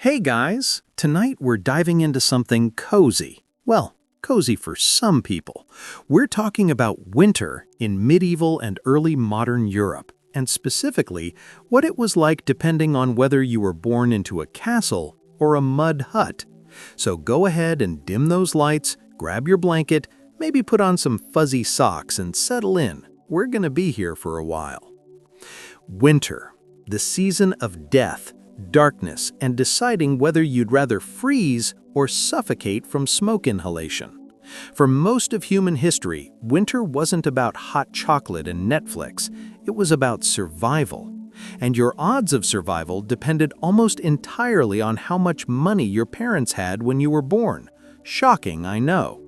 Hey guys, tonight we're diving into something cozy. Well, cozy for some people. We're talking about winter in medieval and early modern Europe, and specifically what it was like depending on whether you were born into a castle or a mud hut. So go ahead and dim those lights, grab your blanket, maybe put on some fuzzy socks and settle in. We're gonna be here for a while. Winter, the season of death, darkness, and deciding whether you'd rather freeze or suffocate from smoke inhalation. For most of human history, winter wasn't about hot chocolate and Netflix. It was about survival. And your odds of survival depended almost entirely on how much money your parents had when you were born. Shocking, I know.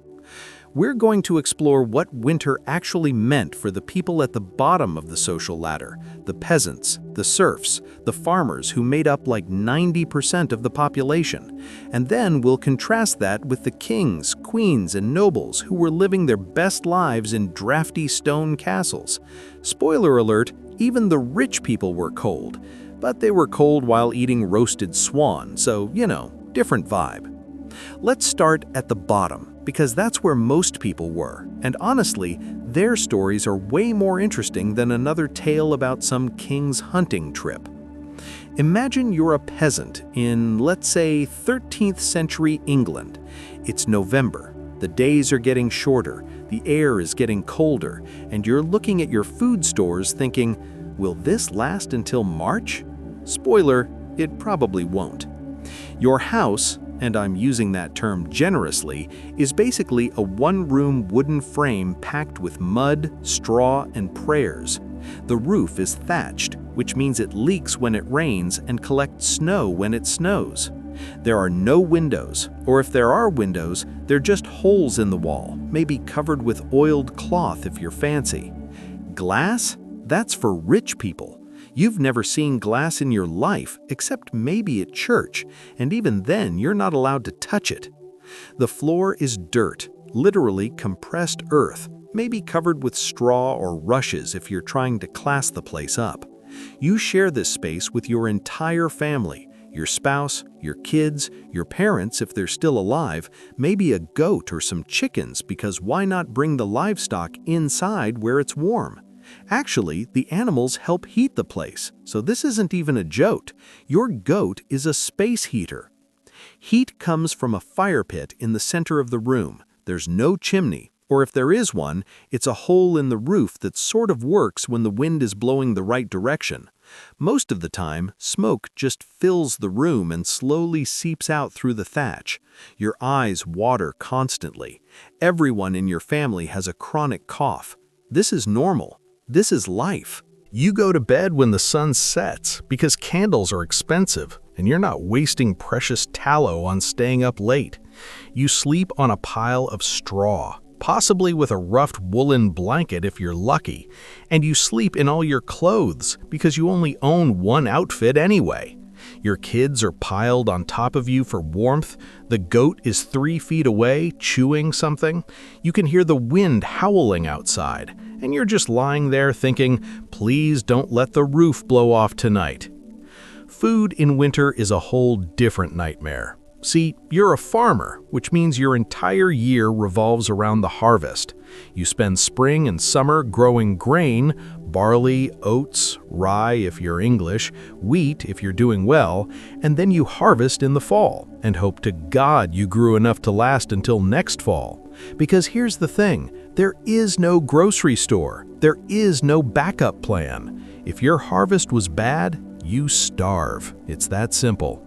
We're going to explore what winter actually meant for the people at the bottom of the social ladder, the peasants, the serfs, the farmers who made up like 90% of the population. And then we'll contrast that with the kings, queens, and nobles who were living their best lives in drafty stone castles. Spoiler alert, even the rich people were cold. But they were cold while eating roasted swan, so, different vibe. Let's start at the bottom, because that's where most people were, and honestly, their stories are way more interesting than another tale about some king's hunting trip. Imagine you're a peasant in, let's say, 13th century England. It's November, the days are getting shorter, the air is getting colder, and you're looking at your food stores thinking, will this last until March? Spoiler, it probably won't. Your house, and I'm using that term generously, is basically a one-room wooden frame packed with mud, straw, and prayers. The roof is thatched, which means it leaks when it rains and collects snow when it snows. There are no windows, or if there are windows, they're just holes in the wall, maybe covered with oiled cloth if you're fancy. Glass? That's for rich people. You've never seen glass in your life, except maybe at church, and even then you're not allowed to touch it. The floor is dirt, literally compressed earth, maybe covered with straw or rushes if you're trying to class the place up. You share this space with your entire family, your spouse, your kids, your parents if they're still alive, maybe a goat or some chickens, because why not bring the livestock inside where it's warm? Actually, the animals help heat the place, so this isn't even a joke. Your goat is a space heater. Heat comes from a fire pit in the center of the room. There's no chimney, or if there is one, it's a hole in the roof that sort of works when the wind is blowing the right direction. Most of the time, smoke just fills the room and slowly seeps out through the thatch. Your eyes water constantly. Everyone in your family has a chronic cough. This is normal. This is life. You go to bed when the sun sets because candles are expensive and you're not wasting precious tallow on staying up late. You sleep on a pile of straw, possibly with a roughed woolen blanket if you're lucky, and you sleep in all your clothes because you only own one outfit anyway. Your kids are piled on top of you for warmth. The goat is 3 feet away, chewing something. You can hear the wind howling outside, and you're just lying there thinking, please don't let the roof blow off tonight. Food in winter is a whole different nightmare. See, you're a farmer, which means your entire year revolves around the harvest. You spend spring and summer growing grain, barley, oats, rye if you're English, wheat if you're doing well, and then you harvest in the fall and hope to God you grew enough to last until next fall. Because here's the thing, there is no grocery store. There is no backup plan. If your harvest was bad, you starve. It's that simple.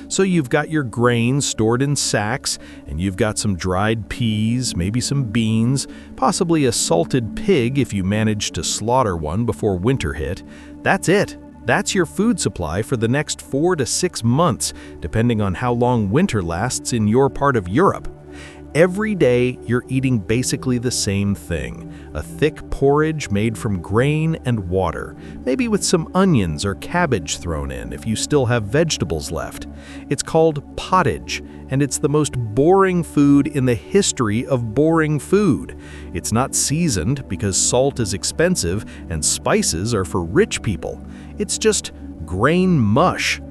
So you've got your grain stored in sacks, and you've got some dried peas, maybe some beans, possibly a salted pig if you managed to slaughter one before winter hit. That's it. That's your food supply for the next 4 to 6 months, depending on how long winter lasts in your part of Europe. Every day, you're eating basically the same thing, a thick porridge made from grain and water, maybe with some onions or cabbage thrown in if you still have vegetables left. It's called pottage, and it's the most boring food in the history of boring food. It's not seasoned because salt is expensive and spices are for rich people. It's just grain mush.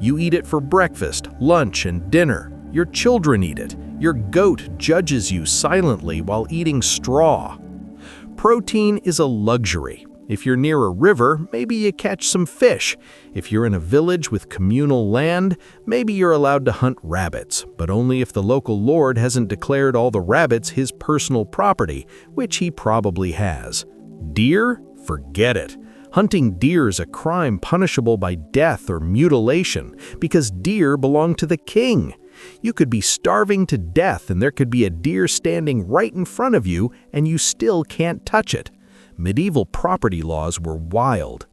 You eat it for breakfast, lunch, and dinner. Your children eat it. Your goat judges you silently while eating straw. Protein is a luxury. If you're near a river, maybe you catch some fish. If you're in a village with communal land, maybe you're allowed to hunt rabbits, but only if the local lord hasn't declared all the rabbits his personal property, which he probably has. Deer? Forget it. Hunting deer is a crime punishable by death or mutilation because deer belong to the king. You could be starving to death and there could be a deer standing right in front of you and you still can't touch it. Medieval property laws were wild.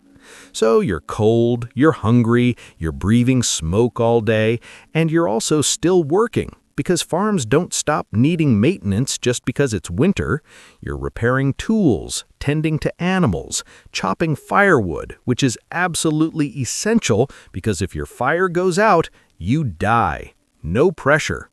So you're cold, you're hungry, you're breathing smoke all day, and you're also still working because farms don't stop needing maintenance just because it's winter. You're repairing tools, tending to animals, chopping firewood, which is absolutely essential because if your fire goes out, you die. No pressure.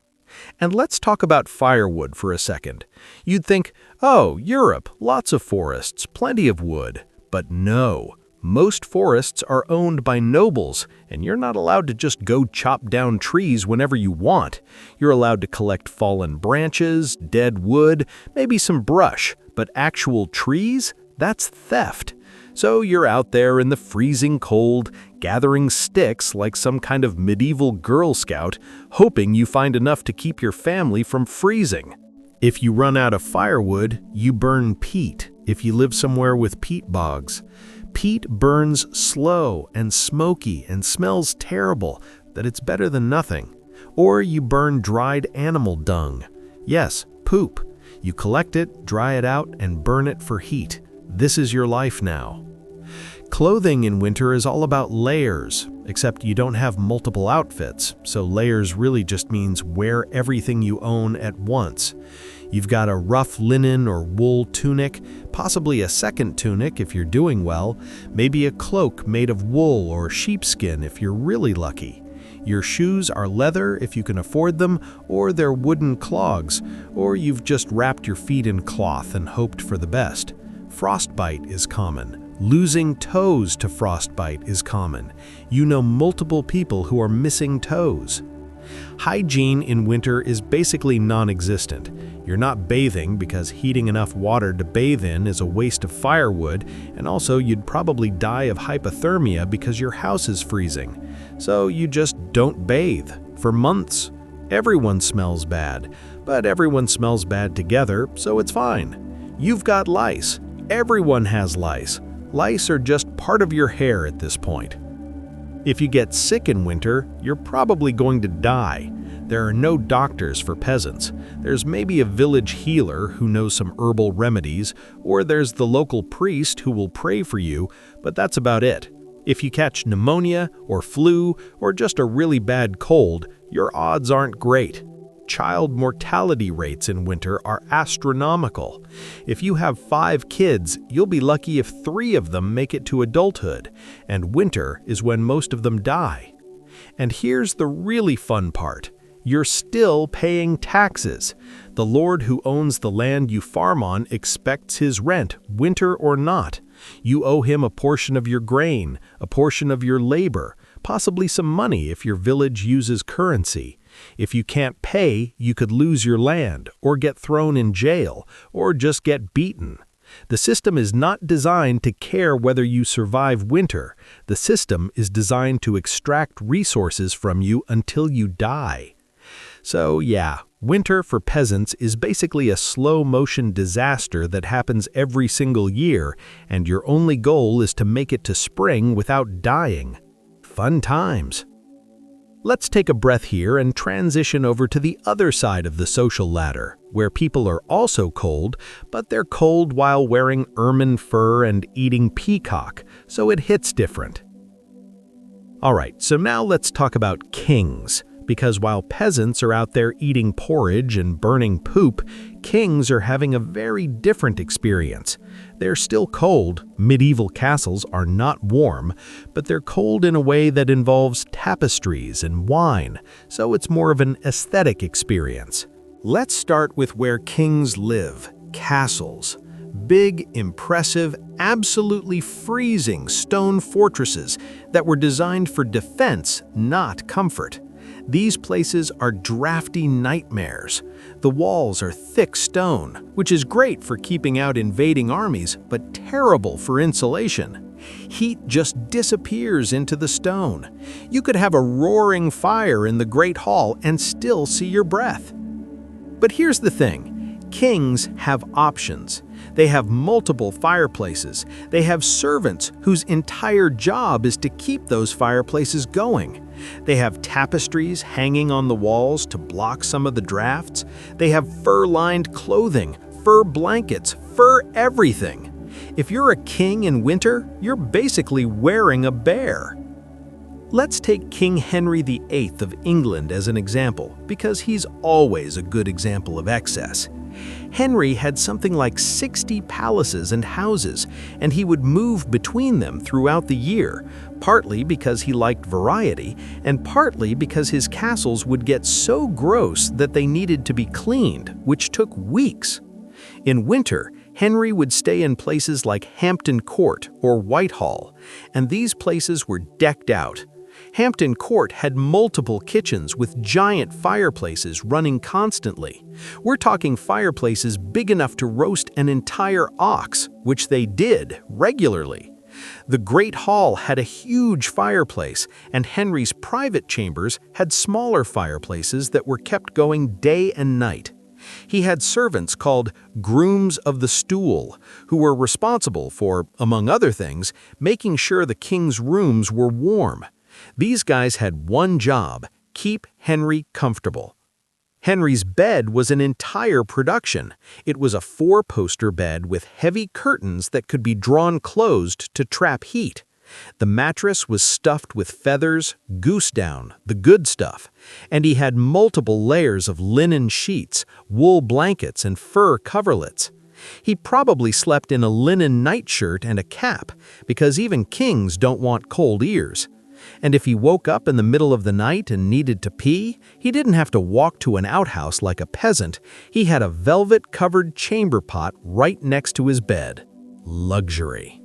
And let's talk about firewood for a second. You'd think, oh, Europe, lots of forests, plenty of wood. But no, most forests are owned by nobles, and you're not allowed to just go chop down trees whenever you want. You're allowed to collect fallen branches, dead wood, maybe some brush, but actual trees? That's theft. So you're out there in the freezing cold, gathering sticks like some kind of medieval Girl Scout, hoping you find enough to keep your family from freezing. If you run out of firewood, you burn peat if you live somewhere with peat bogs. Peat burns slow and smoky and smells terrible, that it's better than nothing. Or you burn dried animal dung. Yes, poop. You collect it, dry it out, and burn it for heat. This is your life now. Clothing in winter is all about layers, except you don't have multiple outfits, so layers really just means wear everything you own at once. You've got a rough linen or wool tunic, possibly a second tunic if you're doing well, maybe a cloak made of wool or sheepskin if you're really lucky. Your shoes are leather if you can afford them, or they're wooden clogs, or you've just wrapped your feet in cloth and hoped for the best. Frostbite is common. Losing toes to frostbite is common. You know multiple people who are missing toes. Hygiene in winter is basically non-existent. You're not bathing because heating enough water to bathe in is a waste of firewood, and also you'd probably die of hypothermia because your house is freezing. So you just don't bathe for months. Everyone smells bad, but everyone smells bad together, so it's fine. You've got lice. Everyone has lice. Lice are just part of your hair at this point. If you get sick in winter, you're probably going to die. There are no doctors for peasants. There's maybe a village healer who knows some herbal remedies, or there's the local priest who will pray for you, but that's about it. If you catch pneumonia or flu or just a really bad cold, your odds aren't great. Child mortality rates in winter are astronomical. If you have 5 kids, you'll be lucky if 3 of them make it to adulthood, and winter is when most of them die. And here's the really fun part. You're still paying taxes. The lord who owns the land you farm on expects his rent, winter or not. You owe him a portion of your grain, a portion of your labor, possibly some money if your village uses currency. If you can't pay, you could lose your land, or get thrown in jail, or just get beaten. The system is not designed to care whether you survive winter. The system is designed to extract resources from you until you die. So yeah, winter for peasants is basically a slow-motion disaster that happens every single year, and your only goal is to make it to spring without dying. Fun times. Let's take a breath here and transition over to the other side of the social ladder, where people are also cold, but they're cold while wearing ermine fur and eating peacock, so it hits different. Alright, so now let's talk about kings. Because while peasants are out there eating porridge and burning poop, kings are having a very different experience. They're still cold, medieval castles are not warm, but they're cold in a way that involves tapestries and wine, so it's more of an aesthetic experience. Let's start with where kings live, castles. Big, impressive, absolutely freezing stone fortresses that were designed for defense, not comfort. These places are drafty nightmares. The walls are thick stone, which is great for keeping out invading armies, but terrible for insulation. Heat just disappears into the stone. You could have a roaring fire in the Great Hall and still see your breath. But here's the thing. Kings have options. They have multiple fireplaces. They have servants whose entire job is to keep those fireplaces going. They have tapestries hanging on the walls to block some of the drafts. They have fur-lined clothing, fur blankets, fur everything. If you're a king in winter, you're basically wearing a bear. Let's take King Henry VIII of England as an example, because he's always a good example of excess. Henry had something like 60 palaces and houses, and he would move between them throughout the year, partly because he liked variety, and partly because his castles would get so gross that they needed to be cleaned, which took weeks. In winter, Henry would stay in places like Hampton Court or Whitehall, and these places were decked out. Hampton Court had multiple kitchens with giant fireplaces running constantly. We're talking fireplaces big enough to roast an entire ox, which they did regularly. The Great Hall had a huge fireplace, and Henry's private chambers had smaller fireplaces that were kept going day and night. He had servants called grooms of the stool, who were responsible for, among other things, making sure the king's rooms were warm. These guys had one job: keep Henry comfortable. Henry's bed was an entire production. It was a 4-poster bed with heavy curtains that could be drawn closed to trap heat. The mattress was stuffed with feathers, goose down, the good stuff, and he had multiple layers of linen sheets, wool blankets, and fur coverlets. He probably slept in a linen nightshirt and a cap, because even kings don't want cold ears. And if he woke up in the middle of the night and needed to pee, he didn't have to walk to an outhouse like a peasant. He had a velvet-covered chamber pot right next to his bed. Luxury.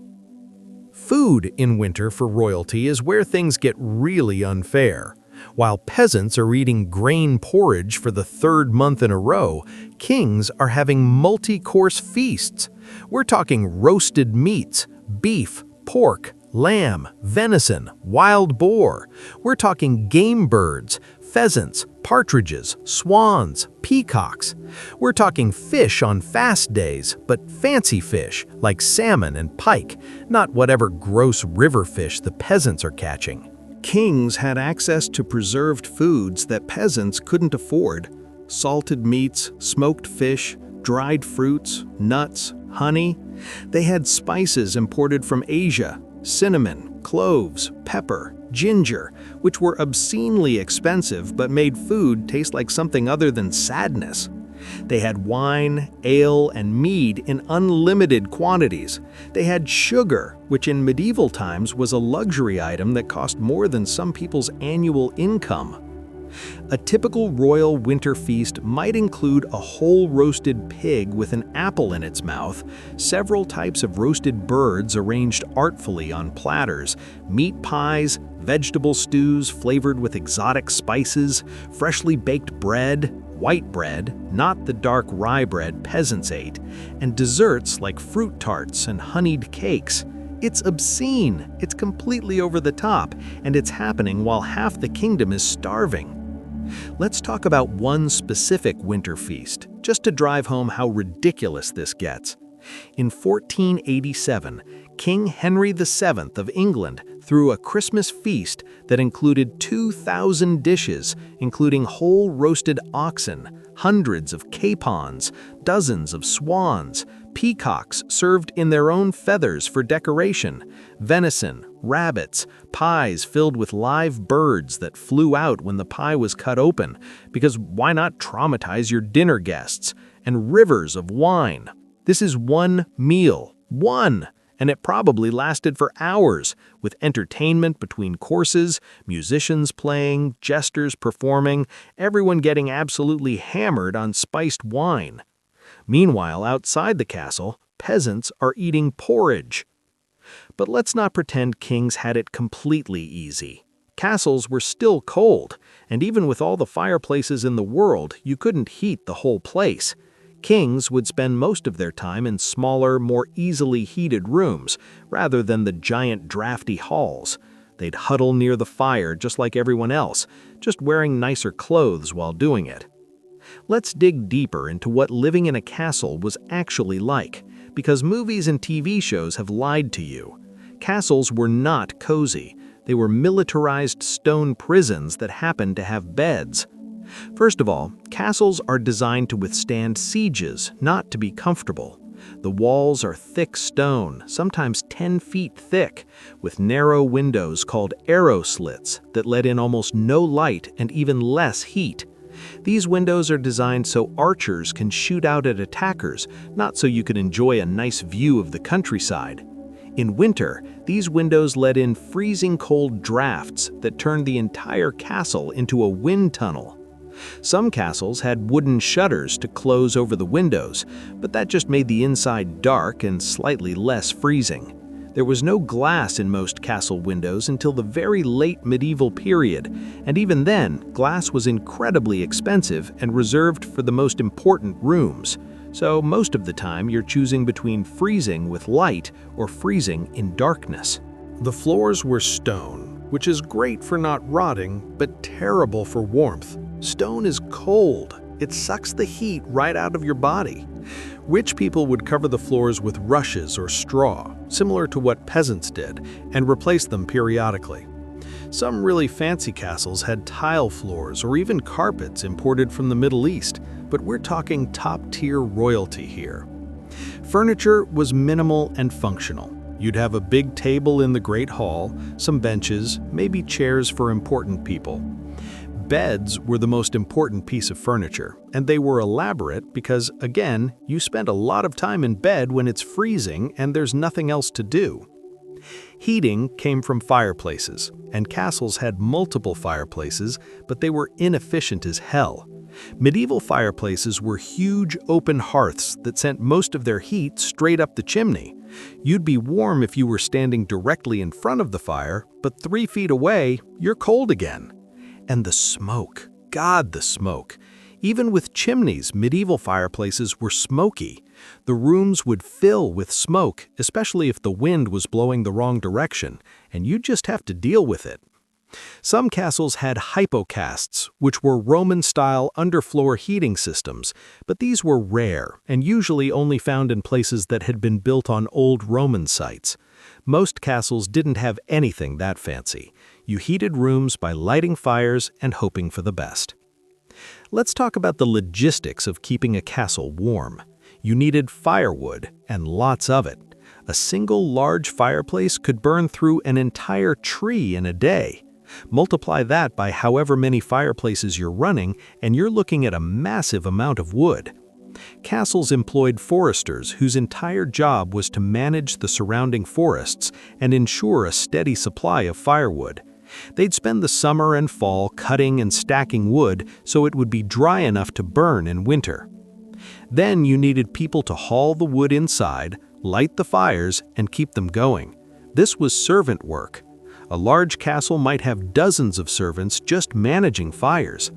Food in winter for royalty is where things get really unfair. While peasants are eating grain porridge for the 3rd month in a row, kings are having multi-course feasts. We're talking roasted meats, beef, pork, lamb, venison, wild boar. We're talking game birds, pheasants, partridges, swans, peacocks. We're talking fish on fast days, but fancy fish like salmon and pike, not whatever gross river fish the peasants are catching. Kings had access to preserved foods that peasants couldn't afford: salted meats, smoked fish, dried fruits, nuts, honey. They had spices imported from Asia: cinnamon, cloves, pepper, ginger, which were obscenely expensive but made food taste like something other than sadness. They had wine, ale, and mead in unlimited quantities. They had sugar, which in medieval times was a luxury item that cost more than some people's annual income. A typical royal winter feast might include a whole roasted pig with an apple in its mouth, several types of roasted birds arranged artfully on platters, meat pies, vegetable stews flavored with exotic spices, freshly baked bread, white bread, not the dark rye bread peasants ate, and desserts like fruit tarts and honeyed cakes. It's obscene, it's completely over the top, and it's happening while half the kingdom is starving. Let's talk about one specific winter feast, just to drive home how ridiculous this gets. In 1487, King Henry VII of England threw a Christmas feast that included 2,000 dishes, including whole roasted oxen, hundreds of capons, dozens of swans, peacocks served in their own feathers for decoration, venison, rabbits, pies filled with live birds that flew out when the pie was cut open, because why not traumatize your dinner guests, and rivers of wine. This is one meal, one, and it probably lasted for hours, with entertainment between courses, musicians playing, jesters performing, everyone getting absolutely hammered on spiced wine. Meanwhile, outside the castle, peasants are eating porridge. But let's not pretend kings had it completely easy. Castles were still cold, and even with all the fireplaces in the world, you couldn't heat the whole place. Kings would spend most of their time in smaller, more easily heated rooms, rather than the giant drafty halls. They'd huddle near the fire just like everyone else, just wearing nicer clothes while doing it. Let's dig deeper into what living in a castle was actually like, because movies and TV shows have lied to you. Castles were not cozy. They were militarized stone prisons that happened to have beds. First of all, castles are designed to withstand sieges, not to be comfortable. The walls are thick stone, sometimes 10 feet thick, with narrow windows called arrow slits that let in almost no light and even less heat. These windows are designed so archers can shoot out at attackers, not so you can enjoy a nice view of the countryside. In winter, these windows let in freezing cold drafts that turned the entire castle into a wind tunnel. Some castles had wooden shutters to close over the windows, but that just made the inside dark and slightly less freezing. There was no glass in most castle windows until the very late medieval period, and even then, glass was incredibly expensive and reserved for the most important rooms. So most of the time, you're choosing between freezing with light or freezing in darkness. The floors were stone, which is great for not rotting, but terrible for warmth. Stone is cold. It sucks the heat right out of your body. Rich people would cover the floors with rushes or straw, similar to what peasants did, and replace them periodically. Some really fancy castles had tile floors or even carpets imported from the Middle East, but we're talking top-tier royalty here. Furniture was minimal and functional. You'd have a big table in the Great Hall, some benches, maybe chairs for important people. Beds were the most important piece of furniture, and they were elaborate because, again, you spend a lot of time in bed when it's freezing and there's nothing else to do. Heating came from fireplaces, and castles had multiple fireplaces, but they were inefficient as hell. Medieval fireplaces were huge open hearths that sent most of their heat straight up the chimney. You'd be warm if you were standing directly in front of the fire, but 3 feet away, you're cold again. And the smoke. God, the smoke. Even with chimneys, medieval fireplaces were smoky. The rooms would fill with smoke, especially if the wind was blowing the wrong direction, and you'd just have to deal with it. Some castles had hypocasts, which were Roman-style underfloor heating systems, but these were rare and usually only found in places that had been built on old Roman sites. Most castles didn't have anything that fancy. You heated rooms by lighting fires and hoping for the best. Let's talk about the logistics of keeping a castle warm. You needed firewood, and lots of it. A single large fireplace could burn through an entire tree in a day. Multiply that by however many fireplaces you're running, and you're looking at a massive amount of wood. Castles employed foresters whose entire job was to manage the surrounding forests and ensure a steady supply of firewood. They'd spend the summer and fall cutting and stacking wood so it would be dry enough to burn in winter. Then you needed people to haul the wood inside, light the fires, and keep them going. This was servant work. A large castle might have dozens of servants just managing fires.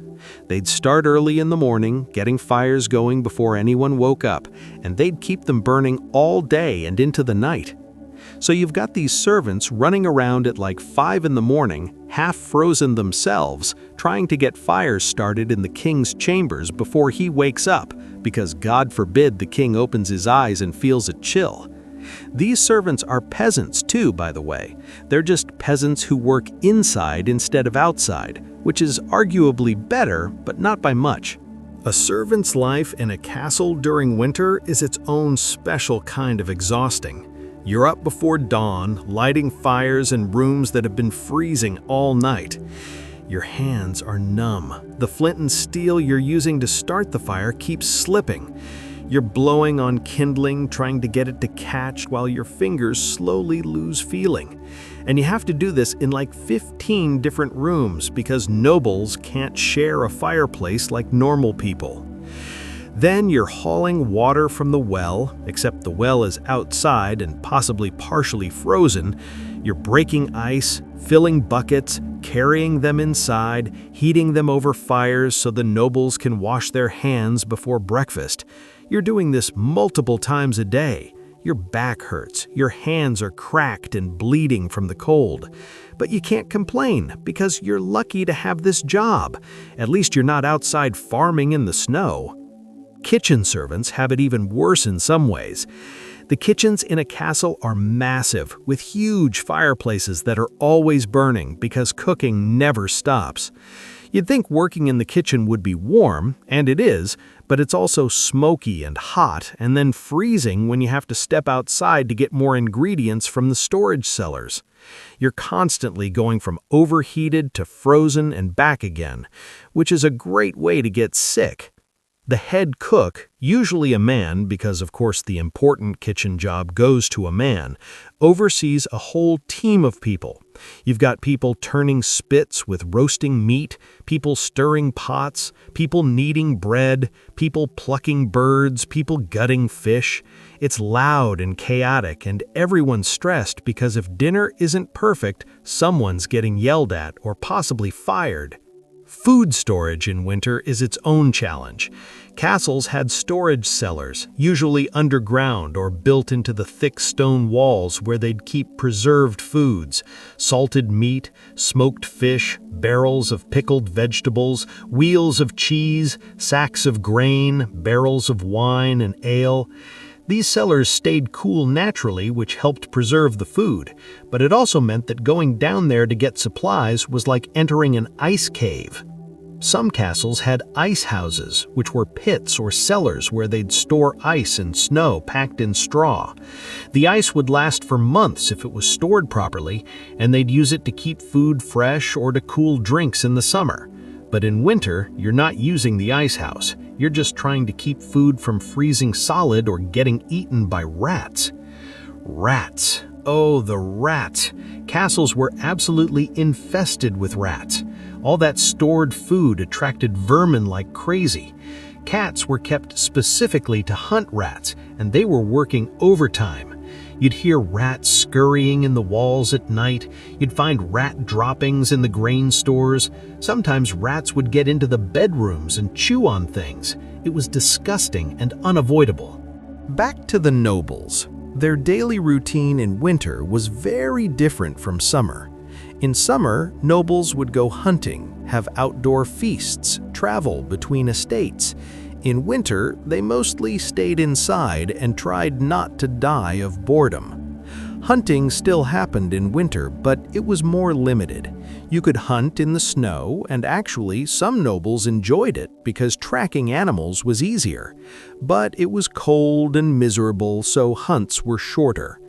They'd start early in the morning, getting fires going before anyone woke up, and they'd keep them burning all day and into the night. So you've got these servants running around at like 5 in the morning, half frozen themselves, trying to get fires started in the king's chambers before he wakes up, because God forbid the king opens his eyes and feels a chill. These servants are peasants too, by the way. They're just peasants who work inside instead of outside, which is arguably better, but not by much. A servant's life in a castle during winter is its own special kind of exhausting. You're up before dawn, lighting fires in rooms that have been freezing all night. Your hands are numb. The flint and steel you're using to start the fire keeps slipping. You're blowing on kindling, trying to get it to catch while your fingers slowly lose feeling. And you have to do this in like 15 different rooms because nobles can't share a fireplace like normal people. Then you're hauling water from the well, except the well is outside and possibly partially frozen. You're breaking ice, filling buckets, carrying them inside, heating them over fires so the nobles can wash their hands before breakfast. You're doing this multiple times a day. Your back hurts, your hands are cracked and bleeding from the cold. But you can't complain because you're lucky to have this job. At least you're not outside farming in the snow. Kitchen servants have it even worse in some ways. The kitchens in a castle are massive, with huge fireplaces that are always burning because cooking never stops. You'd think working in the kitchen would be warm, and it is, but it's also smoky and hot, and then freezing when you have to step outside to get more ingredients from the storage cellars. You're constantly going from overheated to frozen and back again, which is a great way to get sick. The head cook, usually a man because of course the important kitchen job goes to a man, oversees a whole team of people. You've got people turning spits with roasting meat, people stirring pots, people kneading bread, people plucking birds, people gutting fish. It's loud and chaotic and everyone's stressed because if dinner isn't perfect, someone's getting yelled at or possibly fired. Food storage in winter is its own challenge. Castles had storage cellars, usually underground or built into the thick stone walls where they'd keep preserved foods, salted meat, smoked fish, barrels of pickled vegetables, wheels of cheese, sacks of grain, barrels of wine and ale. These cellars stayed cool naturally, which helped preserve the food, but it also meant that going down there to get supplies was like entering an ice cave. Some castles had ice houses, which were pits or cellars where they'd store ice and snow packed in straw. The ice would last for months if it was stored properly, and they'd use it to keep food fresh or to cool drinks in the summer. But in winter, you're not using the ice house. You're just trying to keep food from freezing solid or getting eaten by rats. Rats. Oh, the rats. Castles were absolutely infested with rats. All that stored food attracted vermin like crazy. Cats were kept specifically to hunt rats, and they were working overtime. You'd hear rats scurrying in the walls at night. You'd find rat droppings in the grain stores. Sometimes rats would get into the bedrooms and chew on things. It was disgusting and unavoidable. Back to the nobles. Their daily routine in winter was very different from summer. In summer, nobles would go hunting, have outdoor feasts, travel between estates. In winter, they mostly stayed inside and tried not to die of boredom. Hunting still happened in winter, but it was more limited. You could hunt in the snow, and actually some nobles enjoyed it because tracking animals was easier. But it was cold and miserable, so hunts were shorter.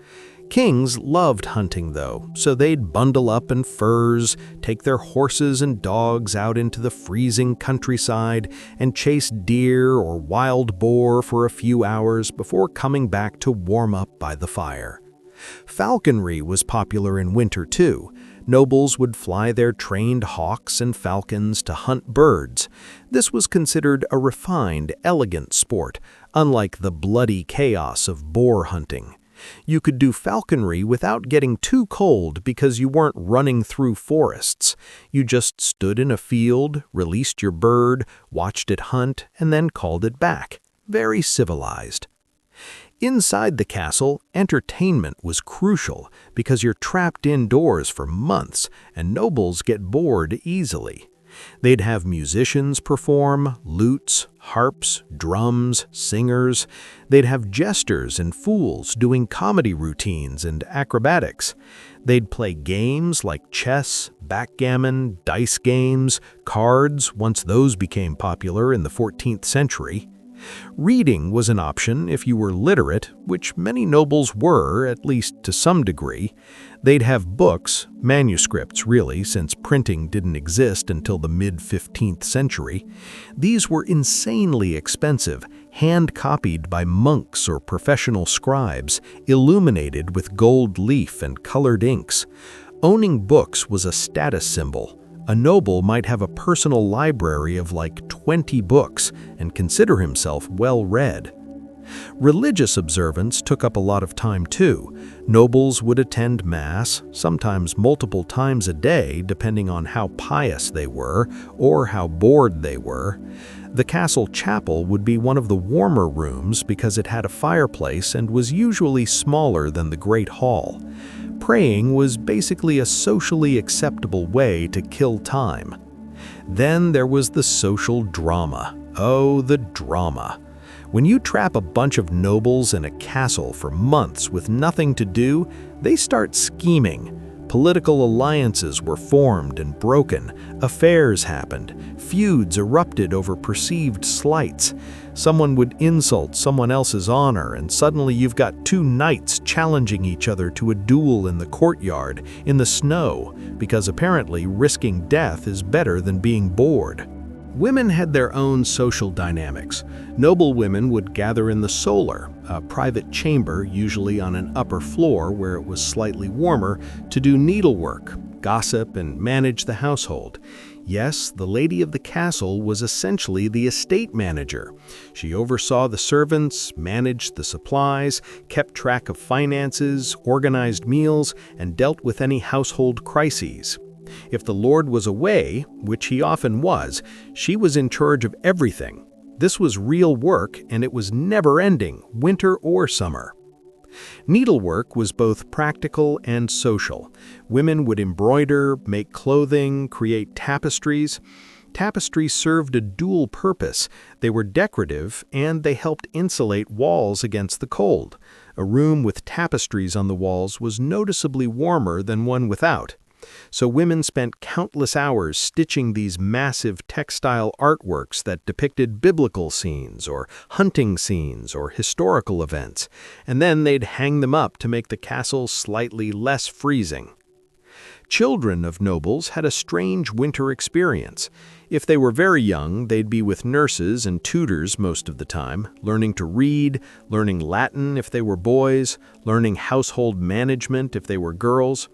Kings loved hunting though, so they'd bundle up in furs, take their horses and dogs out into the freezing countryside, and chase deer or wild boar for a few hours before coming back to warm up by the fire. Falconry was popular in winter too. Nobles would fly their trained hawks and falcons to hunt birds. This was considered a refined, elegant sport, unlike the bloody chaos of boar hunting. You could do falconry without getting too cold because you weren't running through forests. You just stood in a field, released your bird, watched it hunt, and then called it back. Very civilized. Inside the castle, entertainment was crucial because you're trapped indoors for months and nobles get bored easily. They'd have musicians perform, lutes, harps, drums, singers. They'd have jesters and fools doing comedy routines and acrobatics. They'd play games like chess, backgammon, dice games, cards, once those became popular in the 14th century. Reading was an option if you were literate, which many nobles were, at least to some degree. They'd have books, manuscripts really, since printing didn't exist until the mid-15th century. These were insanely expensive, hand-copied by monks or professional scribes, illuminated with gold leaf and colored inks. Owning books was a status symbol. A noble might have a personal library of like 20 books and consider himself well-read. Religious observance took up a lot of time too. Nobles would attend Mass, sometimes multiple times a day, depending on how pious they were or how bored they were. The castle chapel would be one of the warmer rooms because it had a fireplace and was usually smaller than the Great Hall. Praying was basically a socially acceptable way to kill time. Then there was the social drama. Oh, the drama. When you trap a bunch of nobles in a castle for months with nothing to do, they start scheming. Political alliances were formed and broken, affairs happened, feuds erupted over perceived slights. Someone would insult someone else's honor, and suddenly you've got two knights challenging each other to a duel in the courtyard, in the snow, because apparently risking death is better than being bored. Women had their own social dynamics. Noble women would gather in the solar, a private chamber usually on an upper floor where it was slightly warmer, to do needlework, gossip, and manage the household. Yes, the lady of the castle was essentially the estate manager. She oversaw the servants, managed the supplies, kept track of finances, organized meals, and dealt with any household crises. If the lord was away, which he often was, she was in charge of everything. This was real work, and it was never-ending, winter or summer. Needlework was both practical and social. Women would embroider, make clothing, create tapestries. Tapestries served a dual purpose. They were decorative, and they helped insulate walls against the cold. A room with tapestries on the walls was noticeably warmer than one without. So women spent countless hours stitching these massive textile artworks that depicted biblical scenes or hunting scenes or historical events, and then they'd hang them up to make the castle slightly less freezing. Children of nobles had a strange winter experience. If they were very young, they'd be with nurses and tutors most of the time, learning to read, learning Latin if they were boys, learning household management if they were girls.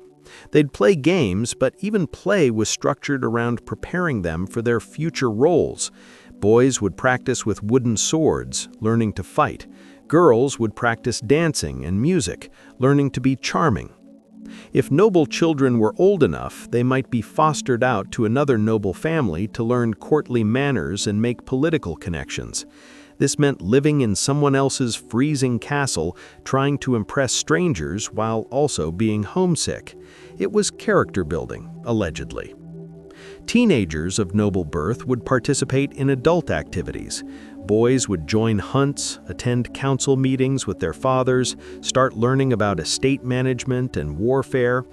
They'd play games, but even play was structured around preparing them for their future roles. Boys would practice with wooden swords, learning to fight. Girls would practice dancing and music, learning to be charming. If noble children were old enough, they might be fostered out to another noble family to learn courtly manners and make political connections. This meant living in someone else's freezing castle, trying to impress strangers while also being homesick. It was character building, allegedly. Teenagers of noble birth would participate in adult activities. Boys would join hunts, attend council meetings with their fathers, start learning about estate management and warfare.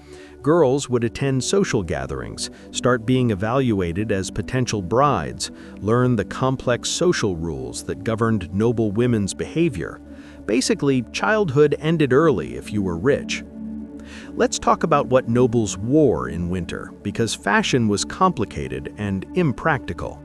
Girls would attend social gatherings, start being evaluated as potential brides, learn the complex social rules that governed noble women's behavior. Basically, childhood ended early if you were rich. Let's talk about what nobles wore in winter, because fashion was complicated and impractical.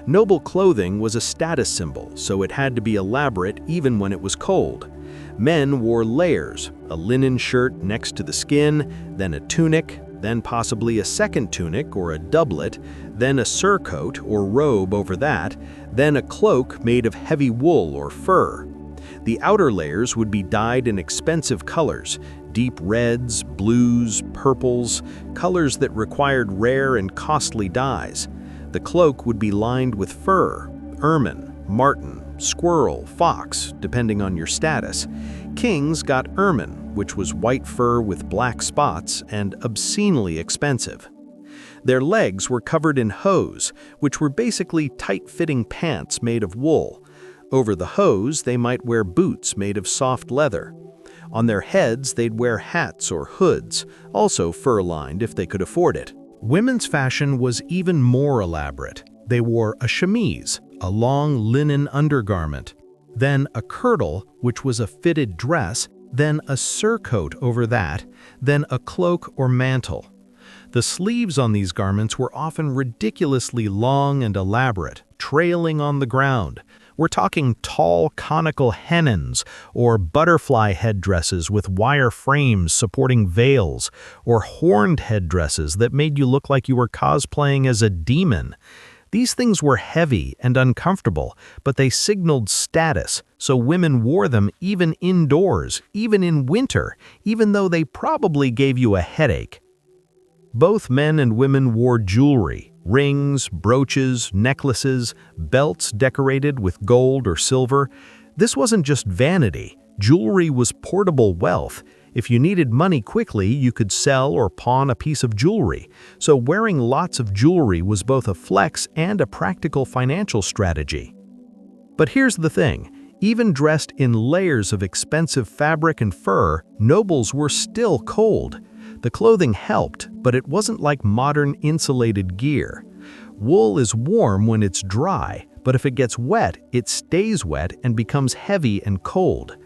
Noble clothing was a status symbol, so it had to be elaborate even when it was cold. Men wore layers, a linen shirt next to the skin, then a tunic, then possibly a second tunic or a doublet, then a surcoat or robe over that, then a cloak made of heavy wool or fur. The outer layers would be dyed in expensive colors, deep reds, blues, purples, colors that required rare and costly dyes. The cloak would be lined with fur, ermine, marten, squirrel, fox, depending on your status. Kings got ermine, which was white fur with black spots and obscenely expensive. Their legs were covered in hose, which were basically tight-fitting pants made of wool. Over the hose, they might wear boots made of soft leather. On their heads, they'd wear hats or hoods, also fur-lined if they could afford it. Women's fashion was even more elaborate. They wore a chemise, a long linen undergarment, then a kirtle, which was a fitted dress, then a surcoat over that, then a cloak or mantle. The sleeves on these garments were often ridiculously long and elaborate, trailing on the ground. We're We're talking tall, conical hennons, or butterfly headdresses with wire frames supporting veils, or horned headdresses that made you look like you were cosplaying as a demon. These things were heavy and uncomfortable, but they signaled status, so women wore them even indoors, even in winter, even though they probably gave you a headache. Both men and women wore jewelry, rings, brooches, necklaces, belts decorated with gold or silver. This wasn't just vanity. Jewelry was portable wealth. If you needed money quickly, you could sell or pawn a piece of jewelry. So wearing lots of jewelry was both a flex and a practical financial strategy. But here's the thing. Even dressed in layers of expensive fabric and fur, nobles were still cold. The clothing helped, but it wasn't like modern insulated gear. Wool is warm when it's dry, but if it gets wet, it stays wet and becomes heavy and cold.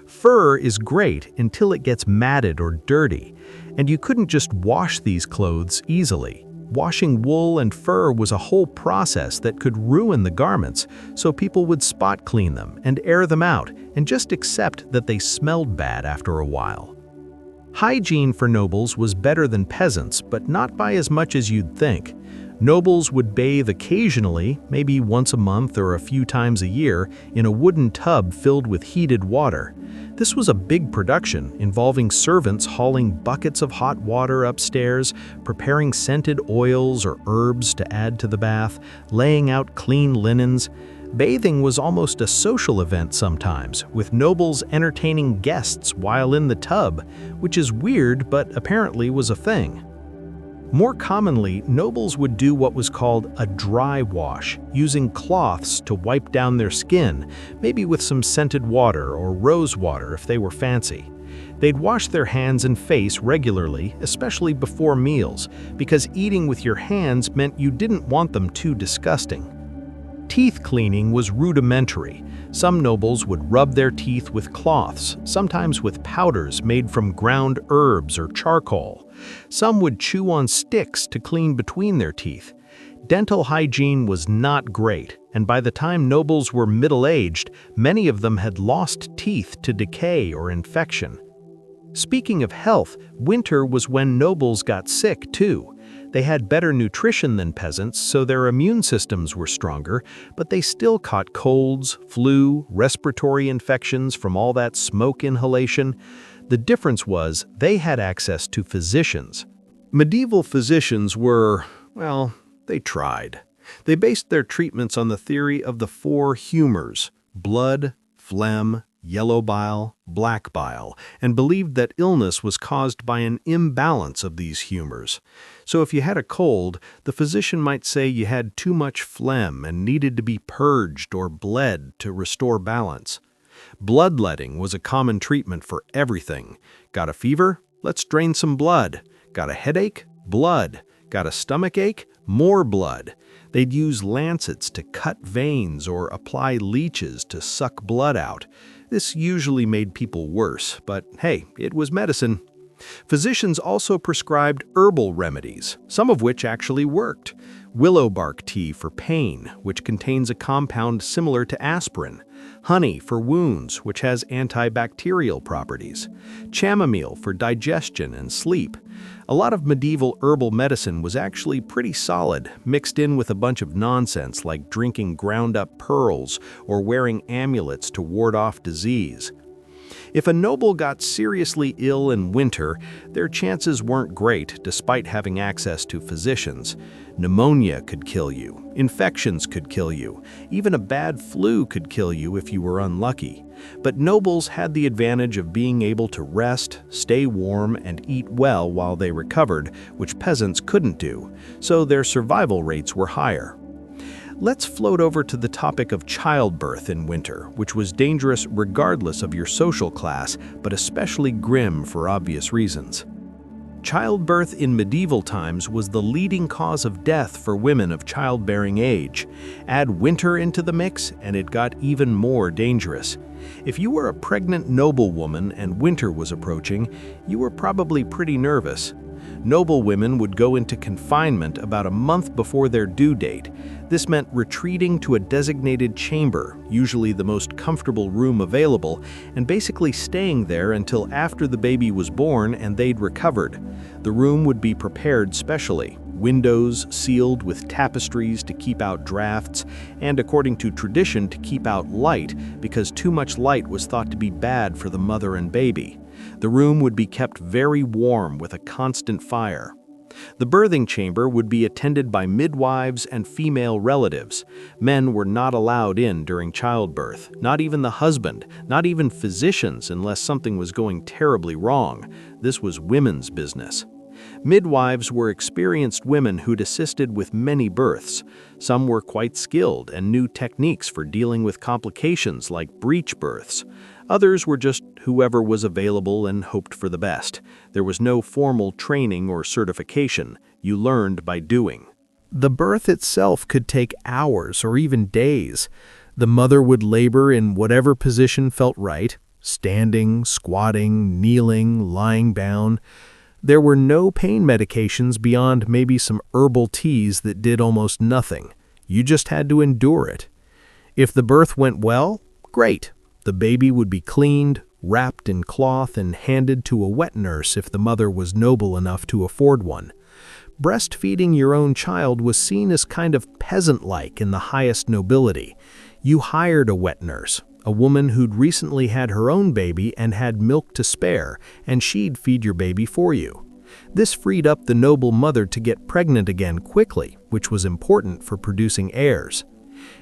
Fur is great until it gets matted or dirty, and you couldn't just wash these clothes easily. Washing wool and fur was a whole process that could ruin the garments, so people would spot clean them and air them out and just accept that they smelled bad after a while. Hygiene for nobles was better than peasants, but not by as much as you'd think. Nobles would bathe occasionally, maybe once a month or a few times a year, in a wooden tub filled with heated water. This was a big production, involving servants hauling buckets of hot water upstairs, preparing scented oils or herbs to add to the bath, laying out clean linens. Bathing was almost a social event sometimes, with nobles entertaining guests while in the tub, which is weird but apparently was a thing. More commonly, nobles would do what was called a dry wash, using cloths to wipe down their skin, maybe with some scented water or rose water if they were fancy. They'd wash their hands and face regularly, especially before meals, because eating with your hands meant you didn't want them too disgusting. Teeth cleaning was rudimentary. Some nobles would rub their teeth with cloths, sometimes with powders made from ground herbs or charcoal. Some would chew on sticks to clean between their teeth. Dental hygiene was not great, and by the time nobles were middle-aged, many of them had lost teeth to decay or infection. Speaking of health, winter was when nobles got sick too. They had better nutrition than peasants, so their immune systems were stronger, but they still caught colds, flu, respiratory infections from all that smoke inhalation. The difference was they had access to physicians. Medieval physicians were, well, they tried. They based their treatments on the theory of the 4 humors: blood, phlegm, yellow bile, black bile, and believed that illness was caused by an imbalance of these humors. So if you had a cold, the physician might say you had too much phlegm and needed to be purged or bled to restore balance. Bloodletting was a common treatment for everything. Got a fever? Let's drain some blood. Got a headache? Blood. Got a stomach ache? More blood. They'd use lancets to cut veins or apply leeches to suck blood out. This usually made people worse, but hey, it was medicine. Physicians also prescribed herbal remedies, some of which actually worked. Willow bark tea for pain, which contains a compound similar to aspirin. Honey for wounds, which has antibacterial properties. Chamomile for digestion and sleep. A lot of medieval herbal medicine was actually pretty solid, mixed in with a bunch of nonsense like drinking ground-up pearls or wearing amulets to ward off disease. If a noble got seriously ill in winter, their chances weren't great despite having access to physicians. Pneumonia could kill you, infections could kill you, even a bad flu could kill you if you were unlucky. But nobles had the advantage of being able to rest, stay warm, and eat well while they recovered, which peasants couldn't do, so their survival rates were higher. Let's float over to the topic of childbirth in winter, which was dangerous regardless of your social class, but especially grim for obvious reasons. Childbirth in medieval times was the leading cause of death for women of childbearing age. Add winter into the mix, and it got even more dangerous. If you were a pregnant noblewoman and winter was approaching, you were probably pretty nervous. Noble women would go into confinement about a month before their due date. This meant retreating to a designated chamber, usually the most comfortable room available, and basically staying there until after the baby was born and they'd recovered. The room would be prepared specially, windows sealed with tapestries to keep out drafts, and according to tradition to keep out light, because too much light was thought to be bad for the mother and baby. The room would be kept very warm with a constant fire. The birthing chamber would be attended by midwives and female relatives. Men were not allowed in during childbirth, not even the husband, not even physicians unless something was going terribly wrong. This was women's business. Midwives were experienced women who'd assisted with many births. Some were quite skilled and knew techniques for dealing with complications like breech births. Others were just whoever was available and hoped for the best. There was no formal training or certification. You learned by doing. The birth itself could take hours or even days. The mother would labor in whatever position felt right, standing, squatting, kneeling, lying down. There were no pain medications beyond maybe some herbal teas that did almost nothing. You just had to endure it. If the birth went well, great. The baby would be cleaned, wrapped in cloth, and handed to a wet nurse if the mother was noble enough to afford one. Breastfeeding your own child was seen as kind of peasant-like in the highest nobility. You hired a wet nurse, a woman who'd recently had her own baby and had milk to spare, and she'd feed your baby for you. This freed up the noble mother to get pregnant again quickly, which was important for producing heirs.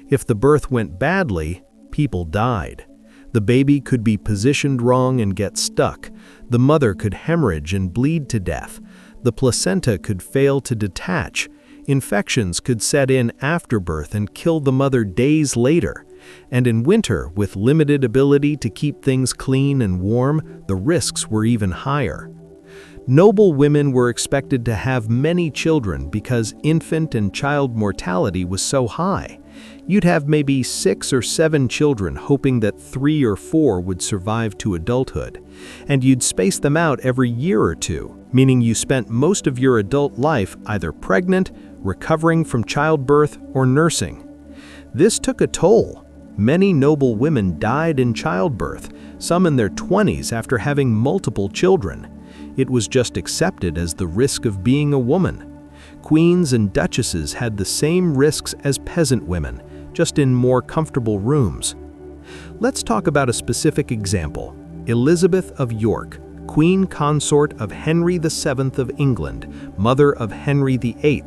If the birth went badly, people died. The baby could be positioned wrong and get stuck. The mother could hemorrhage and bleed to death. The placenta could fail to detach. Infections could set in after birth and kill the mother days later. And in winter, with limited ability to keep things clean and warm, the risks were even higher. Noble women were expected to have many children because infant and child mortality was so high. You'd have maybe 6 or 7 children, hoping that 3 or 4 would survive to adulthood. And you'd space them out every year or two, meaning you spent most of your adult life either pregnant, recovering from childbirth, or nursing. This took a toll. Many noble women died in childbirth, some in their 20s after having multiple children. It was just accepted as the risk of being a woman. Queens and duchesses had the same risks as peasant women, just in more comfortable rooms. Let's talk about a specific example. Elizabeth of York, Queen Consort of Henry VII of England, mother of Henry VIII.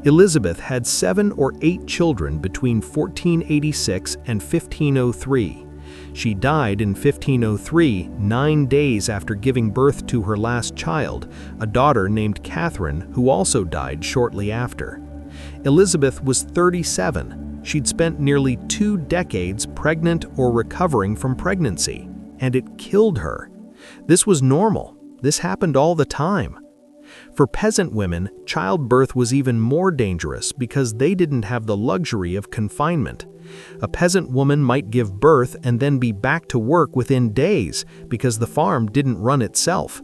Elizabeth had 7 or 8 children between 1486 and 1503. She died in 1503, 9 days after giving birth to her last child, a daughter named Catherine, who also died shortly after. Elizabeth was 37. She'd spent nearly 2 decades pregnant or recovering from pregnancy, and it killed her. This was normal. This happened all the time. For peasant women, childbirth was even more dangerous because they didn't have the luxury of confinement. A peasant woman might give birth and then be back to work within days because the farm didn't run itself.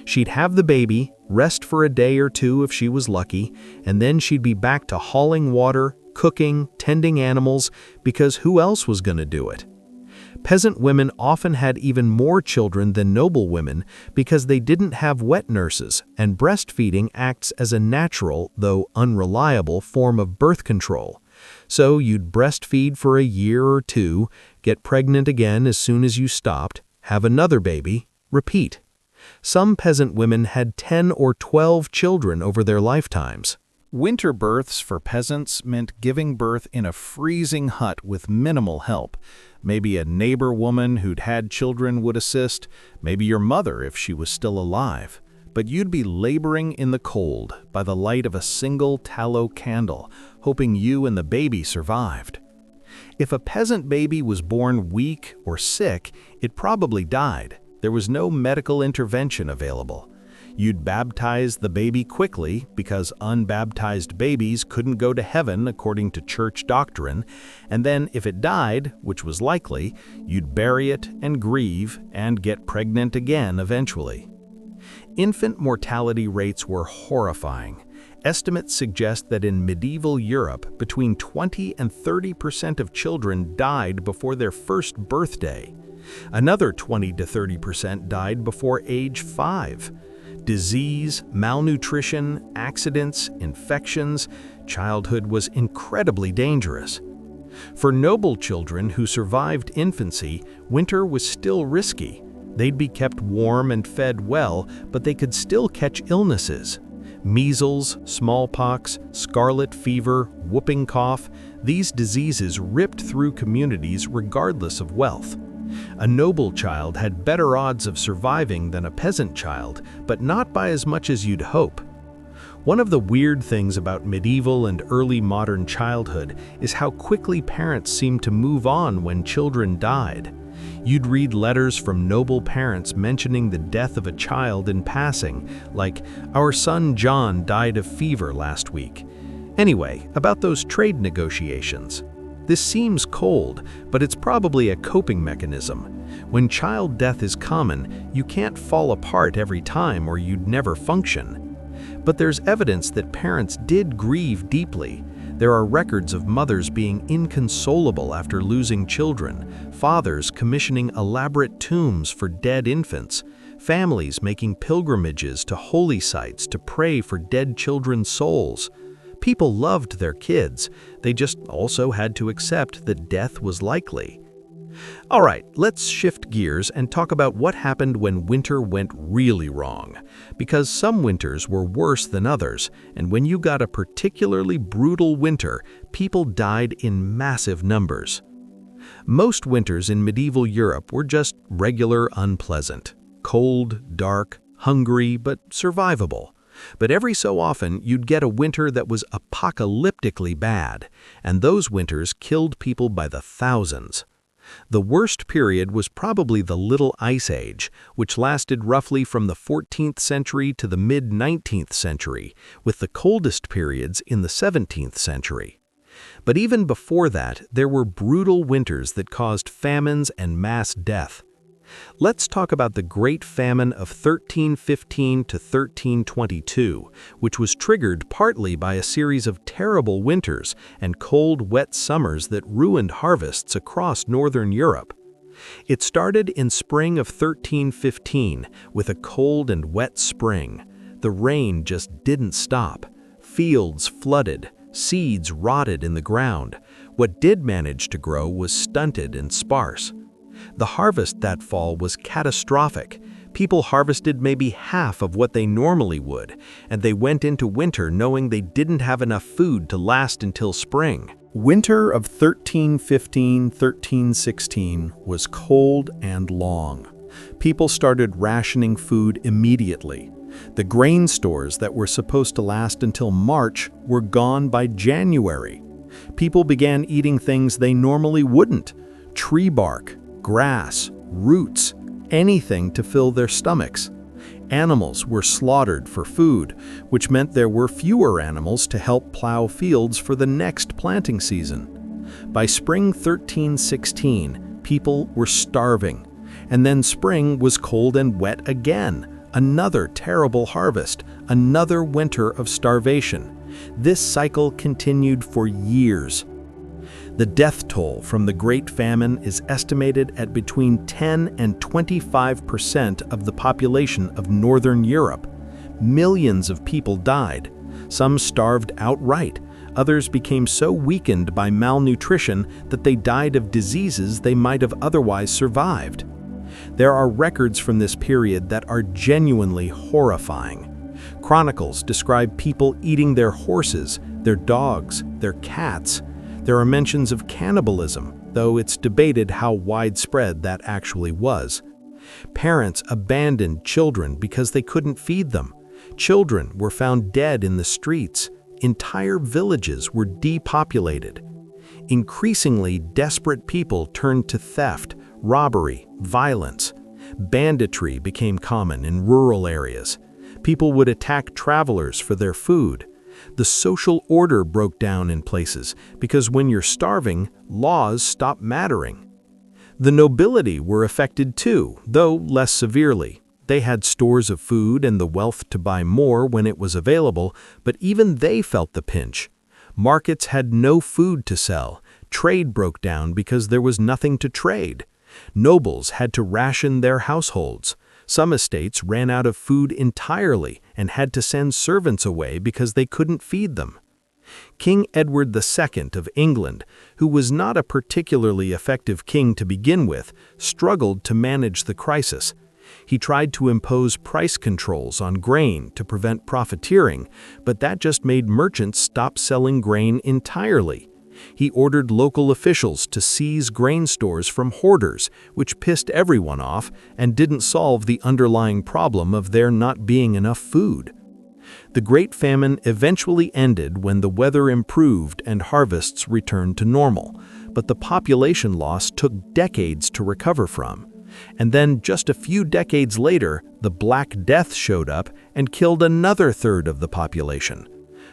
She'd have the baby, rest for a day or 2 if she was lucky, and then she'd be back to hauling water, cooking, tending animals, because who else was going to do it? Peasant women often had even more children than noble women because they didn't have wet nurses, and breastfeeding acts as a natural, though unreliable, form of birth control. So you'd breastfeed for a year or 2, get pregnant again as soon as you stopped, have another baby, repeat. Some peasant women had 10 or 12 children over their lifetimes. Winter births for peasants meant giving birth in a freezing hut with minimal help. Maybe a neighbor woman who'd had children would assist, maybe your mother if she was still alive. But you'd be laboring in the cold by the light of a single tallow candle, hoping you and the baby survived. If a peasant baby was born weak or sick, it probably died. There was no medical intervention available. You'd baptize the baby quickly because unbaptized babies couldn't go to heaven according to church doctrine, and then if it died, which was likely, you'd bury it and grieve and get pregnant again eventually. Infant mortality rates were horrifying. Estimates suggest that in medieval Europe, between 20 and 30% of children died before their first birthday. Another 20 to 30% died before age 5. Disease, malnutrition, accidents, infections, childhood was incredibly dangerous. For noble children who survived infancy, winter was still risky. They'd be kept warm and fed well, but they could still catch illnesses. Measles, smallpox, scarlet fever, whooping cough, these diseases ripped through communities regardless of wealth. A noble child had better odds of surviving than a peasant child, but not by as much as you'd hope. One of the weird things about medieval and early modern childhood is how quickly parents seemed to move on when children died. You'd read letters from noble parents mentioning the death of a child in passing, like, "Our son John died of fever last week." Anyway, about those trade negotiations. This seems cold, but it's probably a coping mechanism. When child death is common, you can't fall apart every time or you'd never function. But there's evidence that parents did grieve deeply. There are records of mothers being inconsolable after losing children, fathers commissioning elaborate tombs for dead infants, families making pilgrimages to holy sites to pray for dead children's souls. People loved their kids, they just also had to accept that death was likely. All right, let's shift gears and talk about what happened when winter went really wrong. Because some winters were worse than others, and when you got a particularly brutal winter, people died in massive numbers. Most winters in medieval Europe were just regular unpleasant. Cold, dark, hungry, but survivable. But every so often, you'd get a winter that was apocalyptically bad, and those winters killed people by the thousands. The worst period was probably the Little Ice Age, which lasted roughly from the 14th century to the mid-19th century, with the coldest periods in the 17th century. But even before that, there were brutal winters that caused famines and mass death. Let's talk about the Great Famine of 1315 to 1322, which was triggered partly by a series of terrible winters and cold, wet summers that ruined harvests across northern Europe. It started in spring of 1315 with a cold and wet spring. The rain just didn't stop. Fields flooded, seeds rotted in the ground. What did manage to grow was stunted and sparse. The harvest that fall was catastrophic. People harvested maybe half of what they normally would, and they went into winter knowing they didn't have enough food to last until spring. Winter of 1315-1316 was cold and long. People started rationing food immediately. The grain stores that were supposed to last until March were gone by January. People began eating things they normally wouldn't: tree bark, grass, roots, anything to fill their stomachs. Animals were slaughtered for food, which meant there were fewer animals to help plow fields for the next planting season. By spring 1316, people were starving, and then spring was cold and wet again. Another terrible harvest, another winter of starvation. This cycle continued for years. The death toll from the Great Famine is estimated at between 10 and 25% of the population of Northern Europe. Millions of people died. Some starved outright. Others became so weakened by malnutrition that they died of diseases they might have otherwise survived. There are records from this period that are genuinely horrifying. Chronicles describe people eating their horses, their dogs, their cats. There are mentions of cannibalism, though it's debated how widespread that actually was. Parents abandoned children because they couldn't feed them. Children were found dead in the streets. Entire villages were depopulated. Increasingly desperate people turned to theft, robbery, violence. Banditry became common in rural areas. People would attack travelers for their food. The social order broke down in places because when you're starving, laws stop mattering. The nobility were affected too, though less severely. They had stores of food and the wealth to buy more when it was available, but even they felt the pinch. Markets had no food to sell. Trade broke down because there was nothing to trade. Nobles had to ration their households. Some estates ran out of food entirely and had to send servants away because they couldn't feed them. King Edward II of England, who was not a particularly effective king to begin with, struggled to manage the crisis. He tried to impose price controls on grain to prevent profiteering, but that just made merchants stop selling grain entirely. He ordered local officials to seize grain stores from hoarders, which pissed everyone off and didn't solve the underlying problem of there not being enough food. The Great Famine eventually ended when the weather improved and harvests returned to normal, but the population loss took decades to recover from. And then, just a few decades later, the Black Death showed up and killed another third of the population.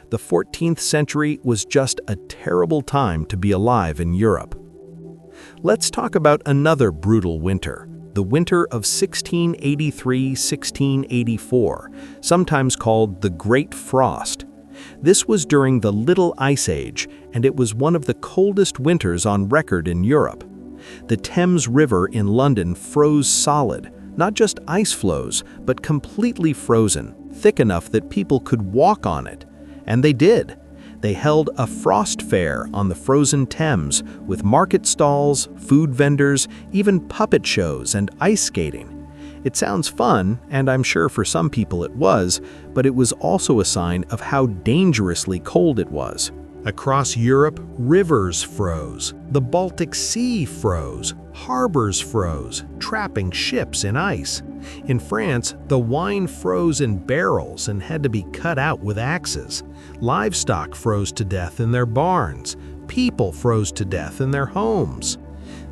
The 14th century was just a terrible time to be alive in Europe. Let's talk about another brutal winter, the winter of 1683–1684, sometimes called the Great Frost. This was during the Little Ice Age, and it was one of the coldest winters on record in Europe. The Thames River in London froze solid, not just ice floes, but completely frozen, thick enough that people could walk on it. And they did. They held a frost fair on the frozen Thames with market stalls, food vendors, even puppet shows and ice skating. It sounds fun, and I'm sure for some people it was, but it was also a sign of how dangerously cold it was. Across Europe, rivers froze, the Baltic Sea froze, harbors froze, trapping ships in ice. In France, the wine froze in barrels and had to be cut out with axes. Livestock froze to death in their barns. People froze to death in their homes.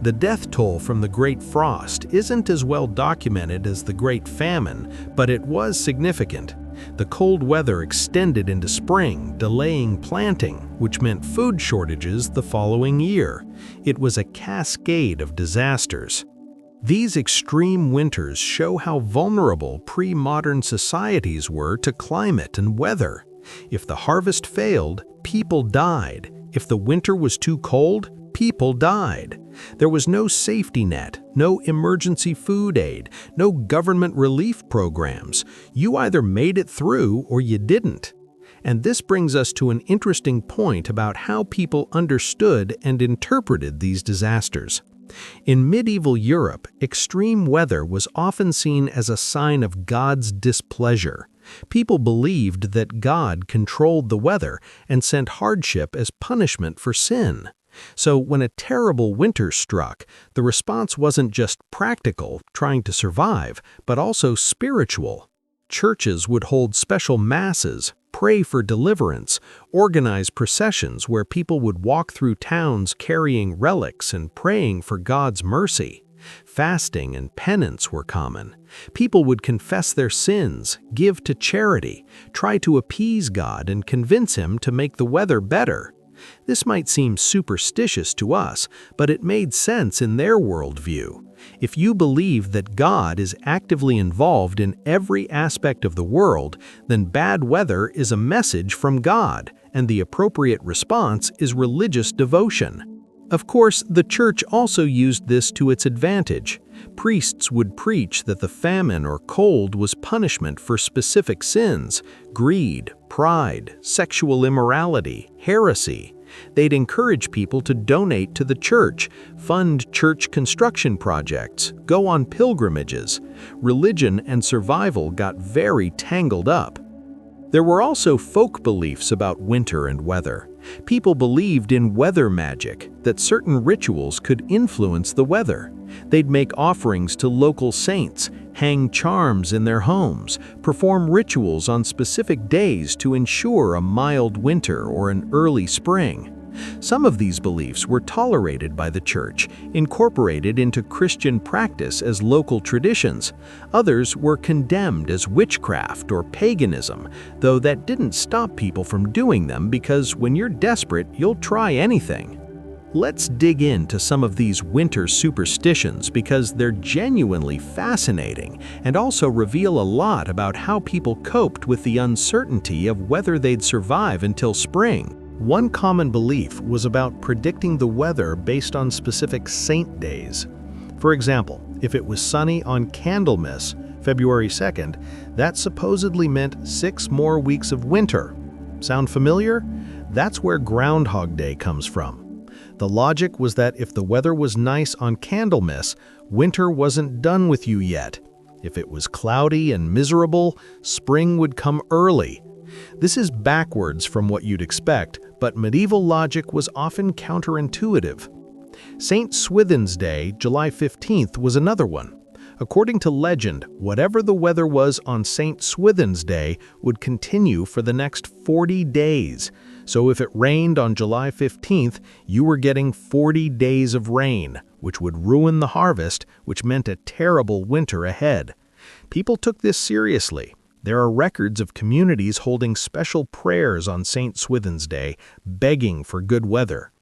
The death toll from the Great Frost isn't as well documented as the Great Famine, but it was significant. The cold weather extended into spring, delaying planting, which meant food shortages the following year. It was a cascade of disasters. These extreme winters show how vulnerable pre-modern societies were to climate and weather. If the harvest failed, people died. If the winter was too cold, people died. There was no safety net, no emergency food aid, no government relief programs. You either made it through or you didn't. And this brings us to an interesting point about how people understood and interpreted these disasters. In medieval Europe, extreme weather was often seen as a sign of God's displeasure. People believed that God controlled the weather and sent hardship as punishment for sin. So when a terrible winter struck, the response wasn't just practical, trying to survive, but also spiritual. Churches would hold special masses, pray for deliverance, organize processions where people would walk through towns carrying relics and praying for God's mercy. Fasting and penance were common. People would confess their sins, give to charity, try to appease God and convince Him to make the weather better. This might seem superstitious to us, but it made sense in their worldview. If you believe that God is actively involved in every aspect of the world, then bad weather is a message from God, and the appropriate response is religious devotion. Of course, the church also used this to its advantage. Priests would preach that the famine or cold was punishment for specific sins: greed, pride, sexual immorality, heresy. They'd encourage people to donate to the church, fund church construction projects, go on pilgrimages. Religion and survival got very tangled up. There were also folk beliefs about winter and weather. People believed in weather magic, that certain rituals could influence the weather. They'd make offerings to local saints, hang charms in their homes, perform rituals on specific days to ensure a mild winter or an early spring. Some of these beliefs were tolerated by the church, incorporated into Christian practice as local traditions. Others were condemned as witchcraft or paganism, though that didn't stop people from doing them because when you're desperate, you'll try anything. Let's dig into some of these winter superstitions because they're genuinely fascinating and also reveal a lot about how people coped with the uncertainty of whether they'd survive until spring. One common belief was about predicting the weather based on specific saint days. For example, if it was sunny on Candlemas, February 2nd, that supposedly meant 6 more weeks of winter. Sound familiar? That's where Groundhog Day comes from. The logic was that if the weather was nice on Candlemas, winter wasn't done with you yet. If it was cloudy and miserable, spring would come early. This is backwards from what you'd expect, but medieval logic was often counterintuitive. St. Swithin's Day, July 15th, was another one. According to legend, whatever the weather was on St. Swithin's Day would continue for the next 40 days. So if it rained on July 15th, you were getting 40 days of rain, which would ruin the harvest, which meant a terrible winter ahead. People took this seriously. There are records of communities holding special prayers on St. Swithin's Day, begging for good weather.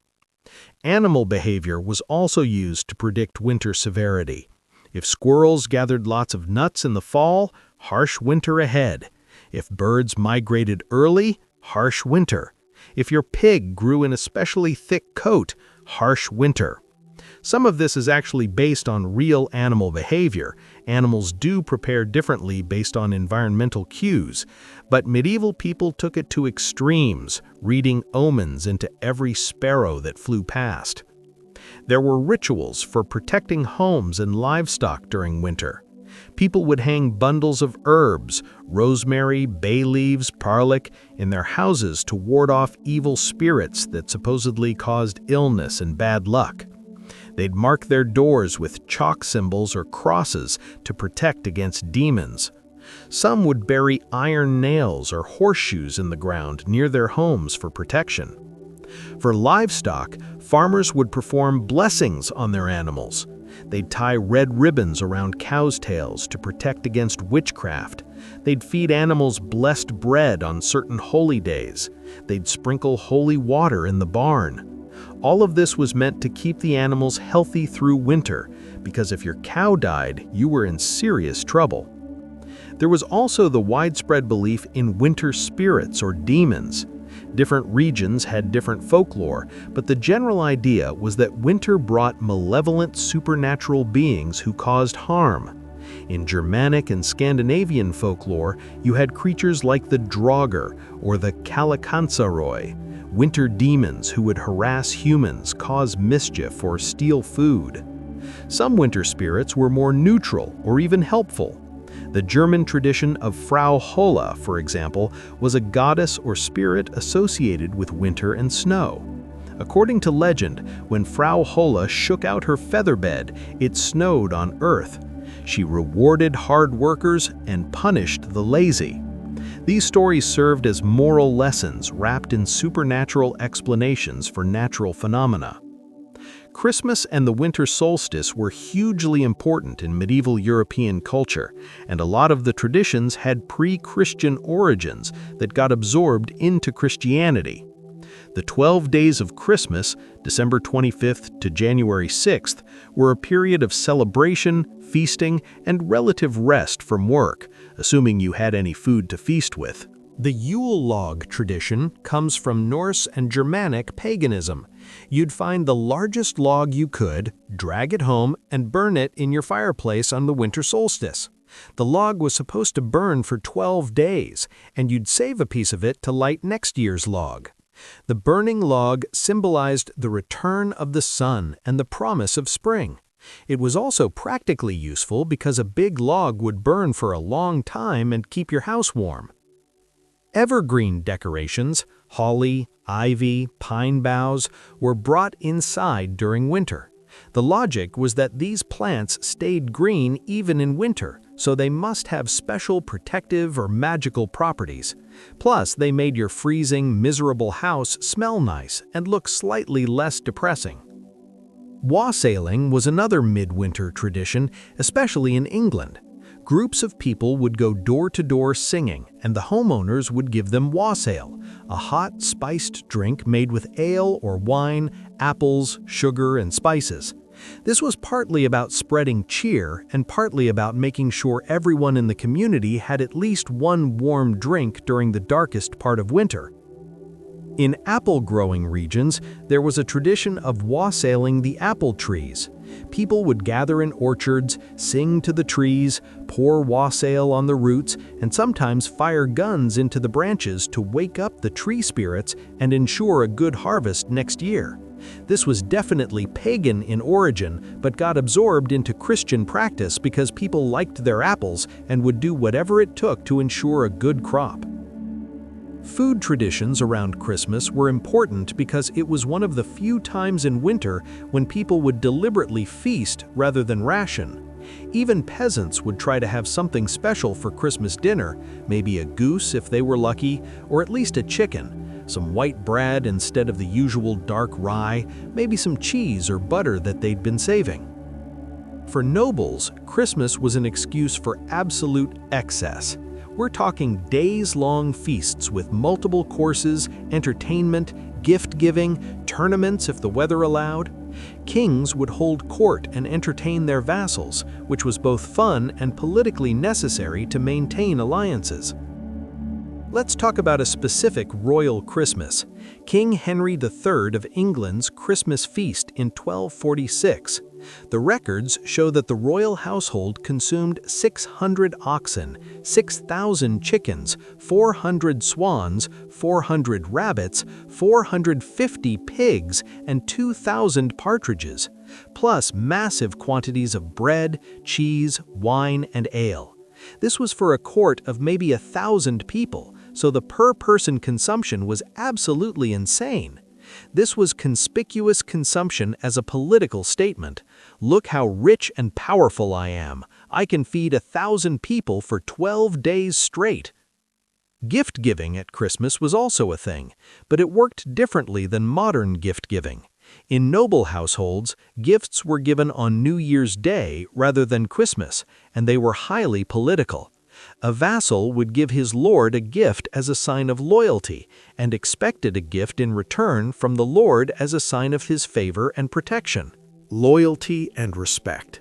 Animal behavior was also used to predict winter severity. If squirrels gathered lots of nuts in the fall, harsh winter ahead. If birds migrated early, harsh winter. If your pig grew an especially thick coat, harsh winter. Some of this is actually based on real animal behavior. Animals do prepare differently based on environmental cues, but medieval people took it to extremes, reading omens into every sparrow that flew past. There were rituals for protecting homes and livestock during winter. People would hang bundles of herbs, rosemary, bay leaves, garlic, in their houses to ward off evil spirits that supposedly caused illness and bad luck. They'd mark their doors with chalk symbols or crosses to protect against demons. Some would bury iron nails or horseshoes in the ground near their homes for protection. For livestock, farmers would perform blessings on their animals. They'd tie red ribbons around cows' tails to protect against witchcraft. They'd feed animals blessed bread on certain holy days. They'd sprinkle holy water in the barn. All of this was meant to keep the animals healthy through winter, because if your cow died, you were in serious trouble. There was also the widespread belief in winter spirits or demons. Different regions had different folklore, but the general idea was that winter brought malevolent supernatural beings who caused harm. In Germanic and Scandinavian folklore, you had creatures like the Draugr or the Kalakansaroi, winter demons who would harass humans, cause mischief, or steal food. Some winter spirits were more neutral or even helpful. The German tradition of Frau Holle, for example, was a goddess or spirit associated with winter and snow. According to legend, when Frau Holle shook out her feather bed, it snowed on Earth. She rewarded hard workers and punished the lazy. These stories served as moral lessons wrapped in supernatural explanations for natural phenomena. Christmas and the winter solstice were hugely important in medieval European culture, and a lot of the traditions had pre-Christian origins that got absorbed into Christianity. The 12 days of Christmas, December 25th to January 6th, were a period of celebration, feasting, and relative rest from work, assuming you had any food to feast with. The Yule log tradition comes from Norse and Germanic paganism. You'd find the largest log you could, drag it home, and burn it in your fireplace on the winter solstice. The log was supposed to burn for 12 days, and you'd save a piece of it to light next year's log. The burning log symbolized the return of the sun and the promise of spring. It was also practically useful because a big log would burn for a long time and keep your house warm. Evergreen decorations, holly, ivy, pine boughs, were brought inside during winter. The logic was that these plants stayed green even in winter, so they must have special protective or magical properties. Plus, they made your freezing, miserable house smell nice and look slightly less depressing. Wassailing was another midwinter tradition, especially in England. Groups of people would go door to door singing, and the homeowners would give them wassail, a hot, spiced drink made with ale or wine, apples, sugar, and spices. This was partly about spreading cheer and partly about making sure everyone in the community had at least one warm drink during the darkest part of winter. In apple-growing regions, there was a tradition of wassailing the apple trees. People would gather in orchards, sing to the trees, pour wassail on the roots, and sometimes fire guns into the branches to wake up the tree spirits and ensure a good harvest next year. This was definitely pagan in origin, but got absorbed into Christian practice because people liked their apples and would do whatever it took to ensure a good crop. Food traditions around Christmas were important because it was one of the few times in winter when people would deliberately feast rather than ration. Even peasants would try to have something special for Christmas dinner, maybe a goose if they were lucky, or at least a chicken, some white bread instead of the usual dark rye, maybe some cheese or butter that they'd been saving. For nobles, Christmas was an excuse for absolute excess. We're talking days-long feasts with multiple courses, entertainment, gift-giving, tournaments if the weather allowed. Kings would hold court and entertain their vassals, which was both fun and politically necessary to maintain alliances. Let's talk about a specific royal Christmas, King Henry III of England's Christmas feast in 1246. The records show that the royal household consumed 600 oxen, 6,000 chickens, 400 swans, 400 rabbits, 450 pigs, and 2,000 partridges, plus massive quantities of bread, cheese, wine, and ale. This was for a court of maybe 1,000 people, so the per-person consumption was absolutely insane. This was conspicuous consumption as a political statement. Look how rich and powerful I am. I can feed 1,000 people for 12 days straight. Gift-giving at Christmas was also a thing, but it worked differently than modern gift-giving. In noble households, gifts were given on New Year's Day rather than Christmas, and they were highly political. A vassal would give his lord a gift as a sign of loyalty and expected a gift in return from the lord as a sign of his favor and protection. Loyalty and respect.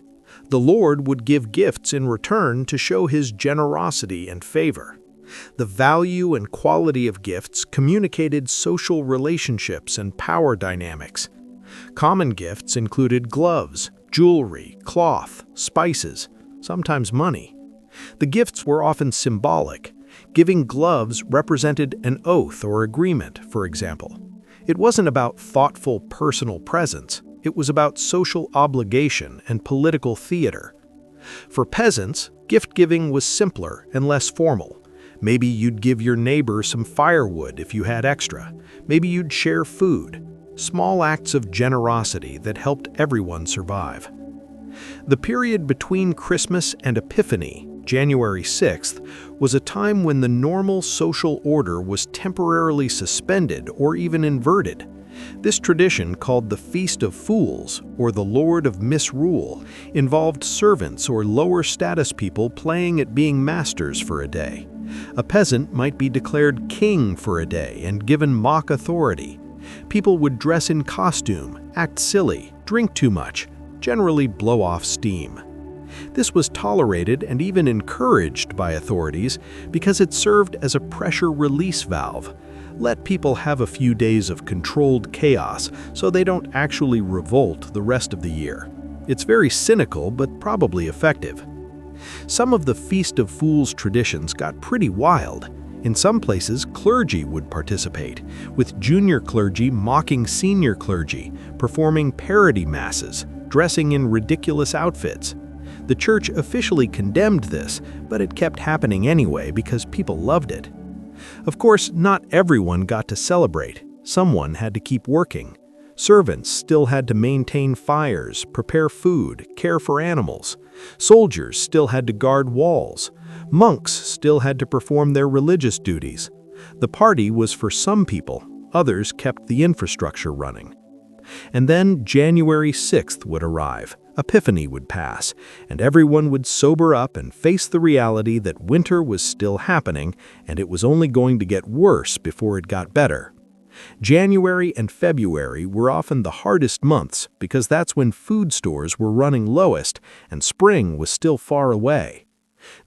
The lord would give gifts in return to show his generosity and favor. The value and quality of gifts communicated social relationships and power dynamics. Common gifts included gloves, jewelry, cloth, spices, sometimes money. The gifts were often symbolic. Giving gloves represented an oath or agreement, for example. It wasn't about thoughtful personal presence. It was about social obligation and political theater. For peasants, gift-giving was simpler and less formal. Maybe you'd give your neighbor some firewood if you had extra. Maybe you'd share food. Small acts of generosity that helped everyone survive. The period between Christmas and Epiphany, January 6th, was a time when the normal social order was temporarily suspended or even inverted. This tradition, called the Feast of Fools, or the Lord of Misrule, involved servants or lower status people playing at being masters for a day. A peasant might be declared king for a day and given mock authority. People would dress in costume, act silly, drink too much, generally blow off steam. This was tolerated and even encouraged by authorities because it served as a pressure release valve. Let people have a few days of controlled chaos so they don't actually revolt the rest of the year. It's very cynical but probably effective. Some of the Feast of Fools traditions got pretty wild. In some places, clergy would participate, with junior clergy mocking senior clergy, performing parody masses, dressing in ridiculous outfits. The church officially condemned this, but it kept happening anyway because people loved it. Of course, not everyone got to celebrate. Someone had to keep working. Servants still had to maintain fires, prepare food, care for animals. Soldiers still had to guard walls. Monks still had to perform their religious duties. The party was for some people, others kept the infrastructure running. And then January 6th would arrive, Epiphany would pass, and everyone would sober up and face the reality that winter was still happening and it was only going to get worse before it got better. January and February were often the hardest months because that's when food stores were running lowest and spring was still far away.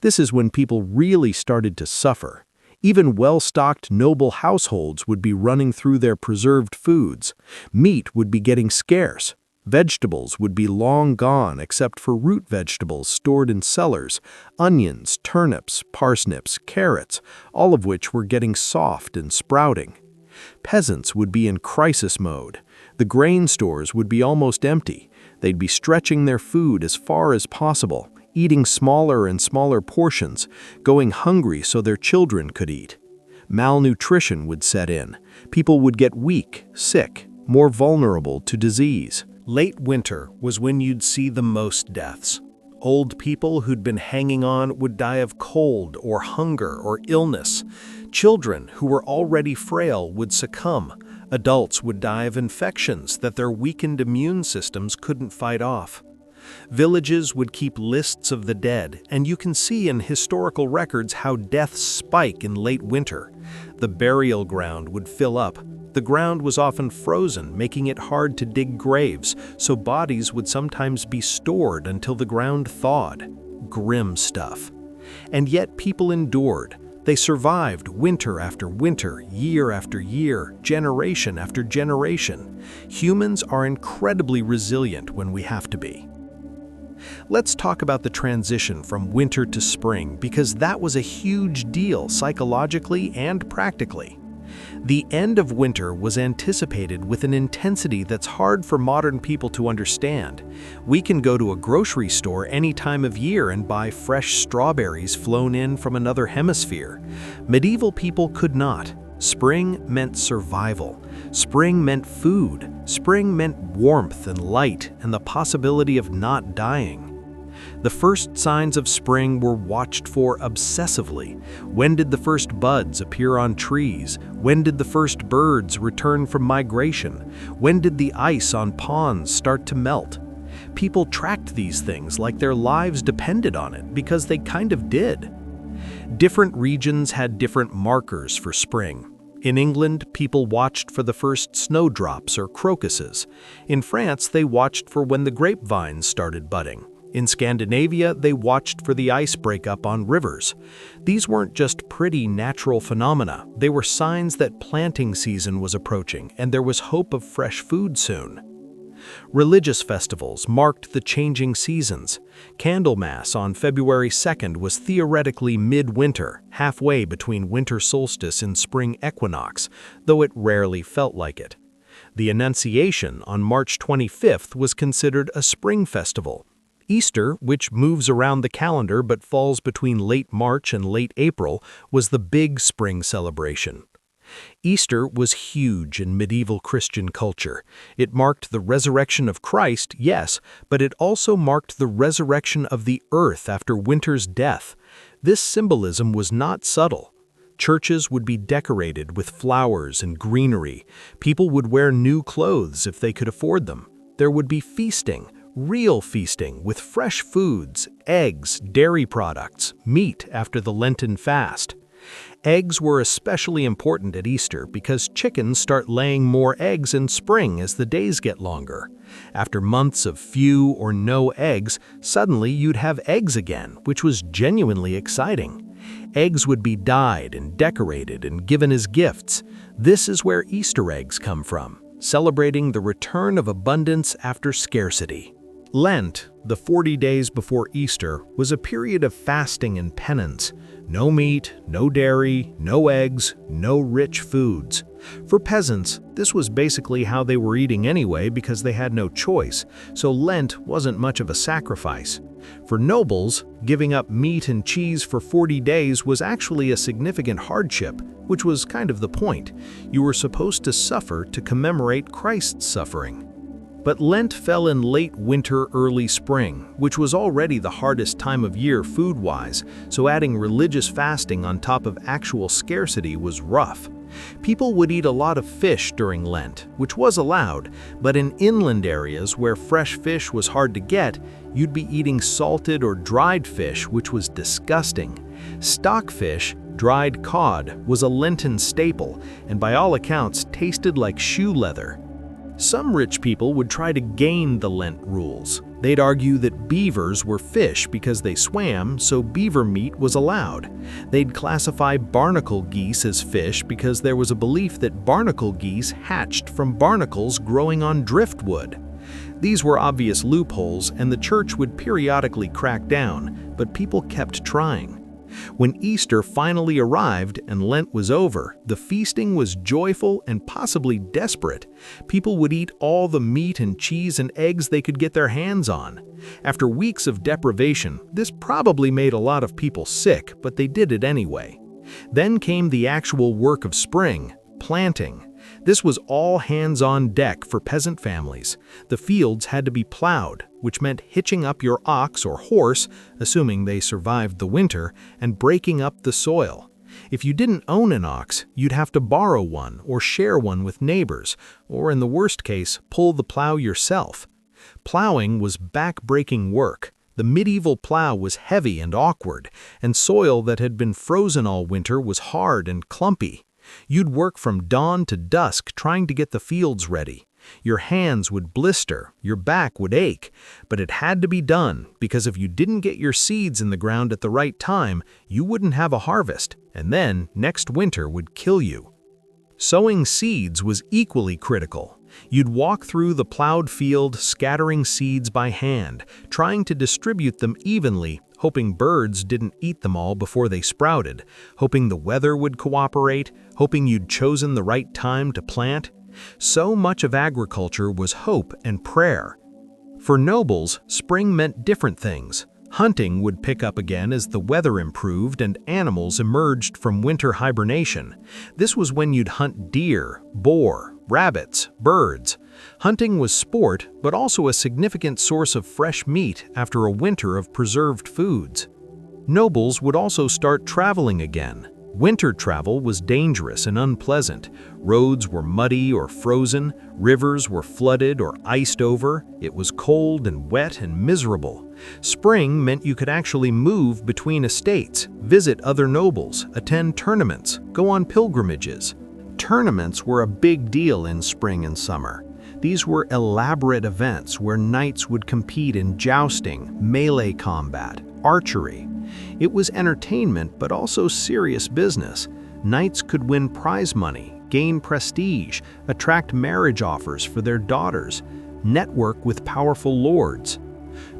This is when people really started to suffer. Even well-stocked noble households would be running through their preserved foods. Meat would be getting scarce. Vegetables would be long gone except for root vegetables stored in cellars, onions, turnips, parsnips, carrots, all of which were getting soft and sprouting. Peasants would be in crisis mode. The grain stores would be almost empty. They'd be stretching their food as far as possible, eating smaller and smaller portions, going hungry so their children could eat. Malnutrition would set in. People would get weak, sick, more vulnerable to disease. Late winter was when you'd see the most deaths. Old people who'd been hanging on would die of cold or hunger or illness. Children who were already frail would succumb. Adults would die of infections that their weakened immune systems couldn't fight off. Villages would keep lists of the dead, and you can see in historical records how deaths spike in late winter. The burial ground would fill up. The ground was often frozen, making it hard to dig graves, so bodies would sometimes be stored until the ground thawed. Grim stuff. And yet people endured. They survived winter after winter, year after year, generation after generation. Humans are incredibly resilient when we have to be. Let's talk about the transition from winter to spring, because that was a huge deal psychologically and practically. The end of winter was anticipated with an intensity that's hard for modern people to understand. We can go to a grocery store any time of year and buy fresh strawberries flown in from another hemisphere. Medieval people could not. Spring meant survival. Spring meant food. Spring meant warmth and light and the possibility of not dying. The first signs of spring were watched for obsessively. When did the first buds appear on trees? When did the first birds return from migration? When did the ice on ponds start to melt? People tracked these things like their lives depended on it because they kind of did. Different regions had different markers for spring. In England, people watched for the first snowdrops or crocuses. In France, they watched for when the grapevines started budding. In Scandinavia, they watched for the ice breakup on rivers. These weren't just pretty natural phenomena. They were signs that planting season was approaching and there was hope of fresh food soon. Religious festivals marked the changing seasons. Candlemas on February 2nd was theoretically midwinter, halfway between winter solstice and spring equinox, though it rarely felt like it. The Annunciation on March 25th was considered a spring festival. Easter, which moves around the calendar but falls between late March and late April, was the big spring celebration. Easter was huge in medieval Christian culture. It marked the resurrection of Christ, yes, but it also marked the resurrection of the earth after winter's death. This symbolism was not subtle. Churches would be decorated with flowers and greenery. People would wear new clothes if they could afford them. There would be feasting. Real feasting with fresh foods, eggs, dairy products, meat after the Lenten fast. Eggs were especially important at Easter because chickens start laying more eggs in spring as the days get longer. After months of few or no eggs, suddenly you'd have eggs again, which was genuinely exciting. Eggs would be dyed and decorated and given as gifts. This is where Easter eggs come from, celebrating the return of abundance after scarcity. Lent, the 40 days before Easter, was a period of fasting and penance. No meat, no dairy, no eggs, no rich foods. For peasants, this was basically how they were eating anyway because they had no choice, so Lent wasn't much of a sacrifice. For nobles, giving up meat and cheese for 40 days was actually a significant hardship, which was kind of the point. You were supposed to suffer to commemorate Christ's suffering. But Lent fell in late winter, early spring, which was already the hardest time of year food-wise, so adding religious fasting on top of actual scarcity was rough. People would eat a lot of fish during Lent, which was allowed, but in inland areas where fresh fish was hard to get, you'd be eating salted or dried fish, which was disgusting. Stockfish, dried cod, was a Lenten staple, and by all accounts tasted like shoe leather. Some rich people would try to gain the Lent rules. They'd argue that beavers were fish because they swam, so beaver meat was allowed. They'd classify barnacle geese as fish because there was a belief that barnacle geese hatched from barnacles growing on driftwood. These were obvious loopholes, and the church would periodically crack down, but people kept trying. When Easter finally arrived and Lent was over, the feasting was joyful and possibly desperate. People would eat all the meat and cheese and eggs they could get their hands on. After weeks of deprivation, this probably made a lot of people sick, but they did it anyway. Then came the actual work of spring, planting. This was all hands on deck for peasant families. The fields had to be plowed, which meant hitching up your ox or horse, assuming they survived the winter, and breaking up the soil. If you didn't own an ox, you'd have to borrow one or share one with neighbors, or in the worst case, pull the plow yourself. Plowing was back-breaking work. The medieval plow was heavy and awkward, and soil that had been frozen all winter was hard and clumpy. You'd work from dawn to dusk trying to get the fields ready. Your hands would blister, your back would ache, but it had to be done because if you didn't get your seeds in the ground at the right time, you wouldn't have a harvest, and then next winter would kill you. Sowing seeds was equally critical. You'd walk through the plowed field scattering seeds by hand, trying to distribute them evenly, hoping birds didn't eat them all before they sprouted, hoping the weather would cooperate, hoping you'd chosen the right time to plant. So much of agriculture was hope and prayer. For nobles, spring meant different things. Hunting would pick up again as the weather improved and animals emerged from winter hibernation. This was when you'd hunt deer, boar, rabbits, birds. Hunting was sport, but also a significant source of fresh meat after a winter of preserved foods. Nobles would also start traveling again. Winter travel was dangerous and unpleasant. Roads were muddy or frozen, rivers were flooded or iced over, it was cold and wet and miserable. Spring meant you could actually move between estates, visit other nobles, attend tournaments, go on pilgrimages. Tournaments were a big deal in spring and summer. These were elaborate events where knights would compete in jousting, melee combat, archery. It was entertainment, but also serious business. Knights could win prize money, gain prestige, attract marriage offers for their daughters, network with powerful lords.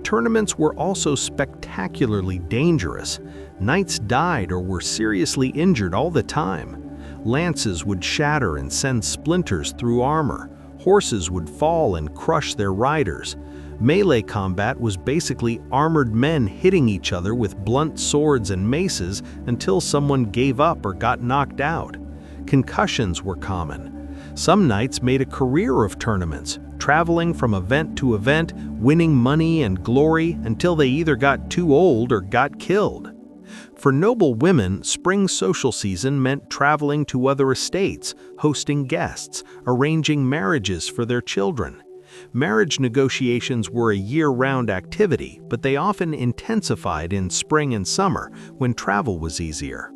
Tournaments were also spectacularly dangerous. Knights died or were seriously injured all the time. Lances would shatter and send splinters through armor. Horses would fall and crush their riders. Melee combat was basically armored men hitting each other with blunt swords and maces until someone gave up or got knocked out. Concussions were common. Some knights made a career of tournaments, traveling from event to event, winning money and glory until they either got too old or got killed. For noble women, spring social season meant traveling to other estates, hosting guests, arranging marriages for their children. Marriage negotiations were a year-round activity, but they often intensified in spring and summer when travel was easier.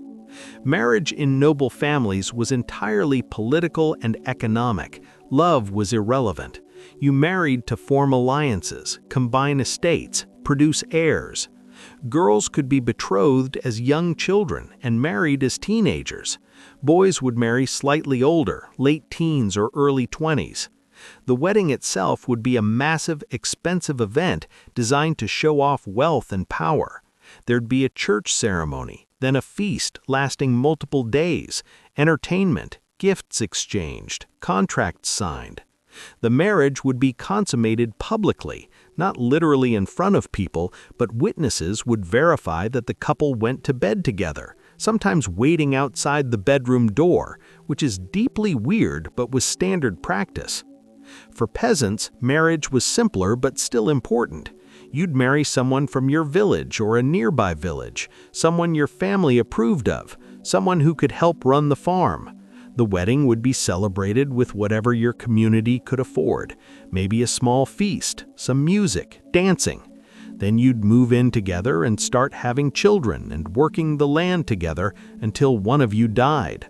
Marriage in noble families was entirely political and economic. Love was irrelevant. You married to form alliances, combine estates, produce heirs. Girls could be betrothed as young children and married as teenagers. Boys would marry slightly older, late teens or early 20s. The wedding itself would be a massive, expensive event designed to show off wealth and power. There'd be a church ceremony, then a feast lasting multiple days, entertainment, gifts exchanged, contracts signed. The marriage would be consummated publicly, not literally in front of people, but witnesses would verify that the couple went to bed together, sometimes waiting outside the bedroom door, which is deeply weird but was standard practice. For peasants, marriage was simpler but still important. You'd marry someone from your village or a nearby village, someone your family approved of, someone who could help run the farm. The wedding would be celebrated with whatever your community could afford, maybe a small feast, some music, dancing. Then you'd move in together and start having children and working the land together until one of you died.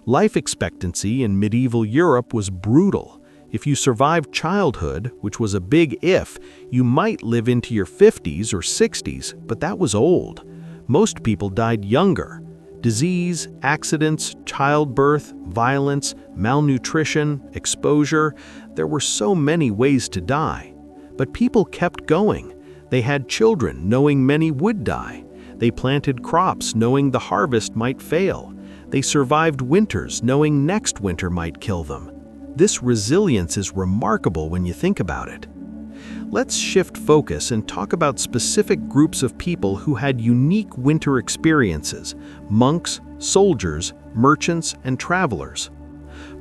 Life expectancy in medieval Europe was brutal. If you survived childhood, which was a big if, you might live into your 50s or 60s, but that was old. Most people died younger. Disease, accidents, childbirth, violence, malnutrition, exposure, there were so many ways to die. But people kept going. They had children knowing many would die. They planted crops knowing the harvest might fail. They survived winters knowing next winter might kill them. This resilience is remarkable when you think about it. Let's shift focus and talk about specific groups of people who had unique winter experiences: monks, soldiers, merchants, and travelers.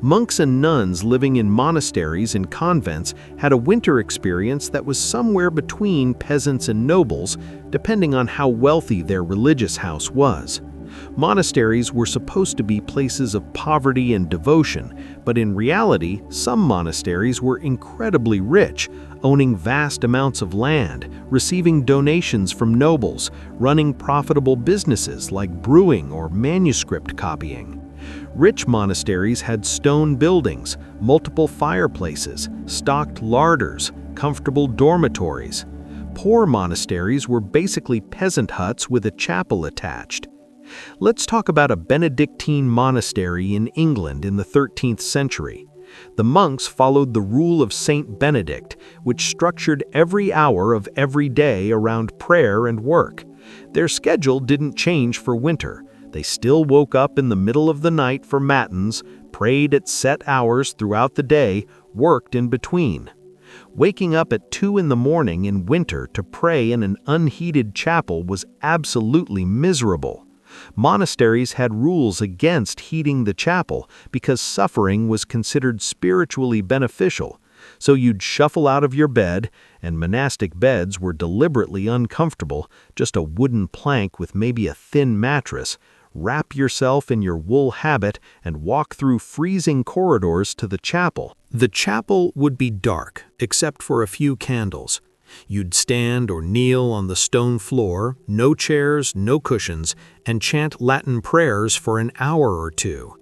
Monks and nuns living in monasteries and convents had a winter experience that was somewhere between peasants and nobles, depending on how wealthy their religious house was. Monasteries were supposed to be places of poverty and devotion, but in reality, some monasteries were incredibly rich, owning vast amounts of land, receiving donations from nobles, running profitable businesses like brewing or manuscript copying. Rich monasteries had stone buildings, multiple fireplaces, stocked larders, comfortable dormitories. Poor monasteries were basically peasant huts with a chapel attached. Let's talk about a Benedictine monastery in England in the 13th century. The monks followed the rule of Saint Benedict, which structured every hour of every day around prayer and work. Their schedule didn't change for winter. They still woke up in the middle of the night for matins, prayed at set hours throughout the day, worked in between. Waking up at 2 in the morning in winter to pray in an unheated chapel was absolutely miserable. Monasteries had rules against heating the chapel because suffering was considered spiritually beneficial, so you'd shuffle out of your bed, and monastic beds were deliberately uncomfortable, just a wooden plank with maybe a thin mattress. Wrap yourself in your wool habit and walk through freezing corridors to the chapel. The chapel would be dark, except for a few candles. You'd stand or kneel on the stone floor, no chairs, no cushions, and chant Latin prayers for an hour or two.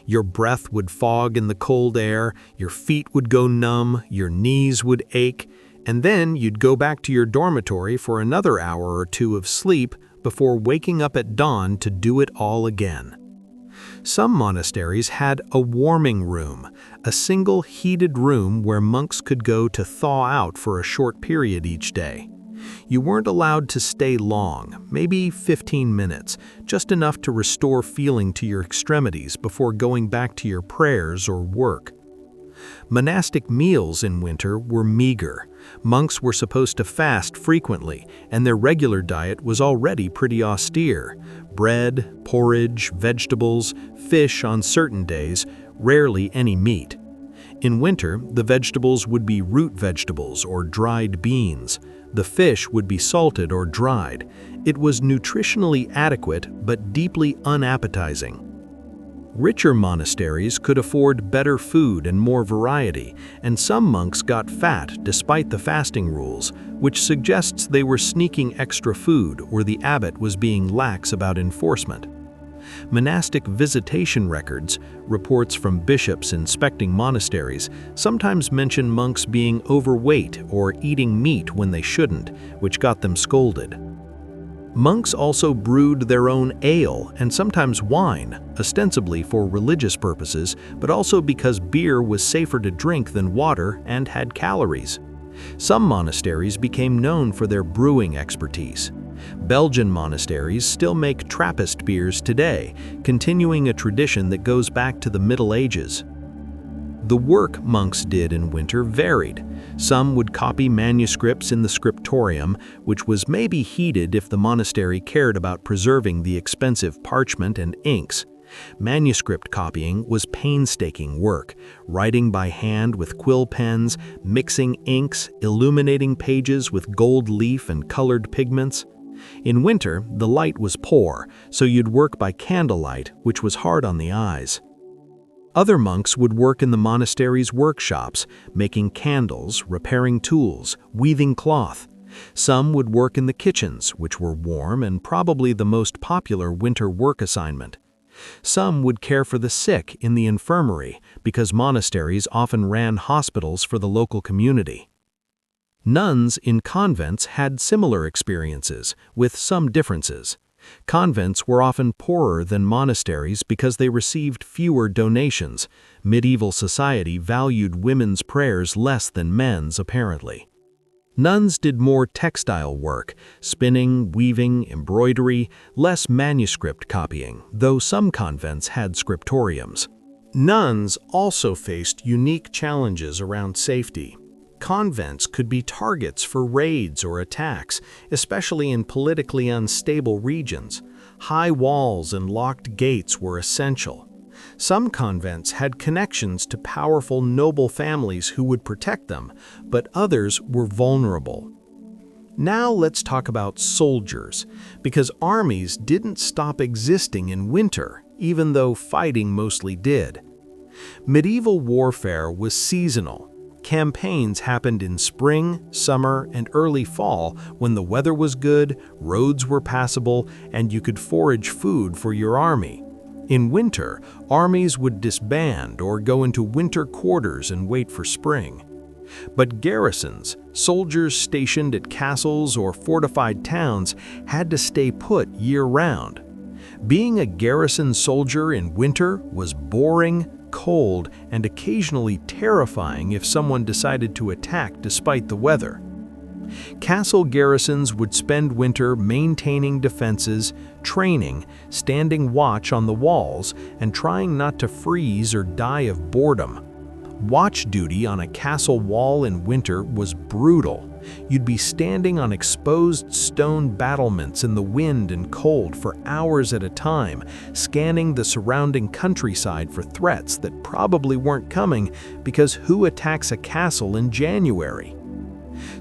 Your breath would fog in the cold air, your feet would go numb, your knees would ache, and then you'd go back to your dormitory for another hour or two of sleep before waking up at dawn to do it all again. Some monasteries had a warming room, a single heated room where monks could go to thaw out for a short period each day. You weren't allowed to stay long, maybe 15 minutes, just enough to restore feeling to your extremities before going back to your prayers or work. Monastic meals in winter were meager. Monks were supposed to fast frequently, and their regular diet was already pretty austere. Bread, porridge, vegetables, fish on certain days, rarely any meat. In winter, the vegetables would be root vegetables or dried beans. The fish would be salted or dried. It was nutritionally adequate but deeply unappetizing. Richer monasteries could afford better food and more variety, and some monks got fat despite the fasting rules, which suggests they were sneaking extra food or the abbot was being lax about enforcement. Monastic visitation records, reports from bishops inspecting monasteries, sometimes mention monks being overweight or eating meat when they shouldn't, which got them scolded. Monks also brewed their own ale and sometimes wine, ostensibly for religious purposes, but also because beer was safer to drink than water and had calories. Some monasteries became known for their brewing expertise. Belgian monasteries still make Trappist beers today, continuing a tradition that goes back to the Middle Ages. The work monks did in winter varied. Some would copy manuscripts in the scriptorium, which was maybe heated if the monastery cared about preserving the expensive parchment and inks. Manuscript copying was painstaking work, writing by hand with quill pens, mixing inks, illuminating pages with gold leaf and colored pigments. In winter, the light was poor, so you'd work by candlelight, which was hard on the eyes. Other monks would work in the monastery's workshops, making candles, repairing tools, weaving cloth. Some would work in the kitchens, which were warm and probably the most popular winter work assignment. Some would care for the sick in the infirmary because monasteries often ran hospitals for the local community. Nuns in convents had similar experiences, with some differences. Convents were often poorer than monasteries because they received fewer donations. Medieval society valued women's prayers less than men's, apparently. Nuns did more textile work, spinning, weaving, embroidery, less manuscript copying, though some convents had scriptoriums. Nuns also faced unique challenges around safety. Convents could be targets for raids or attacks, especially in politically unstable regions. High walls and locked gates were essential. Some convents had connections to powerful noble families who would protect them, but others were vulnerable. Now let's talk about soldiers, because armies didn't stop existing in winter, even though fighting mostly did. Medieval warfare was seasonal. Campaigns happened in spring, summer, and early fall when the weather was good, roads were passable, and you could forage food for your army. In winter, armies would disband or go into winter quarters and wait for spring. But garrisons, soldiers stationed at castles or fortified towns, had to stay put year-round. Being a garrison soldier in winter was boring, cold, and occasionally terrifying if someone decided to attack despite the weather. Castle garrisons would spend winter maintaining defenses, training, standing watch on the walls, and trying not to freeze or die of boredom. Watch duty on a castle wall in winter was brutal. You'd be standing on exposed stone battlements in the wind and cold for hours at a time, scanning the surrounding countryside for threats that probably weren't coming, because who attacks a castle in January?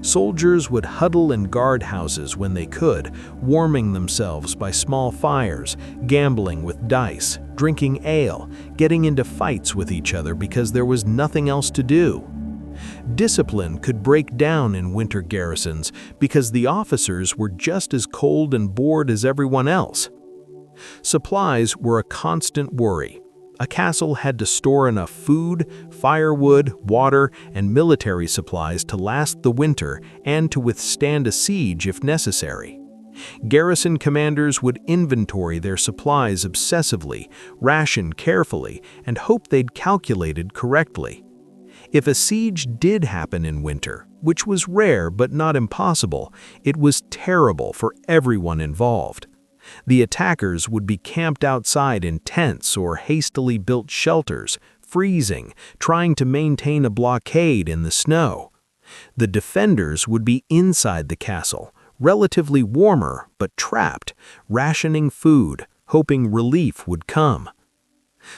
Soldiers would huddle in guardhouses when they could, warming themselves by small fires, gambling with dice, drinking ale, getting into fights with each other because there was nothing else to do. Discipline could break down in winter garrisons because the officers were just as cold and bored as everyone else. Supplies were a constant worry. A castle had to store enough food, firewood, water, and military supplies to last the winter and to withstand a siege if necessary. Garrison commanders would inventory their supplies obsessively, ration carefully, and hope they'd calculated correctly. If a siege did happen in winter, which was rare but not impossible, it was terrible for everyone involved. The attackers would be camped outside in tents or hastily built shelters, freezing, trying to maintain a blockade in the snow. The defenders would be inside the castle, relatively warmer but trapped, rationing food, hoping relief would come.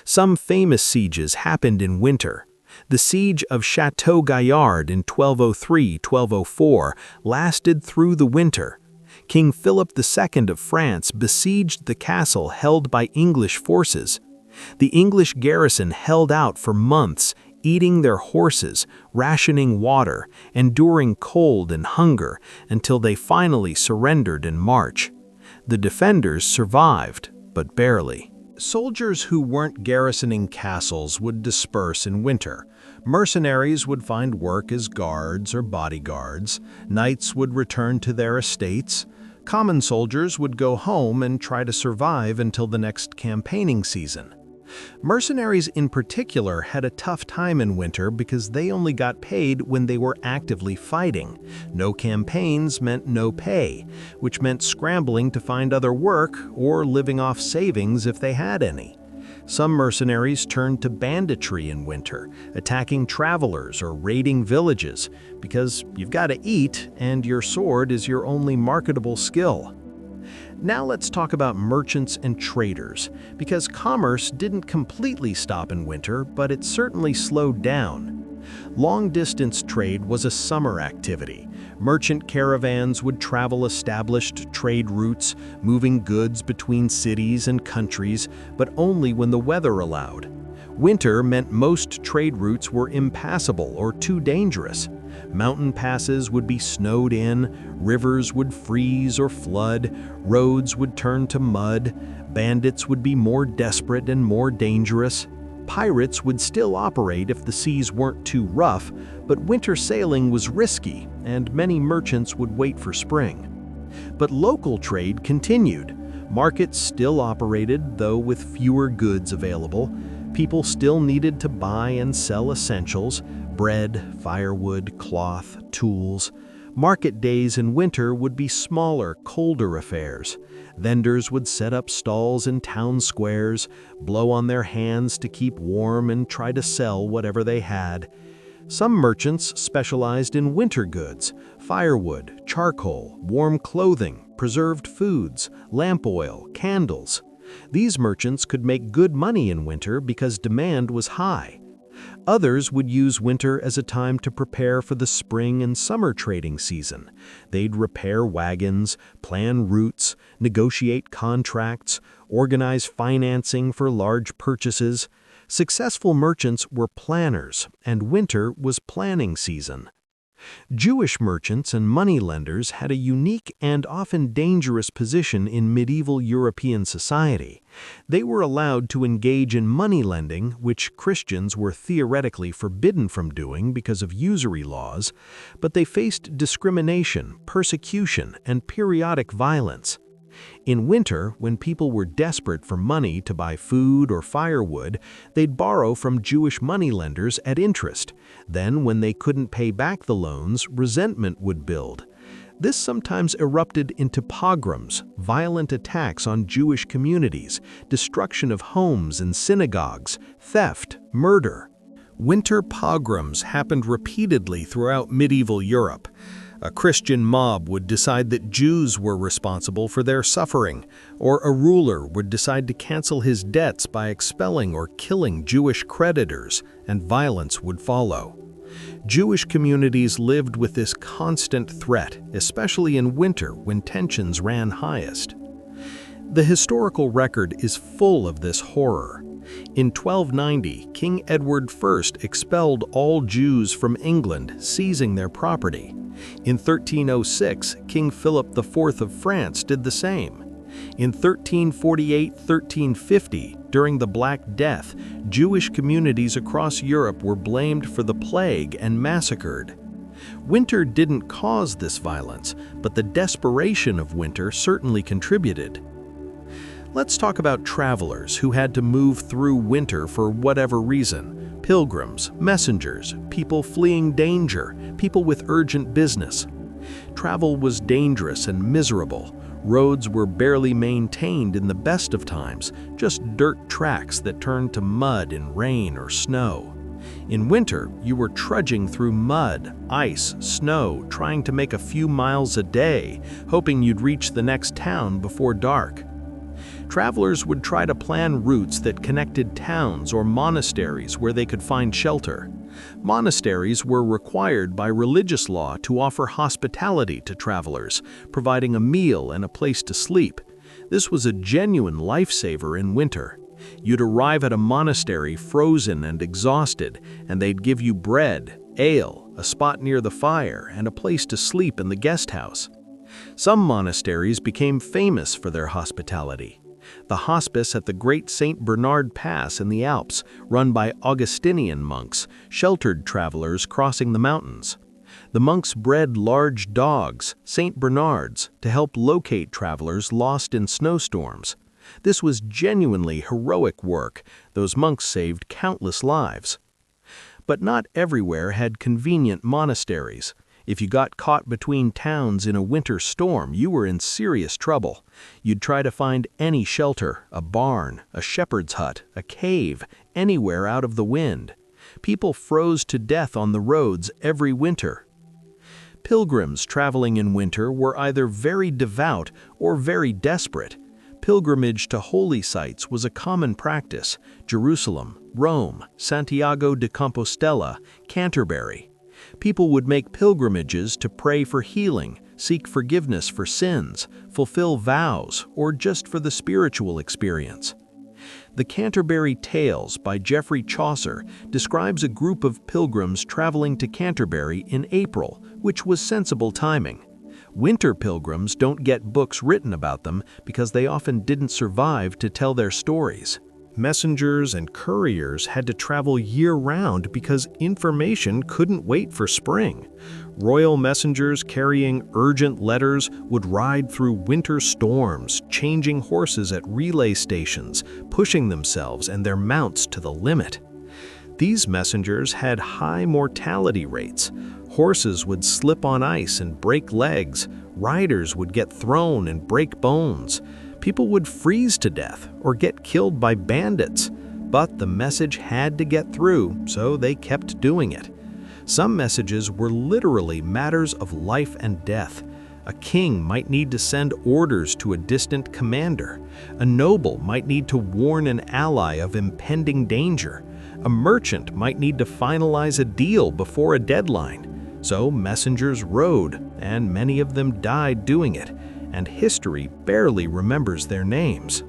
Some famous sieges happened in winter. The siege of Château Gaillard in 1203-1204 lasted through the winter. King Philip II of France besieged the castle held by English forces. The English garrison held out for months, eating their horses, rationing water, enduring cold and hunger until they finally surrendered in March. The defenders survived, but barely. Soldiers who weren't garrisoning castles would disperse in winter. Mercenaries would find work as guards or bodyguards. Knights would return to their estates. Common soldiers would go home and try to survive until the next campaigning season. Mercenaries in particular had a tough time in winter because they only got paid when they were actively fighting. No campaigns meant no pay, which meant scrambling to find other work or living off savings if they had any. Some mercenaries turned to banditry in winter, attacking travelers or raiding villages, because you've got to eat and your sword is your only marketable skill. Now let's talk about merchants and traders, because commerce didn't completely stop in winter, but it certainly slowed down. Long-distance trade was a summer activity. Merchant caravans would travel established trade routes, moving goods between cities and countries, but only when the weather allowed. Winter meant most trade routes were impassable or too dangerous. Mountain passes would be snowed in, rivers would freeze or flood, roads would turn to mud, bandits would be more desperate and more dangerous. Pirates would still operate if the seas weren't too rough, but winter sailing was risky, and many merchants would wait for spring. But local trade continued. Markets still operated, though with fewer goods available. People still needed to buy and sell essentials: bread, firewood, cloth, tools. Market days in winter would be smaller, colder affairs. Vendors would set up stalls in town squares, blow on their hands to keep warm and try to sell whatever they had. Some merchants specialized in winter goods: firewood, charcoal, warm clothing, preserved foods, lamp oil, candles. These merchants could make good money in winter because demand was high. Others would use winter as a time to prepare for the spring and summer trading season. They'd repair wagons, plan routes, negotiate contracts, organize financing for large purchases. Successful merchants were planners, and winter was planning season. Jewish merchants and moneylenders had a unique and often dangerous position in medieval European society. They were allowed to engage in money lending, which Christians were theoretically forbidden from doing because of usury laws, but they faced discrimination, persecution, and periodic violence. In winter, when people were desperate for money to buy food or firewood, they'd borrow from Jewish moneylenders at interest. Then, when they couldn't pay back the loans, resentment would build. This sometimes erupted into pogroms, violent attacks on Jewish communities, destruction of homes and synagogues, theft, murder. Winter pogroms happened repeatedly throughout medieval Europe. A Christian mob would decide that Jews were responsible for their suffering, or a ruler would decide to cancel his debts by expelling or killing Jewish creditors, and violence would follow. Jewish communities lived with this constant threat, especially in winter when tensions ran highest. The historical record is full of this horror. In 1290, King Edward I expelled all Jews from England, seizing their property. In 1306, King Philip IV of France did the same. In 1348–1350, during the Black Death, Jewish communities across Europe were blamed for the plague and massacred. Winter didn't cause this violence, but the desperation of winter certainly contributed. Let's talk about travelers who had to move through winter for whatever reason. Pilgrims, messengers, people fleeing danger, people with urgent business. Travel was dangerous and miserable. Roads were barely maintained in the best of times, just dirt tracks that turned to mud in rain or snow. In winter, you were trudging through mud, ice, snow, trying to make a few miles a day, hoping you'd reach the next town before dark. Travelers would try to plan routes that connected towns or monasteries where they could find shelter. Monasteries were required by religious law to offer hospitality to travelers, providing a meal and a place to sleep. This was a genuine lifesaver in winter. You'd arrive at a monastery frozen and exhausted, and they'd give you bread, ale, a spot near the fire, and a place to sleep in the guest house. Some monasteries became famous for their hospitality. The hospice at the Great St. Bernard Pass in the Alps, run by Augustinian monks, sheltered travelers crossing the mountains. The monks bred large dogs, St. Bernards, to help locate travelers lost in snowstorms. This was genuinely heroic work. Those monks saved countless lives. But not everywhere had convenient monasteries. If you got caught between towns in a winter storm, you were in serious trouble. You'd try to find any shelter, a barn, a shepherd's hut, a cave, anywhere out of the wind. People froze to death on the roads every winter. Pilgrims traveling in winter were either very devout or very desperate. Pilgrimage to holy sites was a common practice: Jerusalem, Rome, Santiago de Compostela, Canterbury. People would make pilgrimages to pray for healing, seek forgiveness for sins, fulfill vows, or just for the spiritual experience. The Canterbury Tales by Geoffrey Chaucer describes a group of pilgrims traveling to Canterbury in April, which was sensible timing. Winter pilgrims don't get books written about them because they often didn't survive to tell their stories. Messengers and couriers had to travel year-round because information couldn't wait for spring. Royal messengers carrying urgent letters would ride through winter storms, changing horses at relay stations, pushing themselves and their mounts to the limit. These messengers had high mortality rates. Horses would slip on ice and break legs. Riders would get thrown and break bones. People would freeze to death or get killed by bandits. But the message had to get through, so they kept doing it. Some messages were literally matters of life and death. A king might need to send orders to a distant commander. A noble might need to warn an ally of impending danger. A merchant might need to finalize a deal before a deadline. So messengers rode, and many of them died doing it, and history barely remembers their names.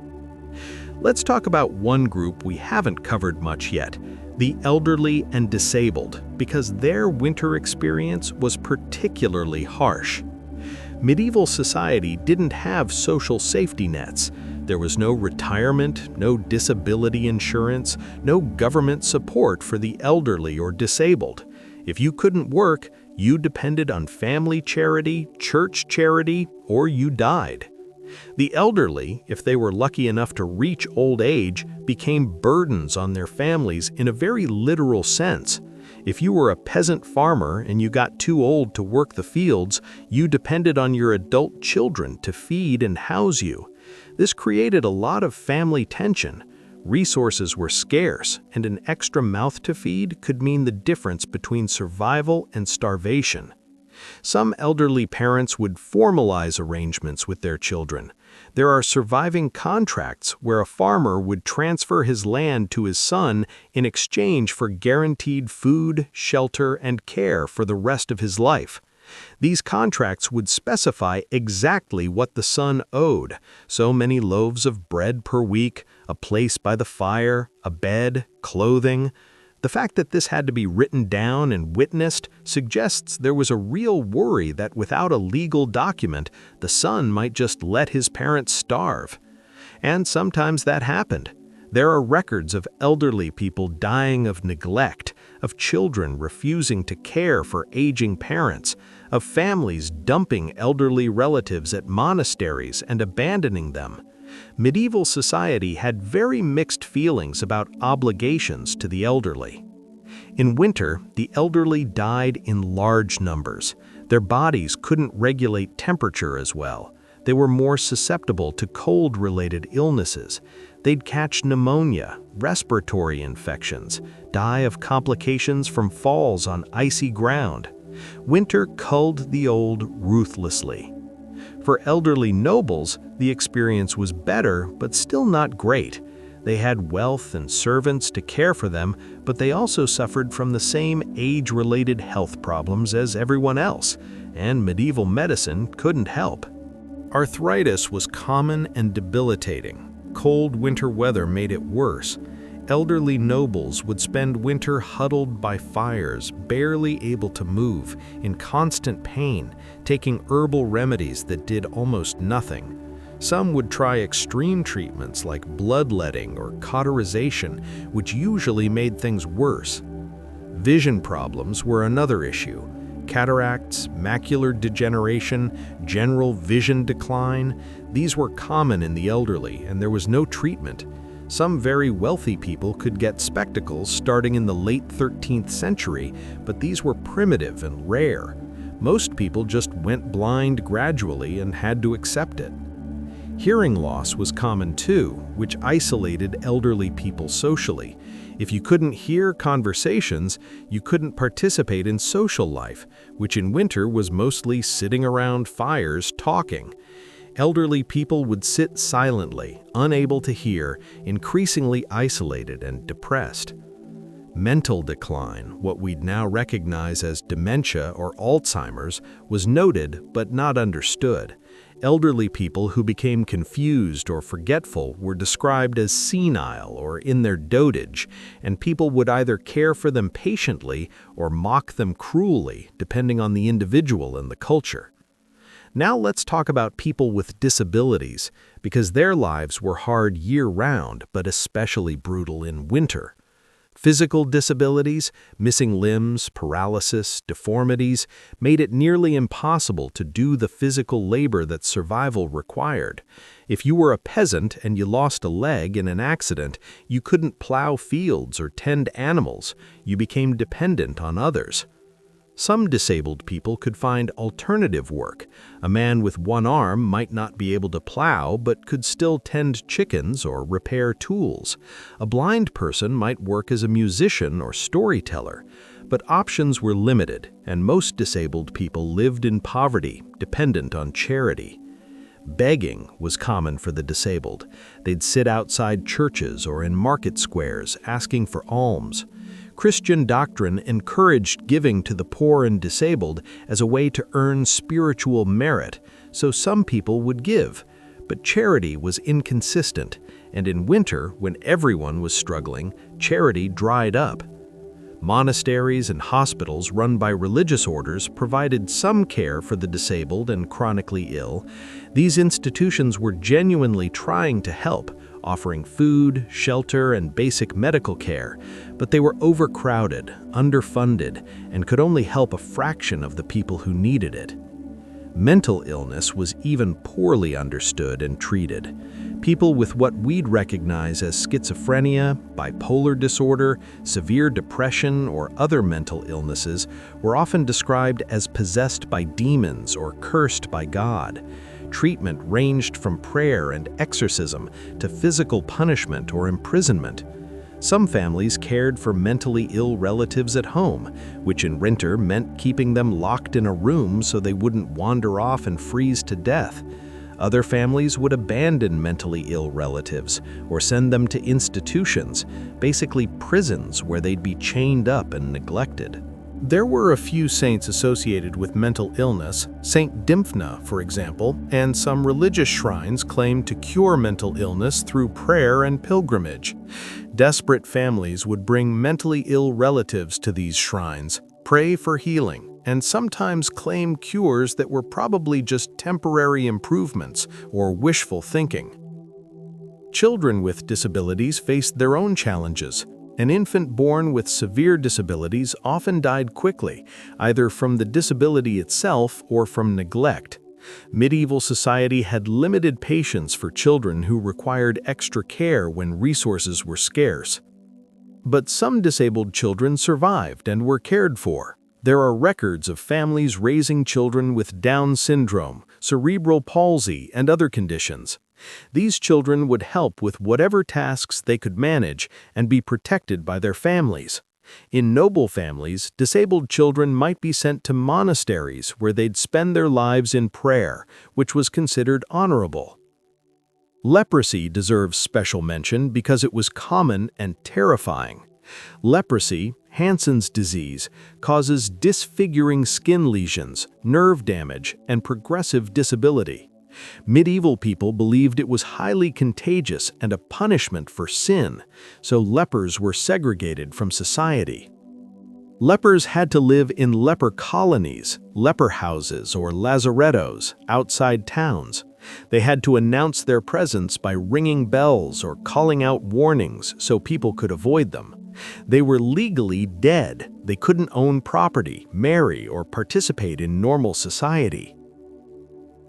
Let's talk about one group we haven't covered much yet, the elderly and disabled, because their winter experience was particularly harsh. Medieval society didn't have social safety nets. There was no retirement, no disability insurance, no government support for the elderly or disabled. If you couldn't work, you depended on family charity, church charity, or you died. The elderly, if they were lucky enough to reach old age, became burdens on their families in a very literal sense. If you were a peasant farmer and you got too old to work the fields, you depended on your adult children to feed and house you. This created a lot of family tension. Resources were scarce, and an extra mouth to feed could mean the difference between survival and starvation. Some elderly parents would formalize arrangements with their children. There are surviving contracts where a farmer would transfer his land to his son in exchange for guaranteed food, shelter, and care for the rest of his life. These contracts would specify exactly what the son owed: so many loaves of bread per week, a place by the fire, a bed, clothing. The fact that this had to be written down and witnessed suggests there was a real worry that without a legal document, the son might just let his parents starve. And sometimes that happened. There are records of elderly people dying of neglect, of children refusing to care for aging parents, of families dumping elderly relatives at monasteries and abandoning them. Medieval society had very mixed feelings about obligations to the elderly. In winter, the elderly died in large numbers. Their bodies couldn't regulate temperature as well. They were more susceptible to cold-related illnesses. They'd catch pneumonia, respiratory infections, die of complications from falls on icy ground. Winter culled the old ruthlessly. For elderly nobles, the experience was better, but still not great. They had wealth and servants to care for them, but they also suffered from the same age-related health problems as everyone else, and medieval medicine couldn't help. Arthritis was common and debilitating. Cold winter weather made it worse. Elderly nobles would spend winter huddled by fires, barely able to move, in constant pain, taking herbal remedies that did almost nothing. Some would try extreme treatments like bloodletting or cauterization, which usually made things worse. Vision problems were another issue. Cataracts, macular degeneration, general vision decline, these were common in the elderly, and there was no treatment. Some very wealthy people could get spectacles starting in the late 13th century, but these were primitive and rare. Most people just went blind gradually and had to accept it. Hearing loss was common too, which isolated elderly people socially. If you couldn't hear conversations, you couldn't participate in social life, which in winter was mostly sitting around fires talking. Elderly people would sit silently, unable to hear, increasingly isolated and depressed. Mental decline, what we'd now recognize as dementia or Alzheimer's, was noted but not understood. Elderly people who became confused or forgetful were described as senile or in their dotage, and people would either care for them patiently or mock them cruelly, depending on the individual and the culture. Now let's talk about people with disabilities, because their lives were hard year-round, but especially brutal in winter. Physical disabilities, missing limbs, paralysis, deformities, made it nearly impossible to do the physical labor that survival required. If you were a peasant and you lost a leg in an accident, you couldn't plow fields or tend animals. You became dependent on others. Some disabled people could find alternative work. A man with one arm might not be able to plow, but could still tend chickens or repair tools. A blind person might work as a musician or storyteller. But options were limited, and most disabled people lived in poverty, dependent on charity. Begging was common for the disabled. They'd sit outside churches or in market squares asking for alms. Christian doctrine encouraged giving to the poor and disabled as a way to earn spiritual merit, so some people would give. But charity was inconsistent, and in winter, when everyone was struggling, charity dried up. Monasteries and hospitals run by religious orders provided some care for the disabled and chronically ill. These institutions were genuinely trying to help, offering food, shelter, and basic medical care, but they were overcrowded, underfunded, and could only help a fraction of the people who needed it. Mental illness was even poorly understood and treated. People with what we'd recognize as schizophrenia, bipolar disorder, severe depression, or other mental illnesses were often described as possessed by demons or cursed by God. Treatment ranged from prayer and exorcism to physical punishment or imprisonment. Some families cared for mentally ill relatives at home, which in winter meant keeping them locked in a room so they wouldn't wander off and freeze to death. Other families would abandon mentally ill relatives or send them to institutions, basically prisons where they'd be chained up and neglected. There were a few saints associated with mental illness, Saint Dymphna, for example, and some religious shrines claimed to cure mental illness through prayer and pilgrimage. Desperate families would bring mentally ill relatives to these shrines, pray for healing, and sometimes claim cures that were probably just temporary improvements or wishful thinking. Children with disabilities faced their own challenges. An infant born with severe disabilities often died quickly, either from the disability itself or from neglect. Medieval society had limited patience for children who required extra care when resources were scarce. But some disabled children survived and were cared for. There are records of families raising children with Down syndrome, cerebral palsy, and other conditions. These children would help with whatever tasks they could manage and be protected by their families. In noble families, disabled children might be sent to monasteries where they'd spend their lives in prayer, which was considered honorable. Leprosy deserves special mention because it was common and terrifying. Leprosy, Hansen's disease, causes disfiguring skin lesions, nerve damage, and progressive disability. Medieval people believed it was highly contagious and a punishment for sin, so lepers were segregated from society. Lepers had to live in leper colonies, leper houses, or lazarettos outside towns. They had to announce their presence by ringing bells or calling out warnings so people could avoid them. They were legally dead. They couldn't own property, marry, or participate in normal society.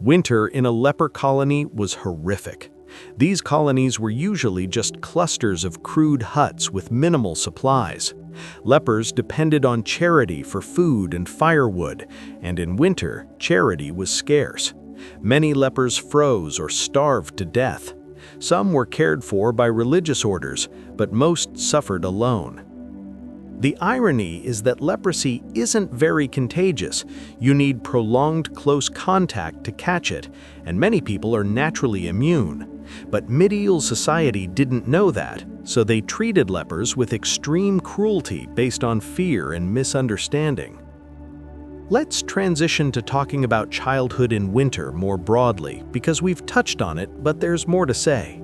Winter in a leper colony was horrific. These colonies were usually just clusters of crude huts with minimal supplies. Lepers depended on charity for food and firewood, and in winter, charity was scarce. Many lepers froze or starved to death. Some were cared for by religious orders, but most suffered alone. The irony is that leprosy isn't very contagious. You need prolonged close contact to catch it, and many people are naturally immune. But medieval society didn't know that, so they treated lepers with extreme cruelty based on fear and misunderstanding. Let's transition to talking about childhood in winter more broadly, because we've touched on it, but there's more to say.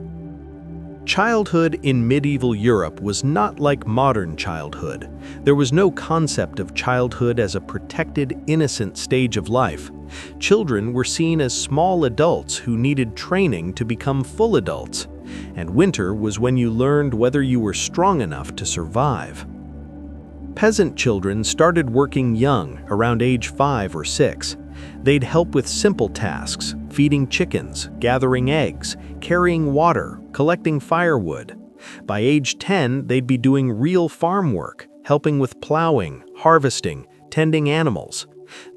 Childhood in medieval Europe was not like modern childhood. There was no concept of childhood as a protected, innocent stage of life. Children were seen as small adults who needed training to become full adults. And winter was when you learned whether you were strong enough to survive. Peasant children started working young, around age 5 or 6. They'd help with simple tasks, feeding chickens, gathering eggs, carrying water, collecting firewood. By age 10, they'd be doing real farm work, helping with plowing, harvesting, tending animals.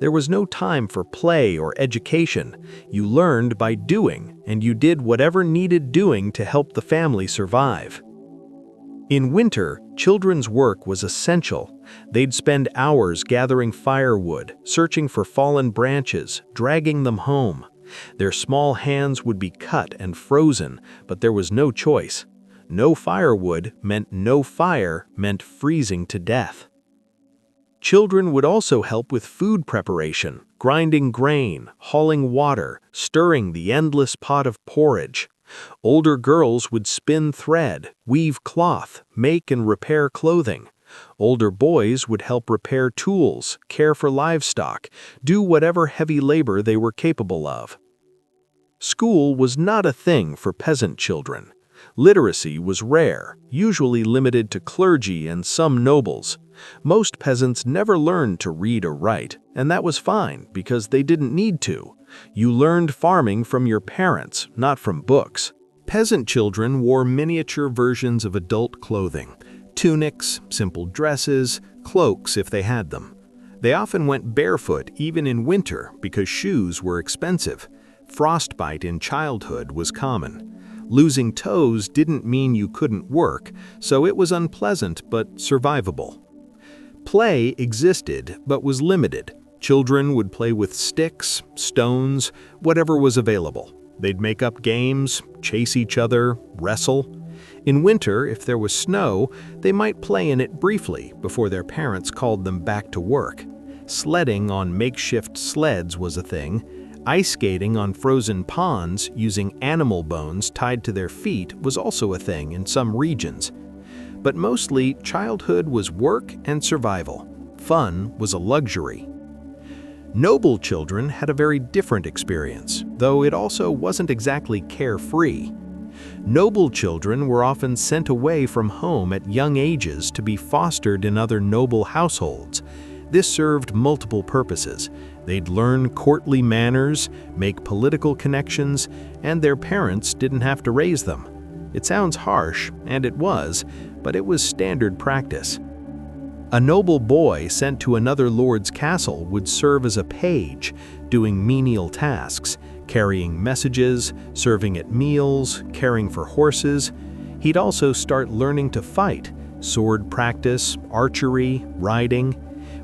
There was no time for play or education. You learned by doing, and you did whatever needed doing to help the family survive. In winter, children's work was essential. They'd spend hours gathering firewood, searching for fallen branches, dragging them home. Their small hands would be cut and frozen, but there was no choice. No firewood meant no fire, meant freezing to death. Children would also help with food preparation, grinding grain, hauling water, stirring the endless pot of porridge. Older girls would spin thread, weave cloth, make and repair clothing. Older boys would help repair tools, care for livestock, do whatever heavy labor they were capable of. School was not a thing for peasant children. Literacy was rare, usually limited to clergy and some nobles. Most peasants never learned to read or write, and that was fine because they didn't need to. You learned farming from your parents, not from books. Peasant children wore miniature versions of adult clothing: tunics, simple dresses, cloaks if they had them. They often went barefoot even in winter because shoes were expensive. Frostbite in childhood was common. Losing toes didn't mean you couldn't work, so it was unpleasant but survivable. Play existed but was limited. Children would play with sticks, stones, whatever was available. They'd make up games, chase each other, wrestle. In winter, if there was snow, they might play in it briefly before their parents called them back to work. Sledding on makeshift sleds was a thing. Ice skating on frozen ponds using animal bones tied to their feet was also a thing in some regions. But mostly, childhood was work and survival. Fun was a luxury. Noble children had a very different experience, though it also wasn't exactly carefree. Noble children were often sent away from home at young ages to be fostered in other noble households. This served multiple purposes. They'd learn courtly manners, make political connections, and their parents didn't have to raise them. It sounds harsh, and it was, but it was standard practice. A noble boy sent to another lord's castle would serve as a page, doing menial tasks, carrying messages, serving at meals, caring for horses. He'd also start learning to fight, sword practice, archery, riding.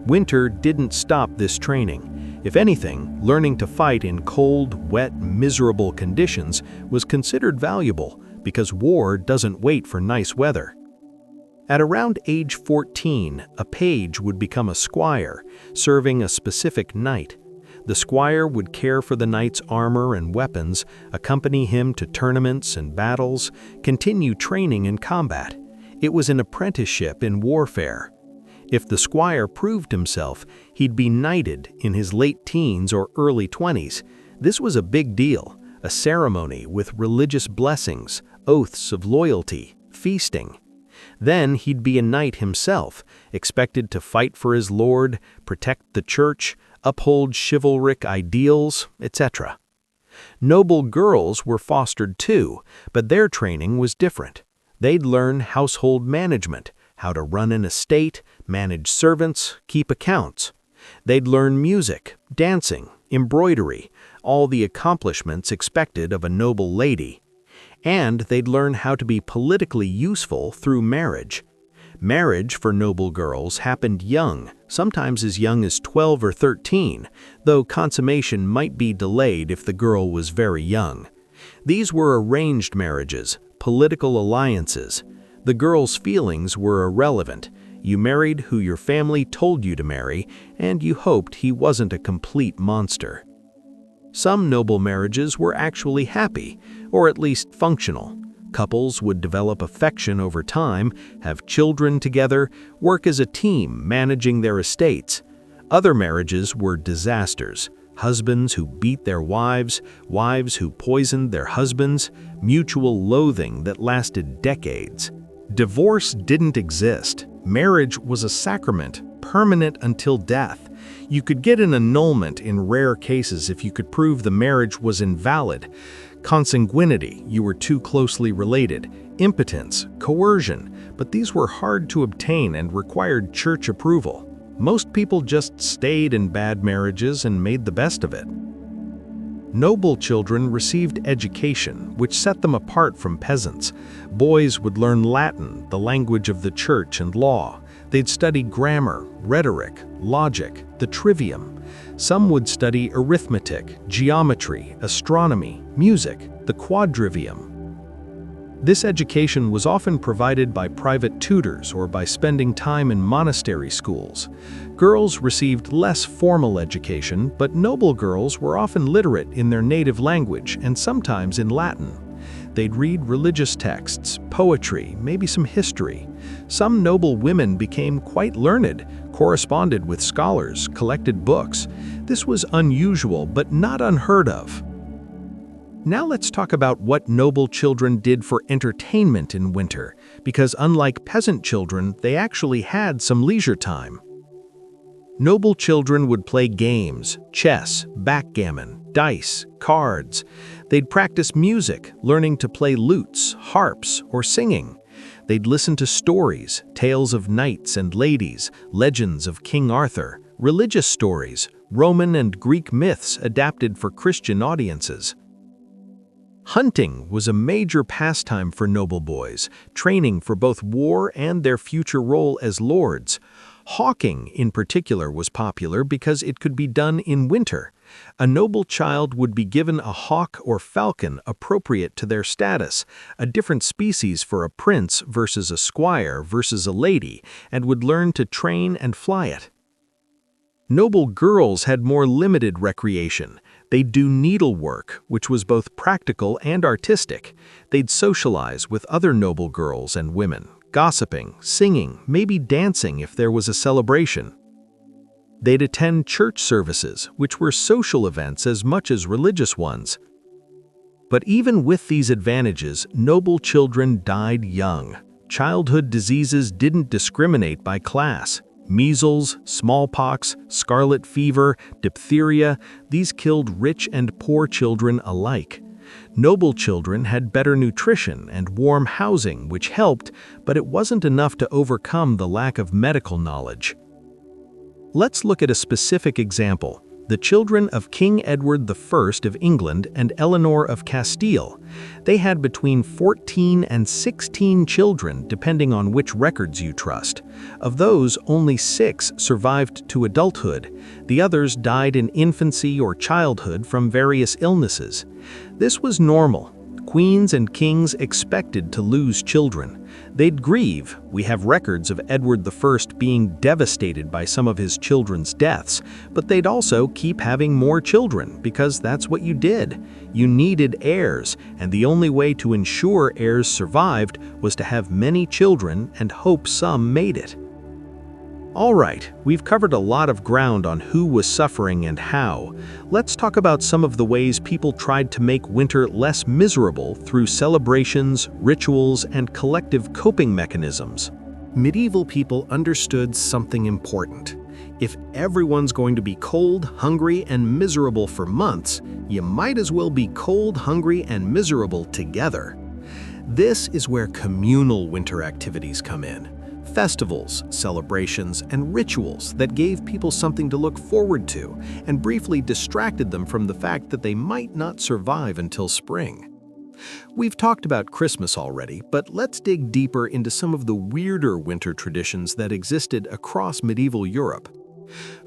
Winter didn't stop this training. If anything, learning to fight in cold, wet, miserable conditions was considered valuable because war doesn't wait for nice weather. At around age 14, a page would become a squire, serving a specific knight. The squire would care for the knight's armor and weapons, accompany him to tournaments and battles, continue training in combat. It was an apprenticeship in warfare. If the squire proved himself, he'd be knighted in his late teens or early 20s. This was a big deal, a ceremony with religious blessings, oaths of loyalty, feasting. Then he'd be a knight himself, expected to fight for his lord, protect the church, uphold chivalric ideals, etc. Noble girls were fostered too, but their training was different. They'd learn household management, how to run an estate, manage servants, keep accounts. They'd learn music, dancing, embroidery, all the accomplishments expected of a noble lady. And they'd learn how to be politically useful through marriage. Marriage for noble girls happened young, sometimes as young as 12 or 13, though consummation might be delayed if the girl was very young. These were arranged marriages, political alliances. The girl's feelings were irrelevant. You married who your family told you to marry, and you hoped he wasn't a complete monster. Some noble marriages were actually happy, or at least functional. Couples would develop affection over time, have children together, work as a team managing their estates. Other marriages were disasters. Husbands who beat their wives, wives who poisoned their husbands, mutual loathing that lasted decades. Divorce didn't exist. Marriage was a sacrament, permanent until death. You could get an annulment in rare cases if you could prove the marriage was invalid. Consanguinity, you were too closely related. Impotence, coercion, but these were hard to obtain and required church approval. Most people just stayed in bad marriages and made the best of it. Noble children received education, which set them apart from peasants. Boys would learn Latin, the language of the church and law. They'd study grammar, rhetoric, logic, the trivium. Some would study arithmetic, geometry, astronomy, music, the quadrivium. This education was often provided by private tutors or by spending time in monastery schools. Girls received less formal education, but noble girls were often literate in their native language and sometimes in Latin. They'd read religious texts, poetry, maybe some history. Some noble women became quite learned, corresponded with scholars, collected books. This was unusual, but not unheard of. Now let's talk about what noble children did for entertainment in winter, because unlike peasant children, they actually had some leisure time. Noble children would play games, chess, backgammon, dice, cards. They'd practice music, learning to play lutes, harps, or singing. They'd listen to stories, tales of knights and ladies, legends of King Arthur, religious stories, Roman and Greek myths adapted for Christian audiences. Hunting was a major pastime for noble boys, training for both war and their future role as lords. Hawking, in particular, was popular because it could be done in winter. A noble child would be given a hawk or falcon appropriate to their status, a different species for a prince versus a squire versus a lady, and would learn to train and fly it. Noble girls had more limited recreation. They'd do needlework, which was both practical and artistic. They'd socialize with other noble girls and women, gossiping, singing, maybe dancing if there was a celebration. They'd attend church services, which were social events as much as religious ones. But even with these advantages, noble children died young. Childhood diseases didn't discriminate by class. Measles, smallpox, scarlet fever, diphtheria, these killed rich and poor children alike. Noble children had better nutrition and warm housing, which helped, but it wasn't enough to overcome the lack of medical knowledge. Let's look at a specific example: the children of King Edward I of England and Eleanor of Castile. They had between 14 and 16 children, depending on which records you trust. Of those, only 6 survived to adulthood. The others died in infancy or childhood from various illnesses. This was normal. Queens and kings expected to lose children. They'd grieve. We have records of Edward I being devastated by some of his children's deaths, but they'd also keep having more children because that's what you did. You needed heirs, and the only way to ensure heirs survived was to have many children and hope some made it. All right, we've covered a lot of ground on who was suffering and how. Let's talk about some of the ways people tried to make winter less miserable through celebrations, rituals, and collective coping mechanisms. Medieval people understood something important. If everyone's going to be cold, hungry, and miserable for months, you might as well be cold, hungry, and miserable together. This is where communal winter activities come in. Festivals, celebrations, and rituals that gave people something to look forward to and briefly distracted them from the fact that they might not survive until spring. We've talked about Christmas already, but let's dig deeper into some of the weirder winter traditions that existed across medieval Europe.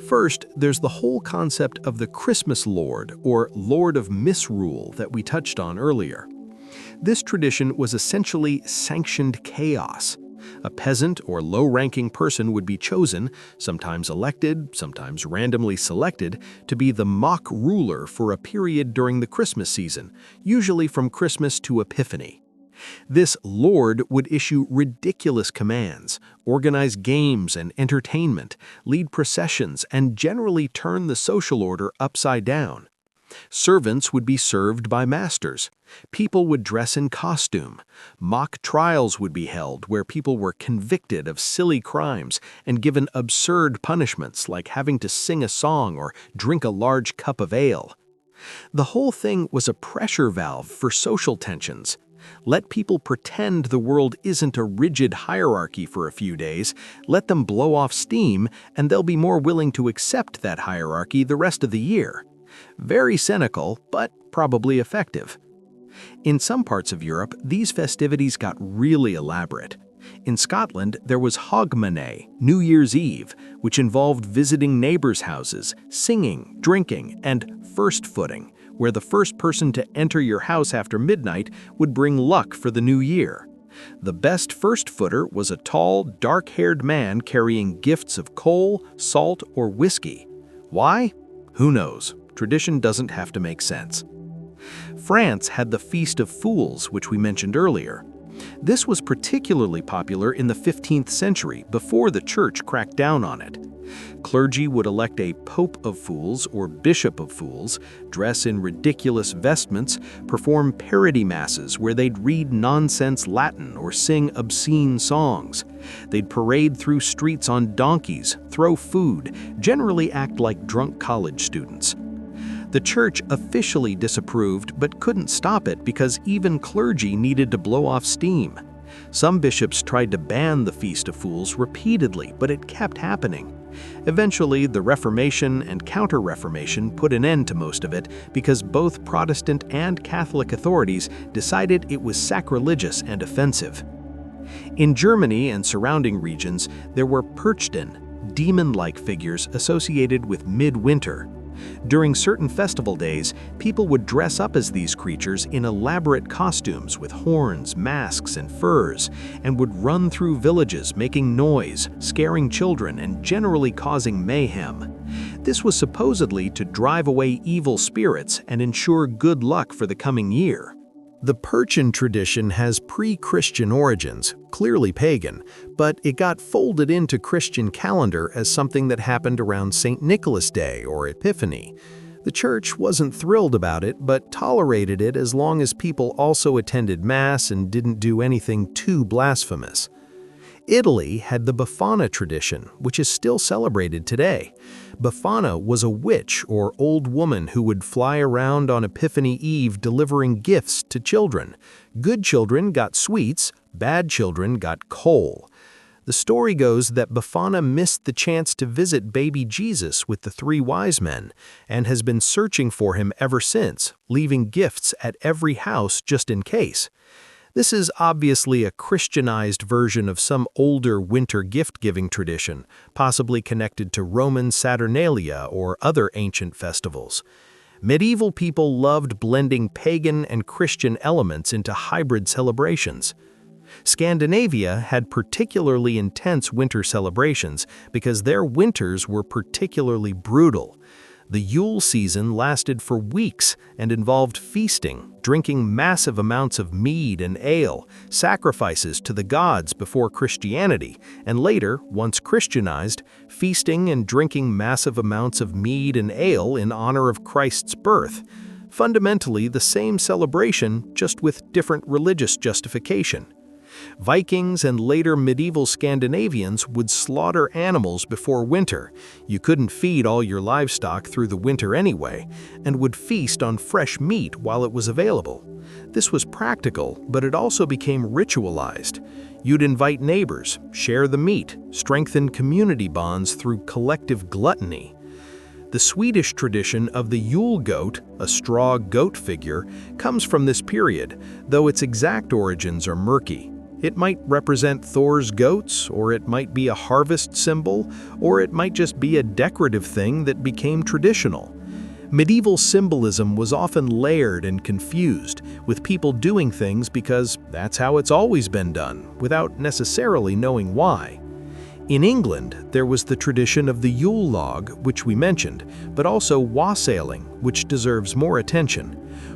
First, there's the whole concept of the Christmas Lord, or Lord of Misrule, that we touched on earlier. This tradition was essentially sanctioned chaos. A peasant or low-ranking person would be chosen, sometimes elected, sometimes randomly selected, to be the mock ruler for a period during the Christmas season, usually from Christmas to Epiphany. This lord would issue ridiculous commands, organize games and entertainment, lead processions, and generally turn the social order upside down. Servants would be served by masters. People would dress in costume. Mock trials would be held where people were convicted of silly crimes and given absurd punishments like having to sing a song or drink a large cup of ale. The whole thing was a pressure valve for social tensions. Let people pretend the world isn't a rigid hierarchy for a few days, let them blow off steam, and they'll be more willing to accept that hierarchy the rest of the year. Very cynical, but probably effective. In some parts of Europe, these festivities got really elaborate. In Scotland, there was Hogmanay, New Year's Eve, which involved visiting neighbors' houses, singing, drinking, and first footing, where the first person to enter your house after midnight would bring luck for the new year. The best first footer was a tall, dark-haired man carrying gifts of coal, salt, or whiskey. Why? Who knows? Tradition doesn't have to make sense. France had the Feast of Fools, which we mentioned earlier. This was particularly popular in the 15th century, before the church cracked down on it. Clergy would elect a Pope of Fools or Bishop of Fools, dress in ridiculous vestments, perform parody masses where they'd read nonsense Latin or sing obscene songs. They'd parade through streets on donkeys, throw food, generally act like drunk college students. The church officially disapproved but couldn't stop it because even clergy needed to blow off steam. Some bishops tried to ban the Feast of Fools repeatedly, but it kept happening. Eventually, the Reformation and Counter-Reformation put an end to most of it because both Protestant and Catholic authorities decided it was sacrilegious and offensive. In Germany and surrounding regions, there were Perchten, demon-like figures associated with midwinter. During certain festival days, people would dress up as these creatures in elaborate costumes with horns, masks, and furs, and would run through villages making noise, scaring children, and generally causing mayhem. This was supposedly to drive away evil spirits and ensure good luck for the coming year. The Perchen tradition has pre-Christian origins, clearly pagan, but it got folded into Christian calendar as something that happened around St. Nicholas Day or Epiphany. The church wasn't thrilled about it, but tolerated it as long as people also attended Mass and didn't do anything too blasphemous. Italy had the Befana tradition, which is still celebrated today. Befana was a witch or old woman who would fly around on Epiphany Eve delivering gifts to children. Good children got sweets, bad children got coal. The story goes that Befana missed the chance to visit baby Jesus with the 3 wise men and has been searching for him ever since, leaving gifts at every house just in case. This is obviously a Christianized version of some older winter gift-giving tradition, possibly connected to Roman Saturnalia or other ancient festivals. Medieval people loved blending pagan and Christian elements into hybrid celebrations. Scandinavia had particularly intense winter celebrations because their winters were particularly brutal. The Yule season lasted for weeks and involved feasting, drinking massive amounts of mead and ale, sacrifices to the gods before Christianity, and later, once Christianized, feasting and drinking massive amounts of mead and ale in honor of Christ's birth. Fundamentally the same celebration, just with different religious justification. Vikings and later medieval Scandinavians would slaughter animals before winter. You couldn't feed all your livestock through the winter anyway, and would feast on fresh meat while it was available. This was practical, but it also became ritualized. You'd invite neighbors, share the meat, strengthen community bonds through collective gluttony. The Swedish tradition of the Yule goat, a straw goat figure, comes from this period, though its exact origins are murky. It might represent Thor's goats, or it might be a harvest symbol, or it might just be a decorative thing that became traditional. Medieval symbolism was often layered and confused, with people doing things because that's how it's always been done, without necessarily knowing why. In England, there was the tradition of the Yule log, which we mentioned, but also wassailing, which deserves more attention.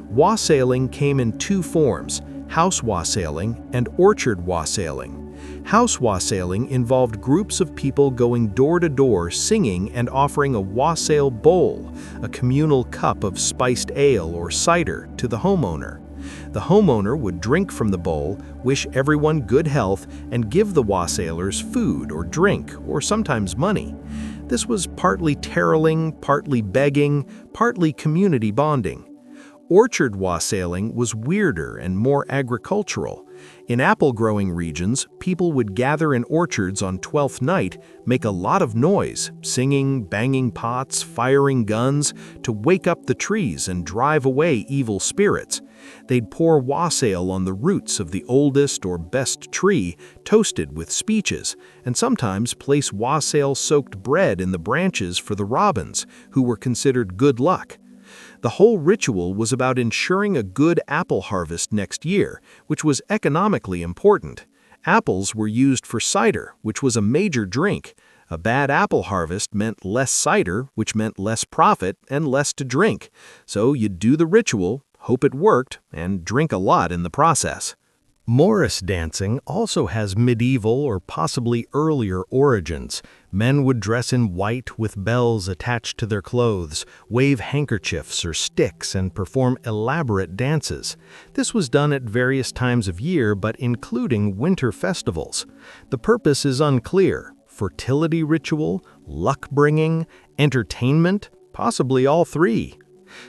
Wassailing came in two forms: house wassailing and orchard wassailing. House wassailing involved groups of people going door to door singing and offering a wassail bowl, a communal cup of spiced ale or cider, to the homeowner. The homeowner would drink from the bowl, wish everyone good health, and give the wassailers food or drink, or sometimes money. This was partly taroling, partly begging, partly community bonding. Orchard wassailing was weirder and more agricultural. In apple-growing regions, people would gather in orchards on Twelfth Night, make a lot of noise, singing, banging pots, firing guns, to wake up the trees and drive away evil spirits. They'd pour wassail on the roots of the oldest or best tree, toasted with speeches, and sometimes place wassail-soaked bread in the branches for the robins, who were considered good luck. The whole ritual was about ensuring a good apple harvest next year, which was economically important. Apples were used for cider, which was a major drink. A bad apple harvest meant less cider, which meant less profit and less to drink. So you'd do the ritual, hope it worked, and drink a lot in the process. Morris dancing also has medieval or possibly earlier origins. Men would dress in white with bells attached to their clothes, wave handkerchiefs or sticks, and perform elaborate dances. This was done at various times of year, but including winter festivals. The purpose is unclear: fertility ritual, luck-bringing, entertainment, possibly all three.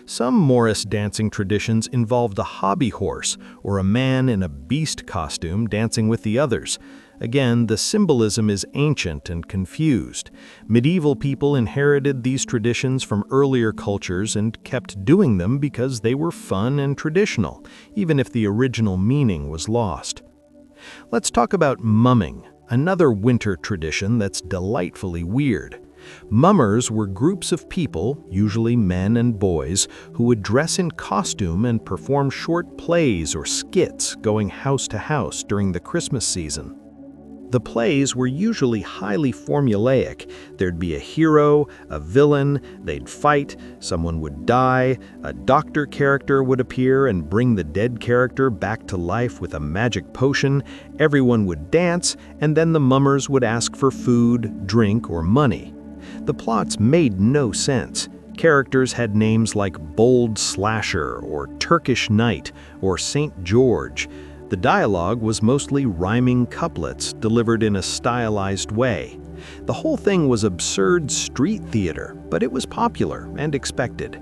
Some Morris dancing traditions involved a hobby horse or a man in a beast costume dancing with the others. Again, the symbolism is ancient and confused. Medieval people inherited these traditions from earlier cultures and kept doing them because they were fun and traditional, even if the original meaning was lost. Let's talk about mumming, another winter tradition that's delightfully weird. Mummers were groups of people, usually men and boys, who would dress in costume and perform short plays or skits going house to house during the Christmas season. The plays were usually highly formulaic. There'd be a hero, a villain, they'd fight, someone would die, a doctor character would appear and bring the dead character back to life with a magic potion, everyone would dance, and then the mummers would ask for food, drink, or money. The plots made no sense. Characters had names like Bold Slasher or Turkish Knight or St. George. The dialogue was mostly rhyming couplets delivered in a stylized way. The whole thing was absurd street theater, but it was popular and expected.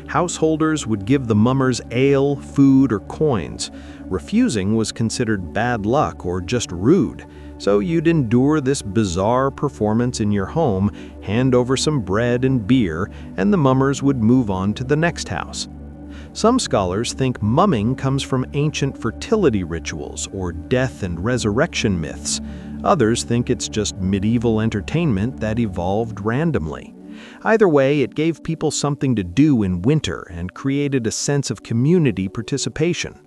Householders would give the mummers ale, food, or coins. Refusing was considered bad luck or just rude. So you'd endure this bizarre performance in your home, hand over some bread and beer, and the mummers would move on to the next house. Some scholars think mumming comes from ancient fertility rituals or death and resurrection myths. Others think it's just medieval entertainment that evolved randomly. Either way, it gave people something to do in winter and created a sense of community participation.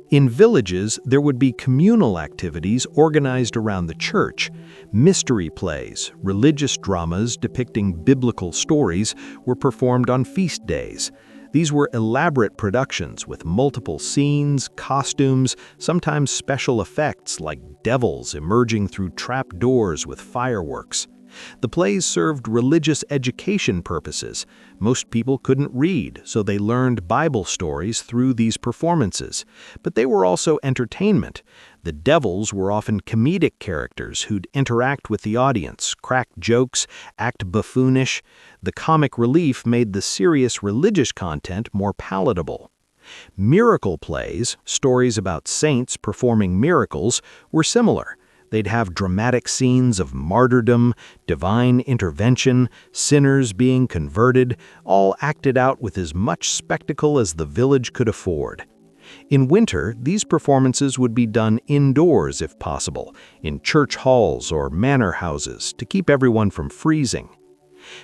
In villages, there would be communal activities organized around the church. Mystery plays, religious dramas depicting biblical stories, were performed on feast days. These were elaborate productions with multiple scenes, costumes, sometimes special effects like devils emerging through trap doors with fireworks. The plays served religious education purposes. Most people couldn't read, so they learned Bible stories through these performances. But they were also entertainment. The devils were often comedic characters who'd interact with the audience, crack jokes, act buffoonish. The comic relief made the serious religious content more palatable. Miracle plays, stories about saints performing miracles, were similar. They'd have dramatic scenes of martyrdom, divine intervention, sinners being converted, all acted out with as much spectacle as the village could afford. In winter, these performances would be done indoors if possible, in church halls or manor houses, to keep everyone from freezing.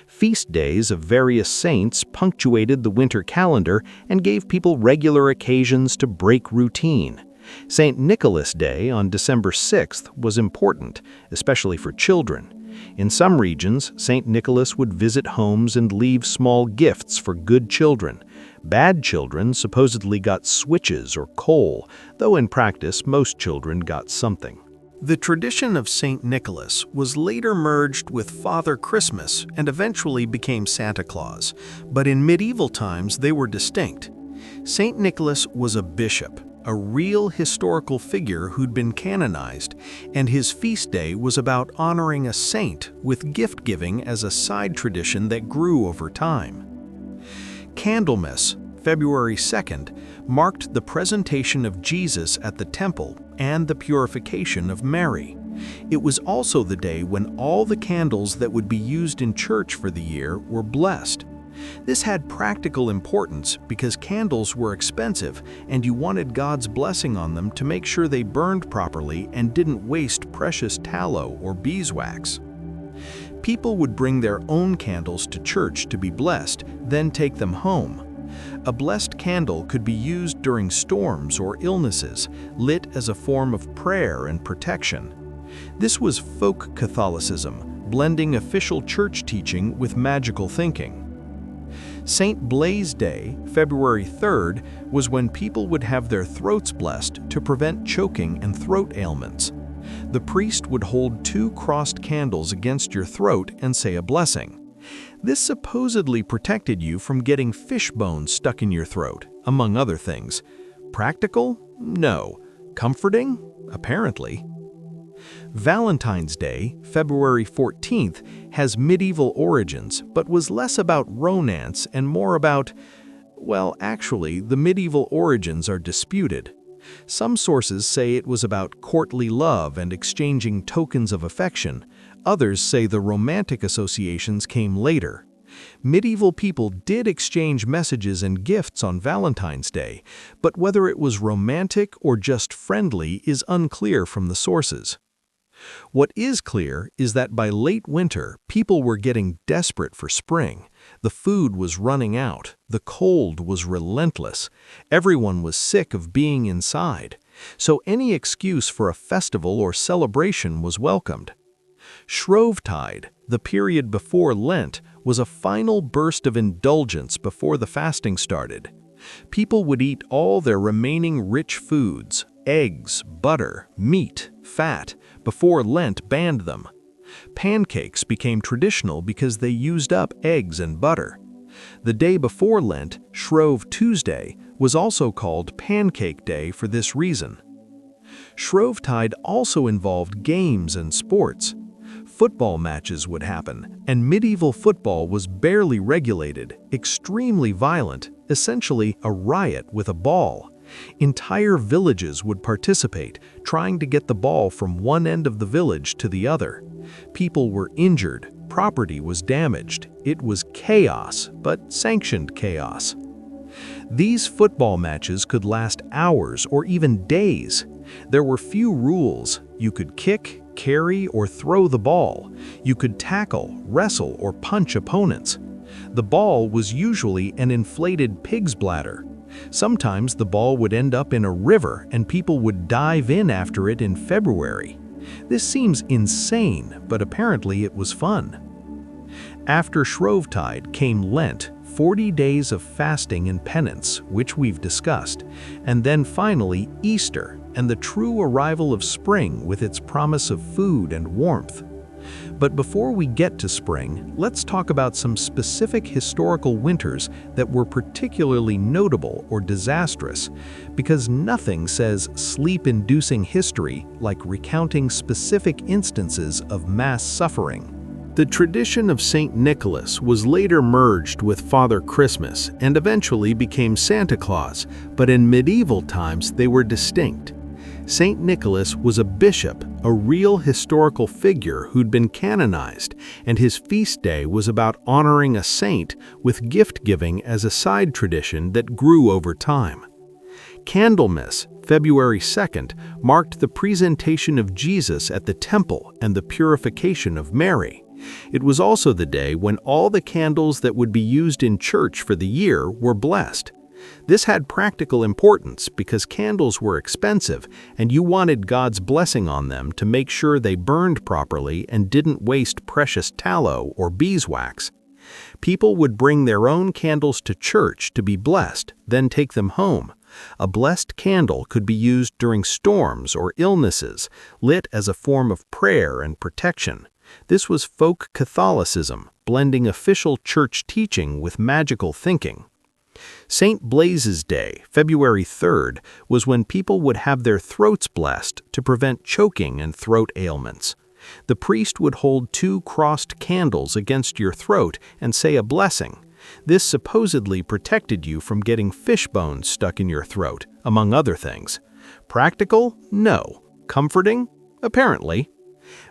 Feast days of various saints punctuated the winter calendar and gave people regular occasions to break routine. St. Nicholas Day on December 6th was important, especially for children. In some regions, St. Nicholas would visit homes and leave small gifts for good children. Bad children supposedly got switches or coal, though in practice most children got something. The tradition of St. Nicholas was later merged with Father Christmas and eventually became Santa Claus, but in medieval times they were distinct. St. Nicholas was a bishop, a real historical figure who'd been canonized, and his feast day was about honoring a saint with gift-giving as a side tradition that grew over time. Candlemas, February 2nd, marked the presentation of Jesus at the temple and the purification of Mary. It was also the day when all the candles that would be used in church for the year were blessed. This had practical importance because candles were expensive and you wanted God's blessing on them to make sure they burned properly and didn't waste precious tallow or beeswax. People would bring their own candles to church to be blessed, then take them home. A blessed candle could be used during storms or illnesses, lit as a form of prayer and protection. This was folk Catholicism, blending official church teaching with magical thinking. St. Blaise Day, February 3rd, was when people would have their throats blessed to prevent choking and throat ailments. The priest would hold 2 crossed candles against your throat and say a blessing. This supposedly protected you from getting fish bones stuck in your throat, among other things. Practical? No. Comforting? Apparently. Valentine's Day, February 14th, has medieval origins, but was less about romance and more about, well, actually, the medieval origins are disputed. Some sources say it was about courtly love and exchanging tokens of affection. Others say the romantic associations came later. Medieval people did exchange messages and gifts on Valentine's Day, but whether it was romantic or just friendly is unclear from the sources. What is clear is that by late winter, people were getting desperate for spring. The food was running out, the cold was relentless, everyone was sick of being inside, so any excuse for a festival or celebration was welcomed. Shrovetide, the period before Lent, was a final burst of indulgence before the fasting started. People would eat all their remaining rich foods, eggs, butter, meat, fat, before Lent banned them. Pancakes became traditional because they used up eggs and butter. The day before Lent, Shrove Tuesday, was also called Pancake Day for this reason. Shrovetide also involved games and sports. Football matches would happen, and medieval football was barely regulated, extremely violent, essentially a riot with a ball. Entire villages would participate, trying to get the ball from one end of the village to the other. People were injured, property was damaged. It was chaos, but sanctioned chaos. These football matches could last hours or even days. There were few rules. You could kick, carry, or throw the ball. You could tackle, wrestle, or punch opponents. The ball was usually an inflated pig's bladder. Sometimes the ball would end up in a river and people would dive in after it in February. This seems insane, but apparently it was fun. After Shrovetide came Lent, 40 days of fasting and penance, which we've discussed, and then finally Easter and the true arrival of spring with its promise of food and warmth. But before we get to spring, let's talk about some specific historical winters that were particularly notable or disastrous, because nothing says sleep-inducing history like recounting specific instances of mass suffering. The tradition of St. Nicholas was later merged with Father Christmas and eventually became Santa Claus, but in medieval times they were distinct. St. Nicholas was a bishop, a real historical figure who'd been canonized, and his feast day was about honoring a saint with gift-giving as a side tradition that grew over time. Candlemas, February 2nd, marked the presentation of Jesus at the temple and the purification of Mary. It was also the day when all the candles that would be used in church for the year were blessed. This had practical importance because candles were expensive and you wanted God's blessing on them to make sure they burned properly and didn't waste precious tallow or beeswax. People would bring their own candles to church to be blessed, then take them home. A blessed candle could be used during storms or illnesses, lit as a form of prayer and protection. This was folk Catholicism, blending official church teaching with magical thinking. St. Blaise's Day, February 3rd, was when people would have their throats blessed to prevent choking and throat ailments. The priest would hold 2 crossed candles against your throat and say a blessing. This supposedly protected you from getting fish bones stuck in your throat, among other things. Practical? No. Comforting? Apparently.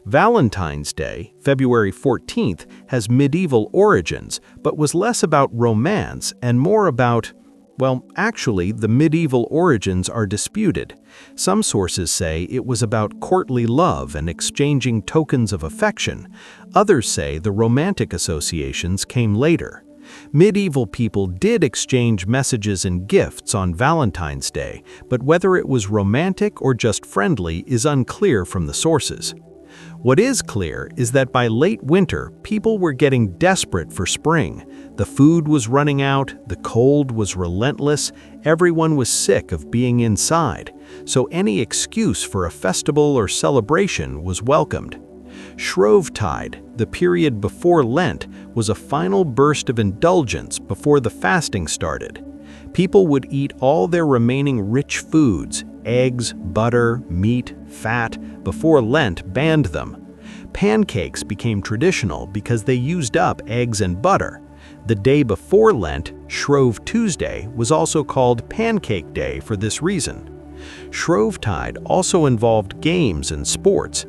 Valentine's Day, February 14th, has medieval origins, but was less about romance and more about, well, actually, the medieval origins are disputed. Some sources say it was about courtly love and exchanging tokens of affection. Others say the romantic associations came later. Medieval people did exchange messages and gifts on Valentine's Day, but whether it was romantic or just friendly is unclear from the sources. What is clear is that by late winter, people were getting desperate for spring. The food was running out, the cold was relentless, everyone was sick of being inside, so any excuse for a festival or celebration was welcomed. Shrovetide, the period before Lent, was a final burst of indulgence before the fasting started. People would eat all their remaining rich foods, eggs, butter, meat, fat, before Lent banned them. Pancakes became traditional because they used up eggs and butter. The day before Lent, Shrove Tuesday, was also called Pancake Day for this reason. Shrovetide also involved games and sports.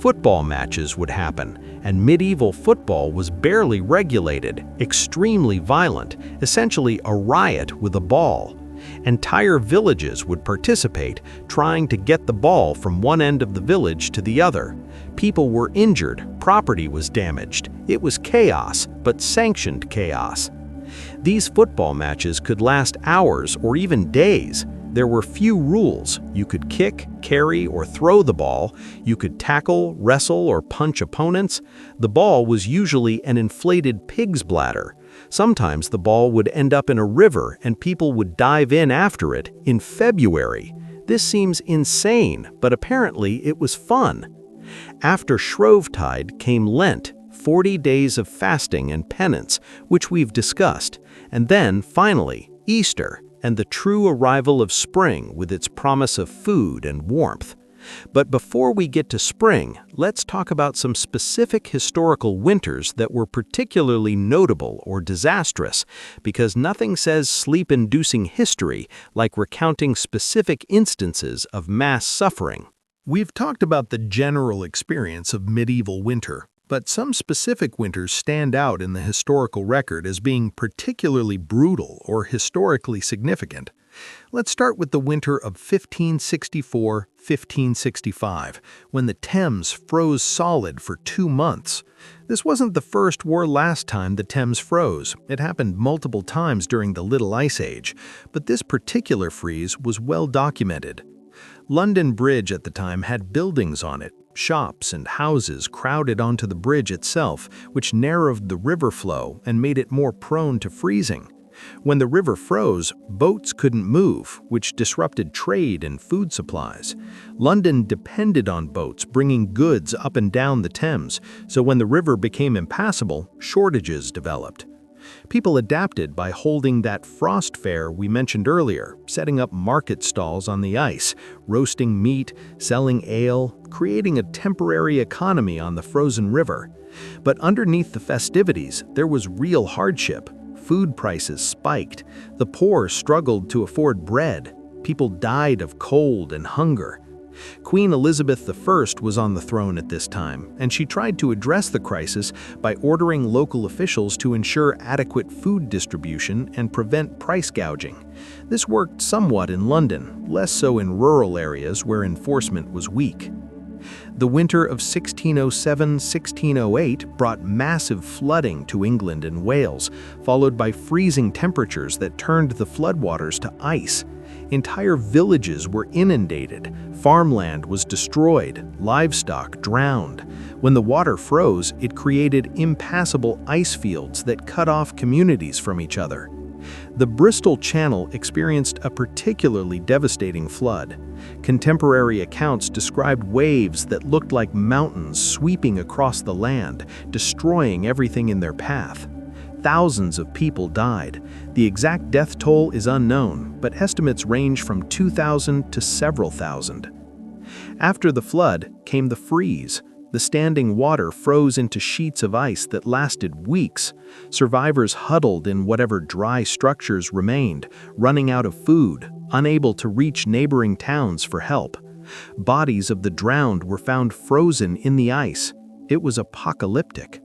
Football matches would happen, and medieval football was barely regulated, extremely violent, essentially a riot with a ball. Entire villages would participate, trying to get the ball from one end of the village to the other. People were injured, property was damaged. It was chaos, but sanctioned chaos. These football matches could last hours or even days. There were few rules. You could kick, carry, or throw the ball. You could tackle, wrestle, or punch opponents. The ball was usually an inflated pig's bladder. Sometimes the ball would end up in a river and people would dive in after it in February. This seems insane, but apparently it was fun. After Shrovetide came Lent, 40 days of fasting and penance, which we've discussed, and then, finally, Easter, and the true arrival of spring with its promise of food and warmth. But before we get to spring, let's talk about some specific historical winters that were particularly notable or disastrous, because nothing says sleep-inducing history like recounting specific instances of mass suffering. We've talked about the general experience of medieval winter, but some specific winters stand out in the historical record as being particularly brutal or historically significant. Let's start with the winter of 1564-1565, when the Thames froze solid for 2 months. This wasn't the first or last time the Thames froze. It happened multiple times during the Little Ice Age, but this particular freeze was well documented. London Bridge at the time had buildings on it, shops and houses crowded onto the bridge itself, which narrowed the river flow and made it more prone to freezing. When the river froze, boats couldn't move, which disrupted trade and food supplies. London depended on boats bringing goods up and down the Thames, so when the river became impassable, shortages developed. People adapted by holding that frost fair we mentioned earlier, setting up market stalls on the ice, roasting meat, selling ale, creating a temporary economy on the frozen river. But underneath the festivities, there was real hardship. Food prices spiked. The poor struggled to afford bread. People died of cold and hunger. Queen Elizabeth I was on the throne at this time, and she tried to address the crisis by ordering local officials to ensure adequate food distribution and prevent price gouging. This worked somewhat in London, less so in rural areas where enforcement was weak. The winter of 1607–1608 brought massive flooding to England and Wales, followed by freezing temperatures that turned the floodwaters to ice. Entire villages were inundated, farmland was destroyed, livestock drowned. When the water froze, it created impassable ice fields that cut off communities from each other. The Bristol Channel experienced a particularly devastating flood. Contemporary accounts described waves that looked like mountains sweeping across the land, destroying everything in their path. Thousands of people died. The exact death toll is unknown, but estimates range from 2,000 to several thousand. After the flood came the freeze. The standing water froze into sheets of ice that lasted weeks. Survivors huddled in whatever dry structures remained, running out of food, unable to reach neighboring towns for help. Bodies of the drowned were found frozen in the ice. It was apocalyptic.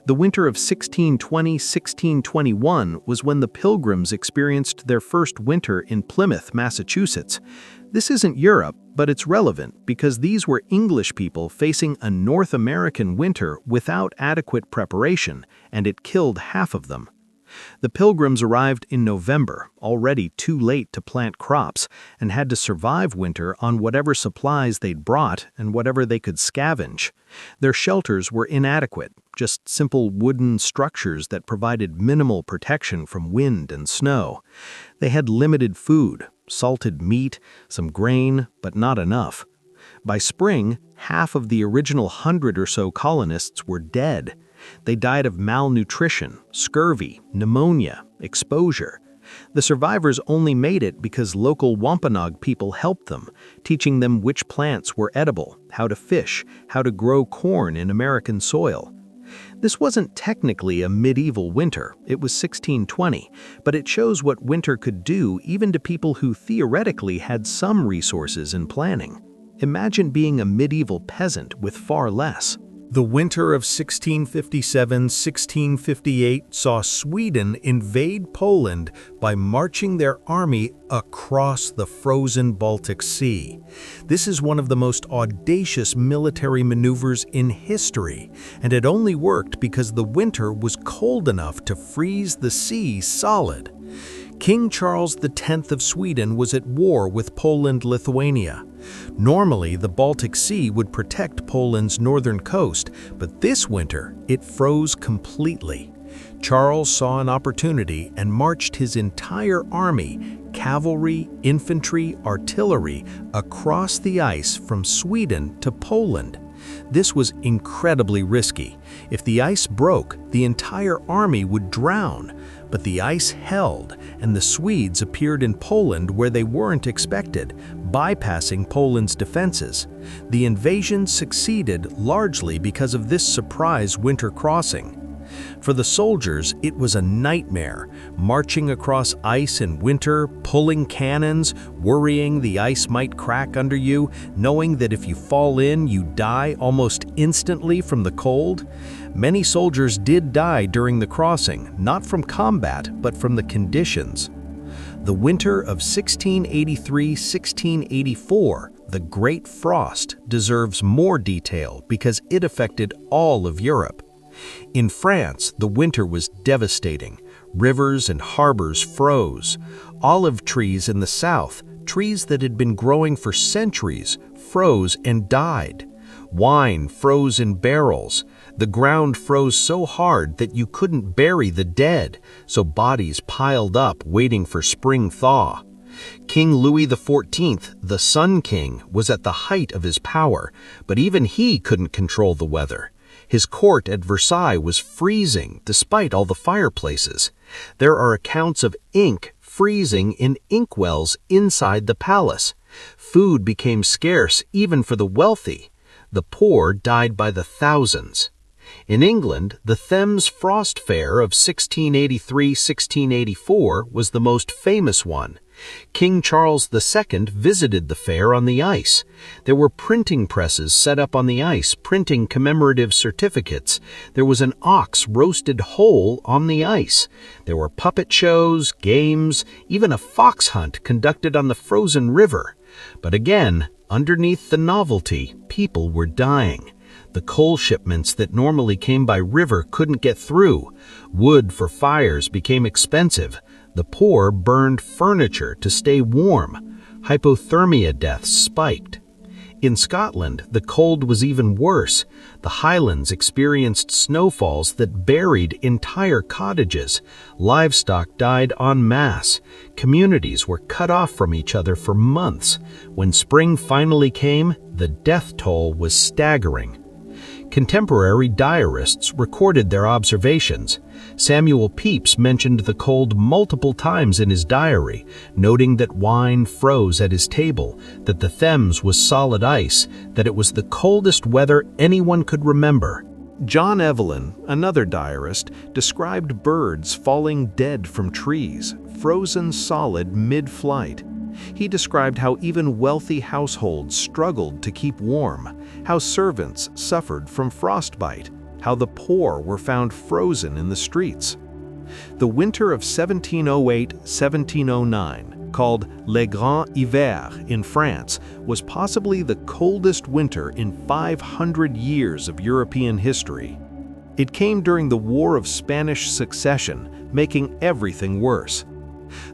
The winter of 1620–1621 was when the Pilgrims experienced their first winter in Plymouth, Massachusetts. This isn't Europe, but it's relevant because these were English people facing a North American winter without adequate preparation, and it killed half of them. The Pilgrims arrived in November, already too late to plant crops, and had to survive winter on whatever supplies they'd brought and whatever they could scavenge. Their shelters were inadequate, just simple wooden structures that provided minimal protection from wind and snow. They had limited food, salted meat, some grain, but not enough. By spring, half of the original 100 or so colonists were dead. They died of malnutrition, scurvy, pneumonia, exposure. The survivors only made it because local Wampanoag people helped them, teaching them which plants were edible, how to fish, how to grow corn in American soil. This wasn't technically a medieval winter, it was 1620, but it shows what winter could do even to people who theoretically had some resources and planning. Imagine being a medieval peasant with far less. The winter of 1657–1658 saw Sweden invade Poland by marching their army across the frozen Baltic Sea. This is one of the most audacious military maneuvers in history, and it only worked because the winter was cold enough to freeze the sea solid. King Charles X of Sweden was at war with Poland-Lithuania. Normally, the Baltic Sea would protect Poland's northern coast, but this winter, it froze completely. Charles saw an opportunity and marched his entire army, cavalry, infantry, artillery, across the ice from Sweden to Poland. This was incredibly risky. If the ice broke, the entire army would drown. But the ice held, and the Swedes appeared in Poland where they weren't expected, bypassing Poland's defenses. The invasion succeeded largely because of this surprise winter crossing. For the soldiers, it was a nightmare, marching across ice in winter, pulling cannons, worrying the ice might crack under you, knowing that if you fall in, you die almost instantly from the cold. Many soldiers did die during the crossing, not from combat, but from the conditions. The winter of 1683–1684, the Great Frost, deserves more detail because it affected all of Europe. In France, the winter was devastating. Rivers and harbors froze. Olive trees in the south, trees that had been growing for centuries, froze and died. Wine froze in barrels. The ground froze so hard that you couldn't bury the dead, so bodies piled up waiting for spring thaw. King Louis XIV, the Sun King, was at the height of his power, but even he couldn't control the weather. His court at Versailles was freezing despite all the fireplaces. There are accounts of ink freezing in inkwells inside the palace. Food became scarce even for the wealthy. The poor died by the thousands. In England, the Thames Frost Fair of 1683–1684 was the most famous one. King Charles II visited the fair on the ice. There were printing presses set up on the ice, printing commemorative certificates. There was an ox roasted whole on the ice. There were puppet shows, games, even a fox hunt conducted on the frozen river. But again, underneath the novelty, people were dying. The coal shipments that normally came by river couldn't get through. Wood for fires became expensive. The poor burned furniture to stay warm. Hypothermia deaths spiked. In Scotland, the cold was even worse. The Highlands experienced snowfalls that buried entire cottages. Livestock died en masse. Communities were cut off from each other for months. When spring finally came, the death toll was staggering. Contemporary diarists recorded their observations. Samuel Pepys mentioned the cold multiple times in his diary, noting that wine froze at his table, that the Thames was solid ice, that it was the coldest weather anyone could remember. John Evelyn, another diarist, described birds falling dead from trees, frozen solid mid-flight. He described how even wealthy households struggled to keep warm, how servants suffered from frostbite, how the poor were found frozen in the streets. The winter of 1708-1709, called Le Grand Hiver in France, was possibly the coldest winter in 500 years of European history. It came during the War of Spanish Succession, making everything worse.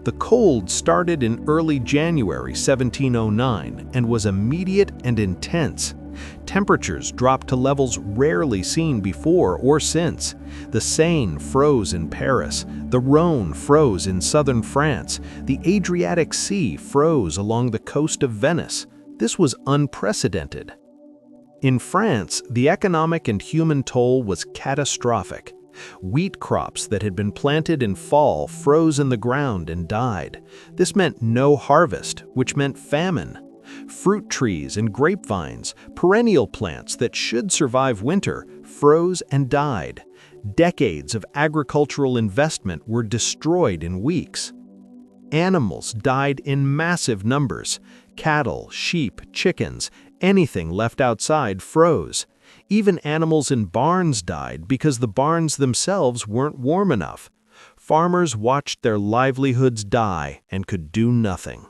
The cold started in early January 1709 and was immediate and intense. Temperatures dropped to levels rarely seen before or since. The Seine froze in Paris, the Rhône froze in southern France, the Adriatic Sea froze along the coast of Venice. This was unprecedented. In France, the economic and human toll was catastrophic. Wheat crops that had been planted in fall froze in the ground and died. This meant no harvest, which meant famine. Fruit trees and grapevines, perennial plants that should survive winter, froze and died. Decades of agricultural investment were destroyed in weeks. Animals died in massive numbers. Cattle, sheep, chickens, anything left outside froze. Even animals in barns died because the barns themselves weren't warm enough. Farmers watched their livelihoods die and could do nothing.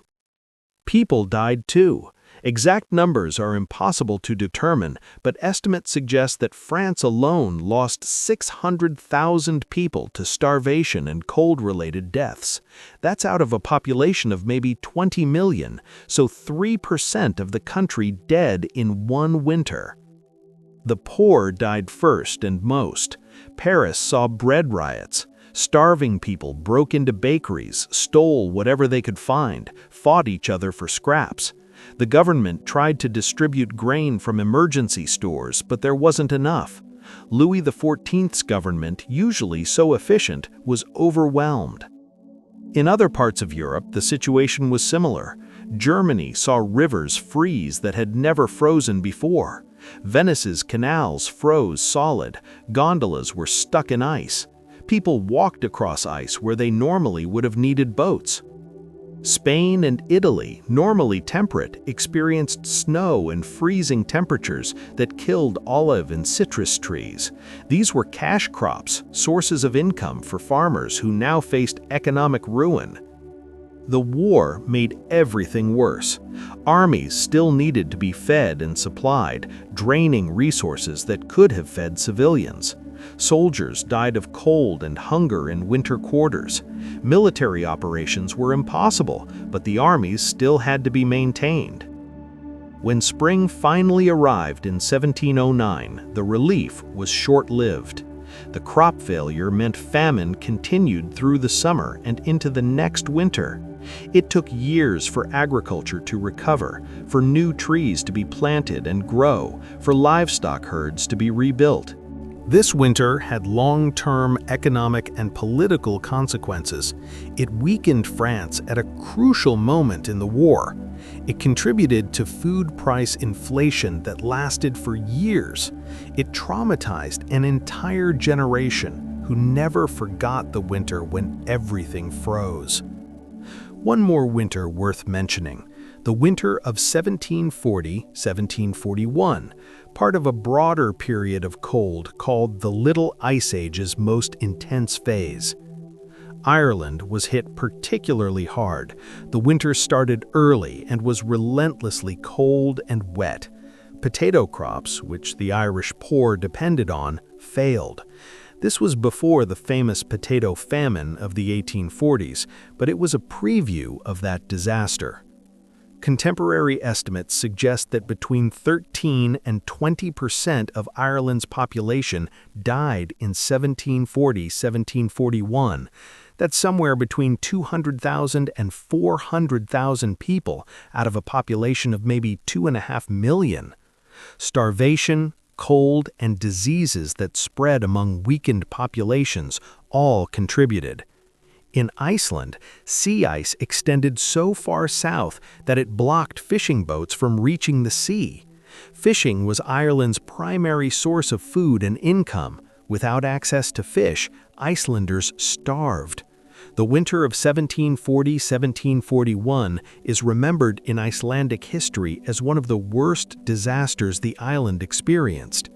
People died too. Exact numbers are impossible to determine, but estimates suggest that France alone lost 600,000 people to starvation and cold-related deaths. That's out of a population of maybe 20 million, so 3% of the country dead in one winter. The poor died first and most. Paris saw bread riots. Starving people broke into bakeries, stole whatever they could find, fought each other for scraps. The government tried to distribute grain from emergency stores, but there wasn't enough. Louis XIV's government, usually so efficient, was overwhelmed. In other parts of Europe, the situation was similar. Germany saw rivers freeze that had never frozen before. Venice's canals froze solid. Gondolas were stuck in ice. People walked across ice where they normally would have needed boats. Spain and Italy, normally temperate, experienced snow and freezing temperatures that killed olive and citrus trees. These were cash crops, sources of income for farmers who now faced economic ruin. The war made everything worse. Armies still needed to be fed and supplied, draining resources that could have fed civilians. Soldiers died of cold and hunger in winter quarters. Military operations were impossible, but the armies still had to be maintained. When spring finally arrived in 1709, the relief was short-lived. The crop failure meant famine continued through the summer and into the next winter. It took years for agriculture to recover, for new trees to be planted and grow, for livestock herds to be rebuilt. This winter had long-term economic and political consequences. It weakened France at a crucial moment in the war. It contributed to food price inflation that lasted for years. It traumatized an entire generation who never forgot the winter when everything froze. One more winter worth mentioning, the winter of 1740-1741, part of a broader period of cold called the Little Ice Age's most intense phase. Ireland was hit particularly hard. The winter started early and was relentlessly cold and wet. Potato crops, which the Irish poor depended on, failed. This was before the famous potato famine of the 1840s, but it was a preview of that disaster. Contemporary estimates suggest that between 13 and 20% of Ireland's population died in 1740-1741. That's somewhere between 200,000 and 400,000 people out of a population of maybe 2.5 million. Starvation, cold, and diseases that spread among weakened populations all contributed. In Iceland, sea ice extended so far south that it blocked fishing boats from reaching the sea. Fishing was Ireland's primary source of food and income. Without access to fish, Icelanders starved. The winter of 1740-1741 is remembered in Icelandic history as one of the worst disasters the island experienced.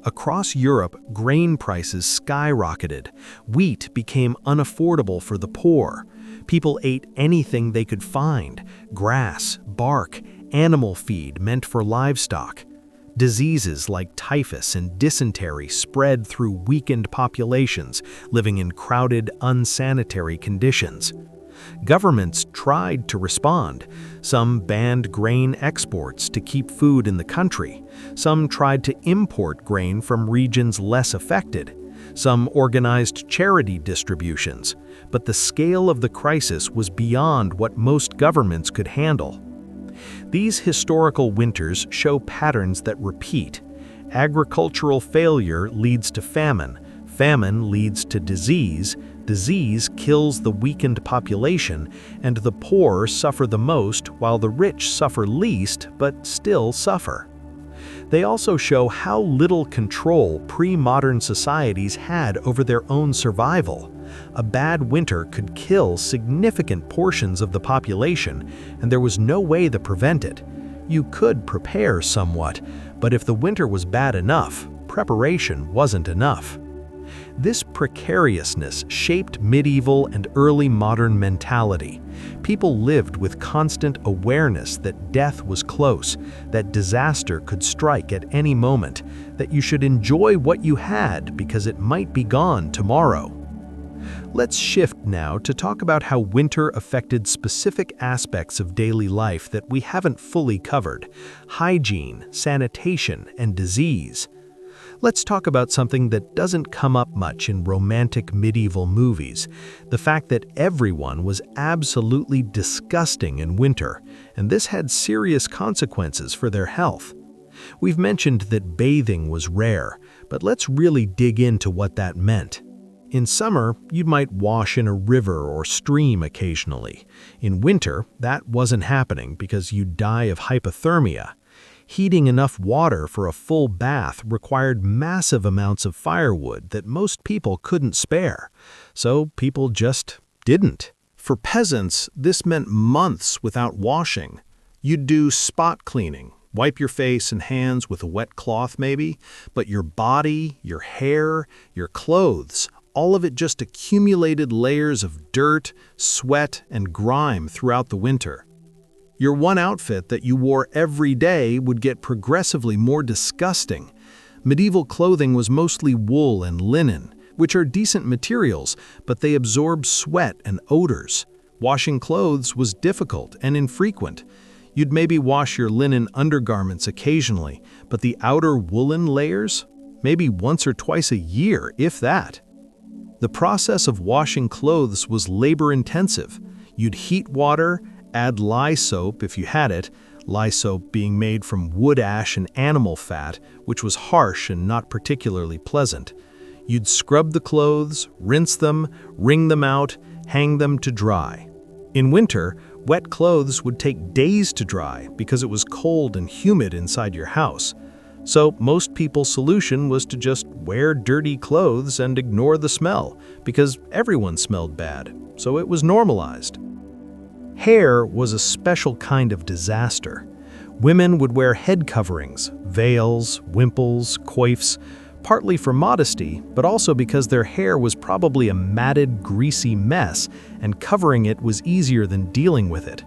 Across Europe, grain prices skyrocketed. Wheat became unaffordable for the poor. People ate anything they could find: grass, bark, animal feed meant for livestock. Diseases like typhus and dysentery spread through weakened populations living in crowded, unsanitary conditions. Governments tried to respond. Some banned grain exports to keep food in the country. Some tried to import grain from regions less affected. Some organized charity distributions. But the scale of the crisis was beyond what most governments could handle. These historical winters show patterns that repeat. Agricultural failure leads to famine. Famine leads to disease. Disease kills the weakened population, and the poor suffer the most while the rich suffer least but still suffer. They also show how little control pre-modern societies had over their own survival. A bad winter could kill significant portions of the population, and there was no way to prevent it. You could prepare somewhat, but if the winter was bad enough, preparation wasn't enough. This precariousness shaped medieval and early modern mentality. People lived with constant awareness that death was close, that disaster could strike at any moment, that you should enjoy what you had because it might be gone tomorrow. Let's shift now to talk about how winter affected specific aspects of daily life that we haven't fully covered: hygiene, sanitation, and disease. Let's talk about something that doesn't come up much in romantic medieval movies: the fact that everyone was absolutely disgusting in winter, and this had serious consequences for their health. We've mentioned that bathing was rare, but let's really dig into what that meant. In summer, you might wash in a river or stream occasionally. In winter, that wasn't happening because you'd die of hypothermia. Heating enough water for a full bath required massive amounts of firewood that most people couldn't spare, so people just didn't. For peasants, this meant months without washing. You'd do spot cleaning, wipe your face and hands with a wet cloth maybe, but your body, your hair, your clothes, all of it just accumulated layers of dirt, sweat, and grime throughout the winter. Your one outfit that you wore every day would get progressively more disgusting. Medieval clothing was mostly wool and linen, which are decent materials, but they absorb sweat and odors. Washing clothes was difficult and infrequent. You'd maybe wash your linen undergarments occasionally, but the outer woolen layers? Maybe once or twice a year, if that. The process of washing clothes was labor-intensive. You'd heat water, add lye soap if you had it, lye soap being made from wood ash and animal fat, which was harsh and not particularly pleasant. You'd scrub the clothes, rinse them, wring them out, hang them to dry. In winter, wet clothes would take days to dry because it was cold and humid inside your house. So most people's solution was to just wear dirty clothes and ignore the smell, because everyone smelled bad, so it was normalized. Hair was a special kind of disaster. Women would wear head coverings, veils, wimples, coifs, partly for modesty, but also because their hair was probably a matted, greasy mess, and covering it was easier than dealing with it.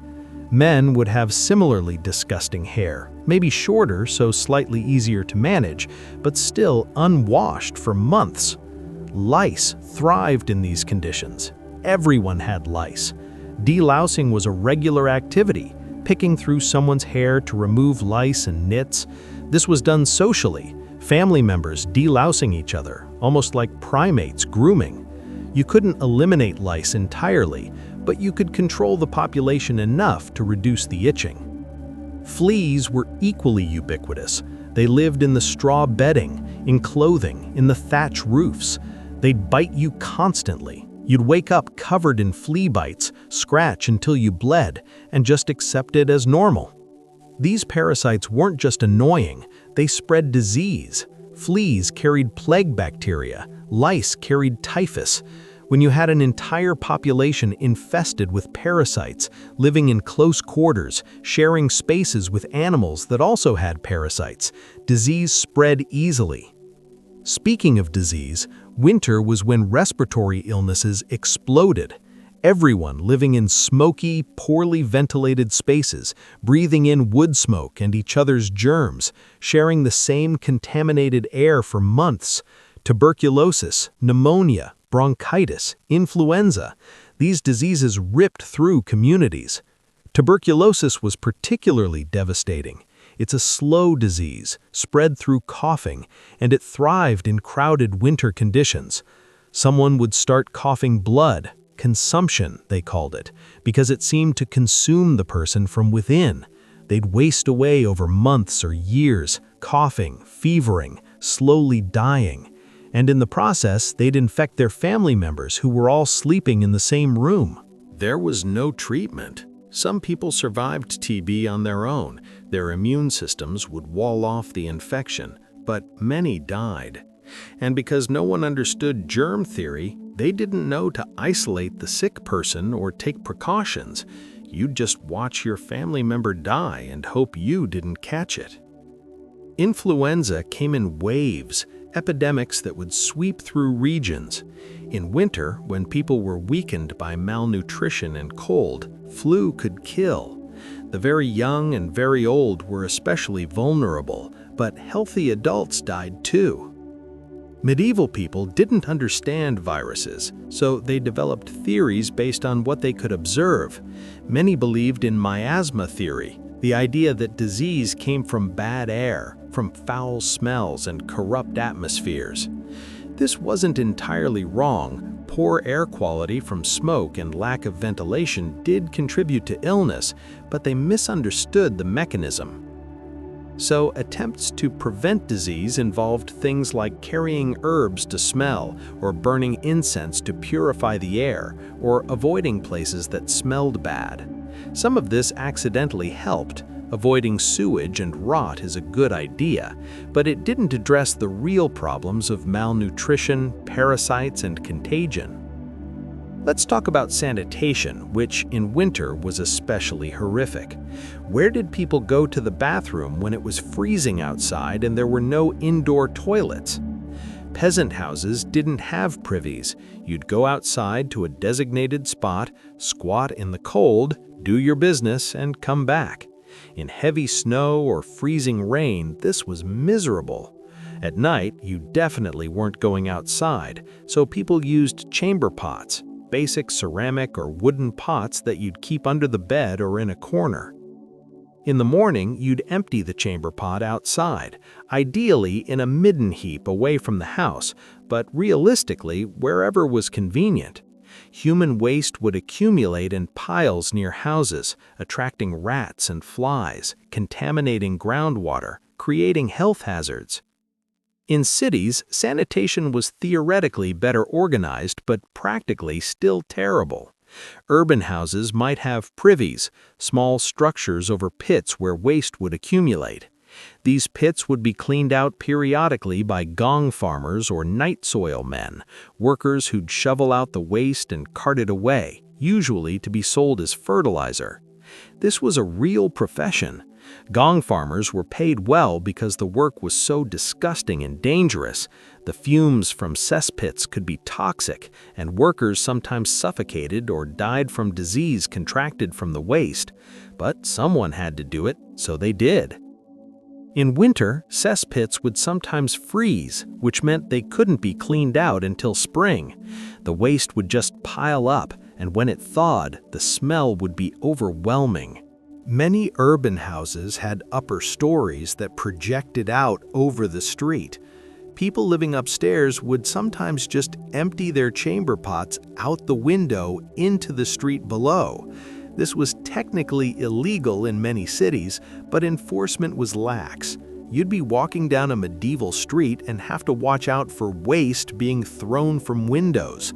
Men would have similarly disgusting hair, maybe shorter so slightly easier to manage, but still unwashed for months. Lice thrived in these conditions. Everyone had lice. Delousing was a regular activity, picking through someone's hair to remove lice and nits. This was done socially, family members delousing each other, almost like primates grooming. You couldn't eliminate lice entirely, but you could control the population enough to reduce the itching. Fleas were equally ubiquitous. They lived in the straw bedding, in clothing, in the thatch roofs. They'd bite you constantly. You'd wake up covered in flea bites, scratch until you bled, and just accept it as normal. These parasites weren't just annoying, they spread disease. Fleas carried plague bacteria, lice carried typhus. When you had an entire population infested with parasites, living in close quarters, sharing spaces with animals that also had parasites, disease spread easily. Speaking of disease, winter was when respiratory illnesses exploded. Everyone living in smoky, poorly ventilated spaces, breathing in wood smoke and each other's germs, sharing the same contaminated air for months. Tuberculosis, pneumonia, bronchitis, influenza. These diseases ripped through communities. Tuberculosis was particularly devastating. It's a slow disease, spread through coughing, and it thrived in crowded winter conditions. Someone would start coughing blood, consumption, they called it, because it seemed to consume the person from within. They'd waste away over months or years, coughing, fevering, slowly dying. And in the process, they'd infect their family members who were all sleeping in the same room. There was no treatment. Some people survived TB on their own. Their immune systems would wall off the infection, but many died. And because no one understood germ theory, they didn't know to isolate the sick person or take precautions. You'd just watch your family member die and hope you didn't catch it. Influenza came in waves, epidemics that would sweep through regions. In winter, when people were weakened by malnutrition and cold, flu could kill. The very young and very old were especially vulnerable, but healthy adults died too. Medieval people didn't understand viruses, so they developed theories based on what they could observe. Many believed in miasma theory, the idea that disease came from bad air, from foul smells and corrupt atmospheres. This wasn't entirely wrong. Poor air quality from smoke and lack of ventilation did contribute to illness, but they misunderstood the mechanism. So attempts to prevent disease involved things like carrying herbs to smell, or burning incense to purify the air, or avoiding places that smelled bad. Some of this accidentally helped. Avoiding sewage and rot is a good idea, but it didn't address the real problems of malnutrition, parasites, and contagion. Let's talk about sanitation, which in winter was especially horrific. Where did people go to the bathroom when it was freezing outside and there were no indoor toilets? Peasant houses didn't have privies. You'd go outside to a designated spot, squat in the cold, do your business, and come back. In heavy snow or freezing rain, this was miserable. At night, you definitely weren't going outside, so people used chamber pots, basic ceramic or wooden pots that you'd keep under the bed or in a corner. In the morning, you'd empty the chamber pot outside, ideally in a midden heap away from the house, but realistically, wherever was convenient. Human waste would accumulate in piles near houses, attracting rats and flies, contaminating groundwater, creating health hazards. In cities, sanitation was theoretically better organized but practically still terrible. Urban houses might have privies, small structures over pits where waste would accumulate. These pits would be cleaned out periodically by gong farmers or night soil men, workers who'd shovel out the waste and cart it away, usually to be sold as fertilizer. This was a real profession. Gong farmers were paid well because the work was so disgusting and dangerous. The fumes from cesspits could be toxic, and workers sometimes suffocated or died from disease contracted from the waste. But someone had to do it, so they did. In winter, cesspits would sometimes freeze, which meant they couldn't be cleaned out until spring. The waste would just pile up, and when it thawed, the smell would be overwhelming. Many urban houses had upper stories that projected out over the street. People living upstairs would sometimes just empty their chamber pots out the window into the street below. This was technically illegal in many cities, but enforcement was lax. You'd be walking down a medieval street and have to watch out for waste being thrown from windows.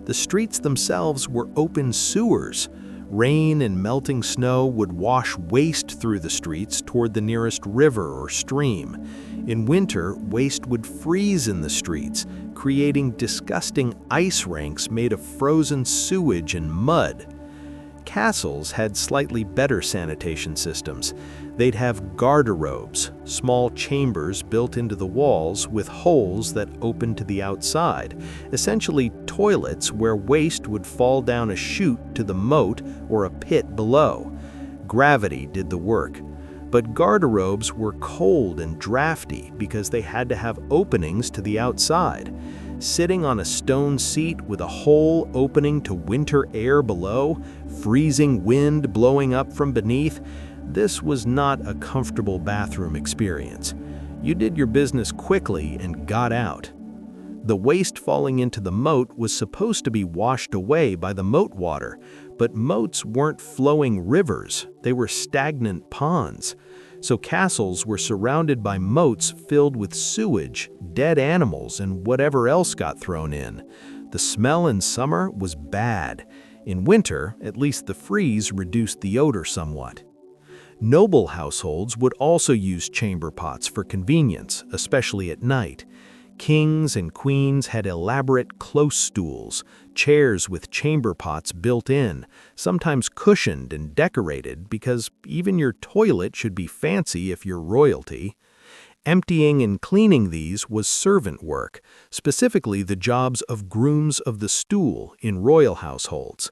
The streets themselves were open sewers. Rain and melting snow would wash waste through the streets toward the nearest river or stream. In winter, waste would freeze in the streets, creating disgusting ice rinks made of frozen sewage and mud. Castles had slightly better sanitation systems. They'd have garderobes, small chambers built into the walls with holes that opened to the outside, essentially toilets where waste would fall down a chute to the moat or a pit below. Gravity did the work. But garderobes were cold and drafty because they had to have openings to the outside. Sitting on a stone seat with a hole opening to winter air below, freezing wind blowing up from beneath, this was not a comfortable bathroom experience. You did your business quickly and got out. The waste falling into the moat was supposed to be washed away by the moat water, but moats weren't flowing rivers, they were stagnant ponds. So castles were surrounded by moats filled with sewage, dead animals, and whatever else got thrown in. The smell in summer was bad. In winter, at least the freeze reduced the odor somewhat. Noble households would also use chamber pots for convenience, especially at night. Kings and queens had elaborate close stools, chairs with chamber pots built in, sometimes cushioned and decorated because even your toilet should be fancy if you're royalty. Emptying and cleaning these was servant work, specifically the jobs of grooms of the stool in royal households.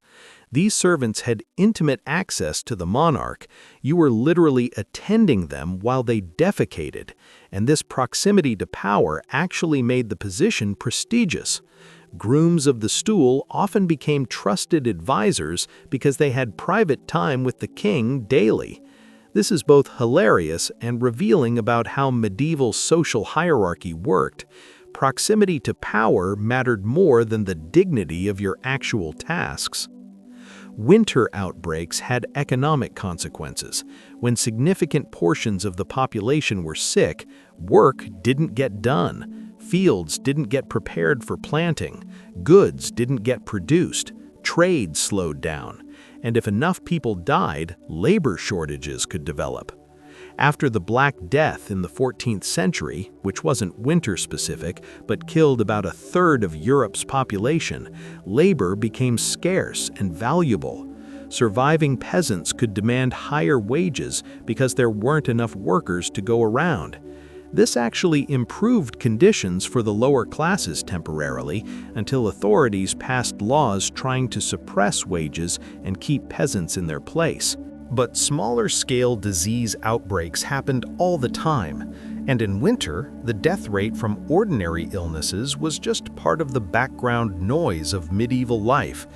These servants had intimate access to the monarch. You were literally attending them while they defecated, and this proximity to power actually made the position prestigious. Grooms of the stool often became trusted advisors because they had private time with the king daily. This is both hilarious and revealing about how medieval social hierarchy worked. Proximity to power mattered more than the dignity of your actual tasks. Winter outbreaks had economic consequences. When significant portions of the population were sick, work didn't get done. Fields didn't get prepared for planting. Goods didn't get produced. Trade slowed down. And if enough people died, labor shortages could develop. After the Black Death in the 14th century, which wasn't winter-specific but killed about a third of Europe's population, labor became scarce and valuable. Surviving peasants could demand higher wages because there weren't enough workers to go around. This actually improved conditions for the lower classes temporarily until authorities passed laws trying to suppress wages and keep peasants in their place. But smaller-scale disease outbreaks happened all the time, and in winter, the death rate from ordinary illnesses was just part of the background noise of medieval life.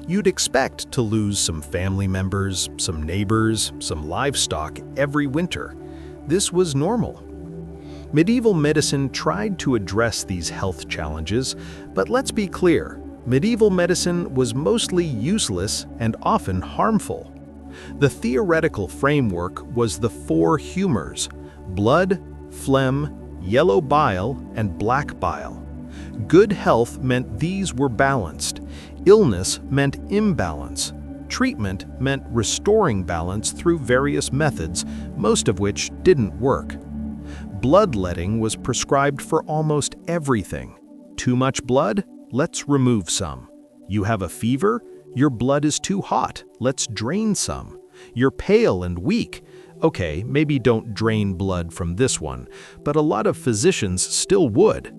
You'd expect to lose some family members, some neighbors, some livestock every winter. This was normal. Medieval medicine tried to address these health challenges, but let's be clear, medieval medicine was mostly useless and often harmful. The theoretical framework was the four humors: blood, phlegm, yellow bile, and black bile. Good health meant these were balanced. Illness meant imbalance. Treatment meant restoring balance through various methods, most of which didn't work. Bloodletting was prescribed for almost everything. Too much blood? Let's remove some. You have a fever? Your blood is too hot, let's drain some. You're pale and weak. Okay, maybe don't drain blood from this one, but a lot of physicians still would.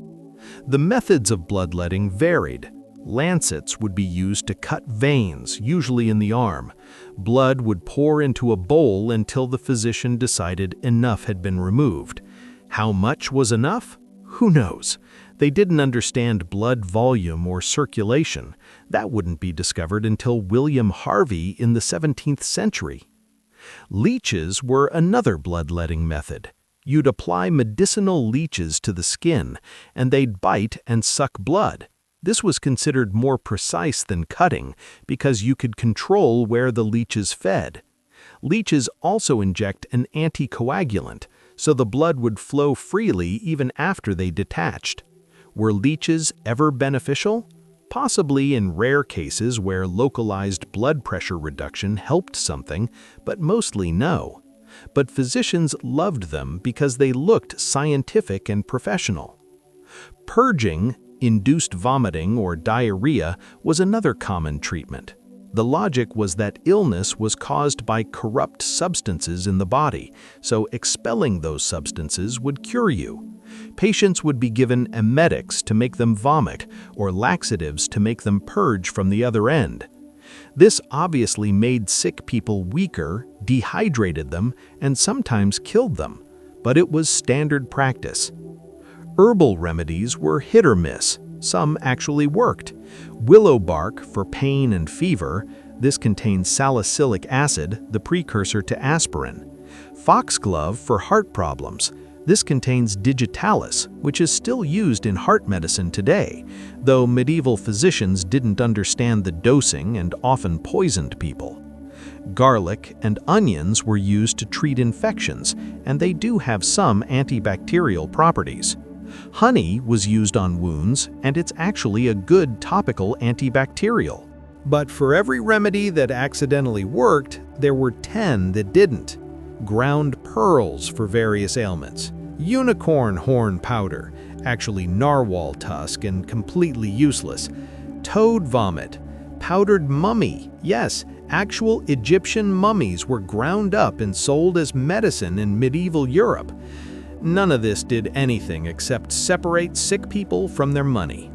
The methods of bloodletting varied. Lancets would be used to cut veins, usually in the arm. Blood would pour into a bowl until the physician decided enough had been removed. How much was enough? Who knows? They didn't understand blood volume or circulation. That wouldn't be discovered until William Harvey in the 17th century. Leeches were another bloodletting method. You'd apply medicinal leeches to the skin, and they'd bite and suck blood. This was considered more precise than cutting because you could control where the leeches fed. Leeches also inject an anticoagulant, so the blood would flow freely even after they detached. Were leeches ever beneficial? Possibly in rare cases where localized blood pressure reduction helped something, but mostly no. But physicians loved them because they looked scientific and professional. Purging, induced vomiting or diarrhea, was another common treatment. The logic was that illness was caused by corrupt substances in the body, so expelling those substances would cure you. Patients would be given emetics to make them vomit or laxatives to make them purge from the other end. This obviously made sick people weaker, dehydrated them, and sometimes killed them, but it was standard practice. Herbal remedies were hit or miss. Some actually worked. Willow bark for pain and fever. This contains salicylic acid, the precursor to aspirin. Foxglove for heart problems. This contains digitalis, which is still used in heart medicine today, though medieval physicians didn't understand the dosing and often poisoned people. Garlic and onions were used to treat infections, and they do have some antibacterial properties. Honey was used on wounds, and it's actually a good topical antibacterial. But for every remedy that accidentally worked, there were 10 that didn't. Ground pearls for various ailments. Unicorn horn powder, actually narwhal tusk and completely useless. Toad vomit. Powdered mummy. Yes, actual Egyptian mummies were ground up and sold as medicine in medieval Europe. None of this did anything except separate sick people from their money.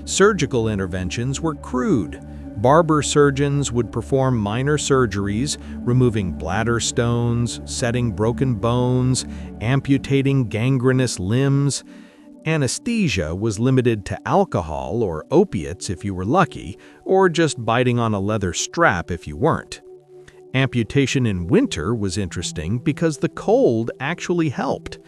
Surgical interventions were crude. Barber surgeons would perform minor surgeries, removing bladder stones, setting broken bones, amputating gangrenous limbs. Anesthesia was limited to alcohol or opiates if you were lucky, or just biting on a leather strap if you weren't. Amputation in winter was interesting because the cold actually helped.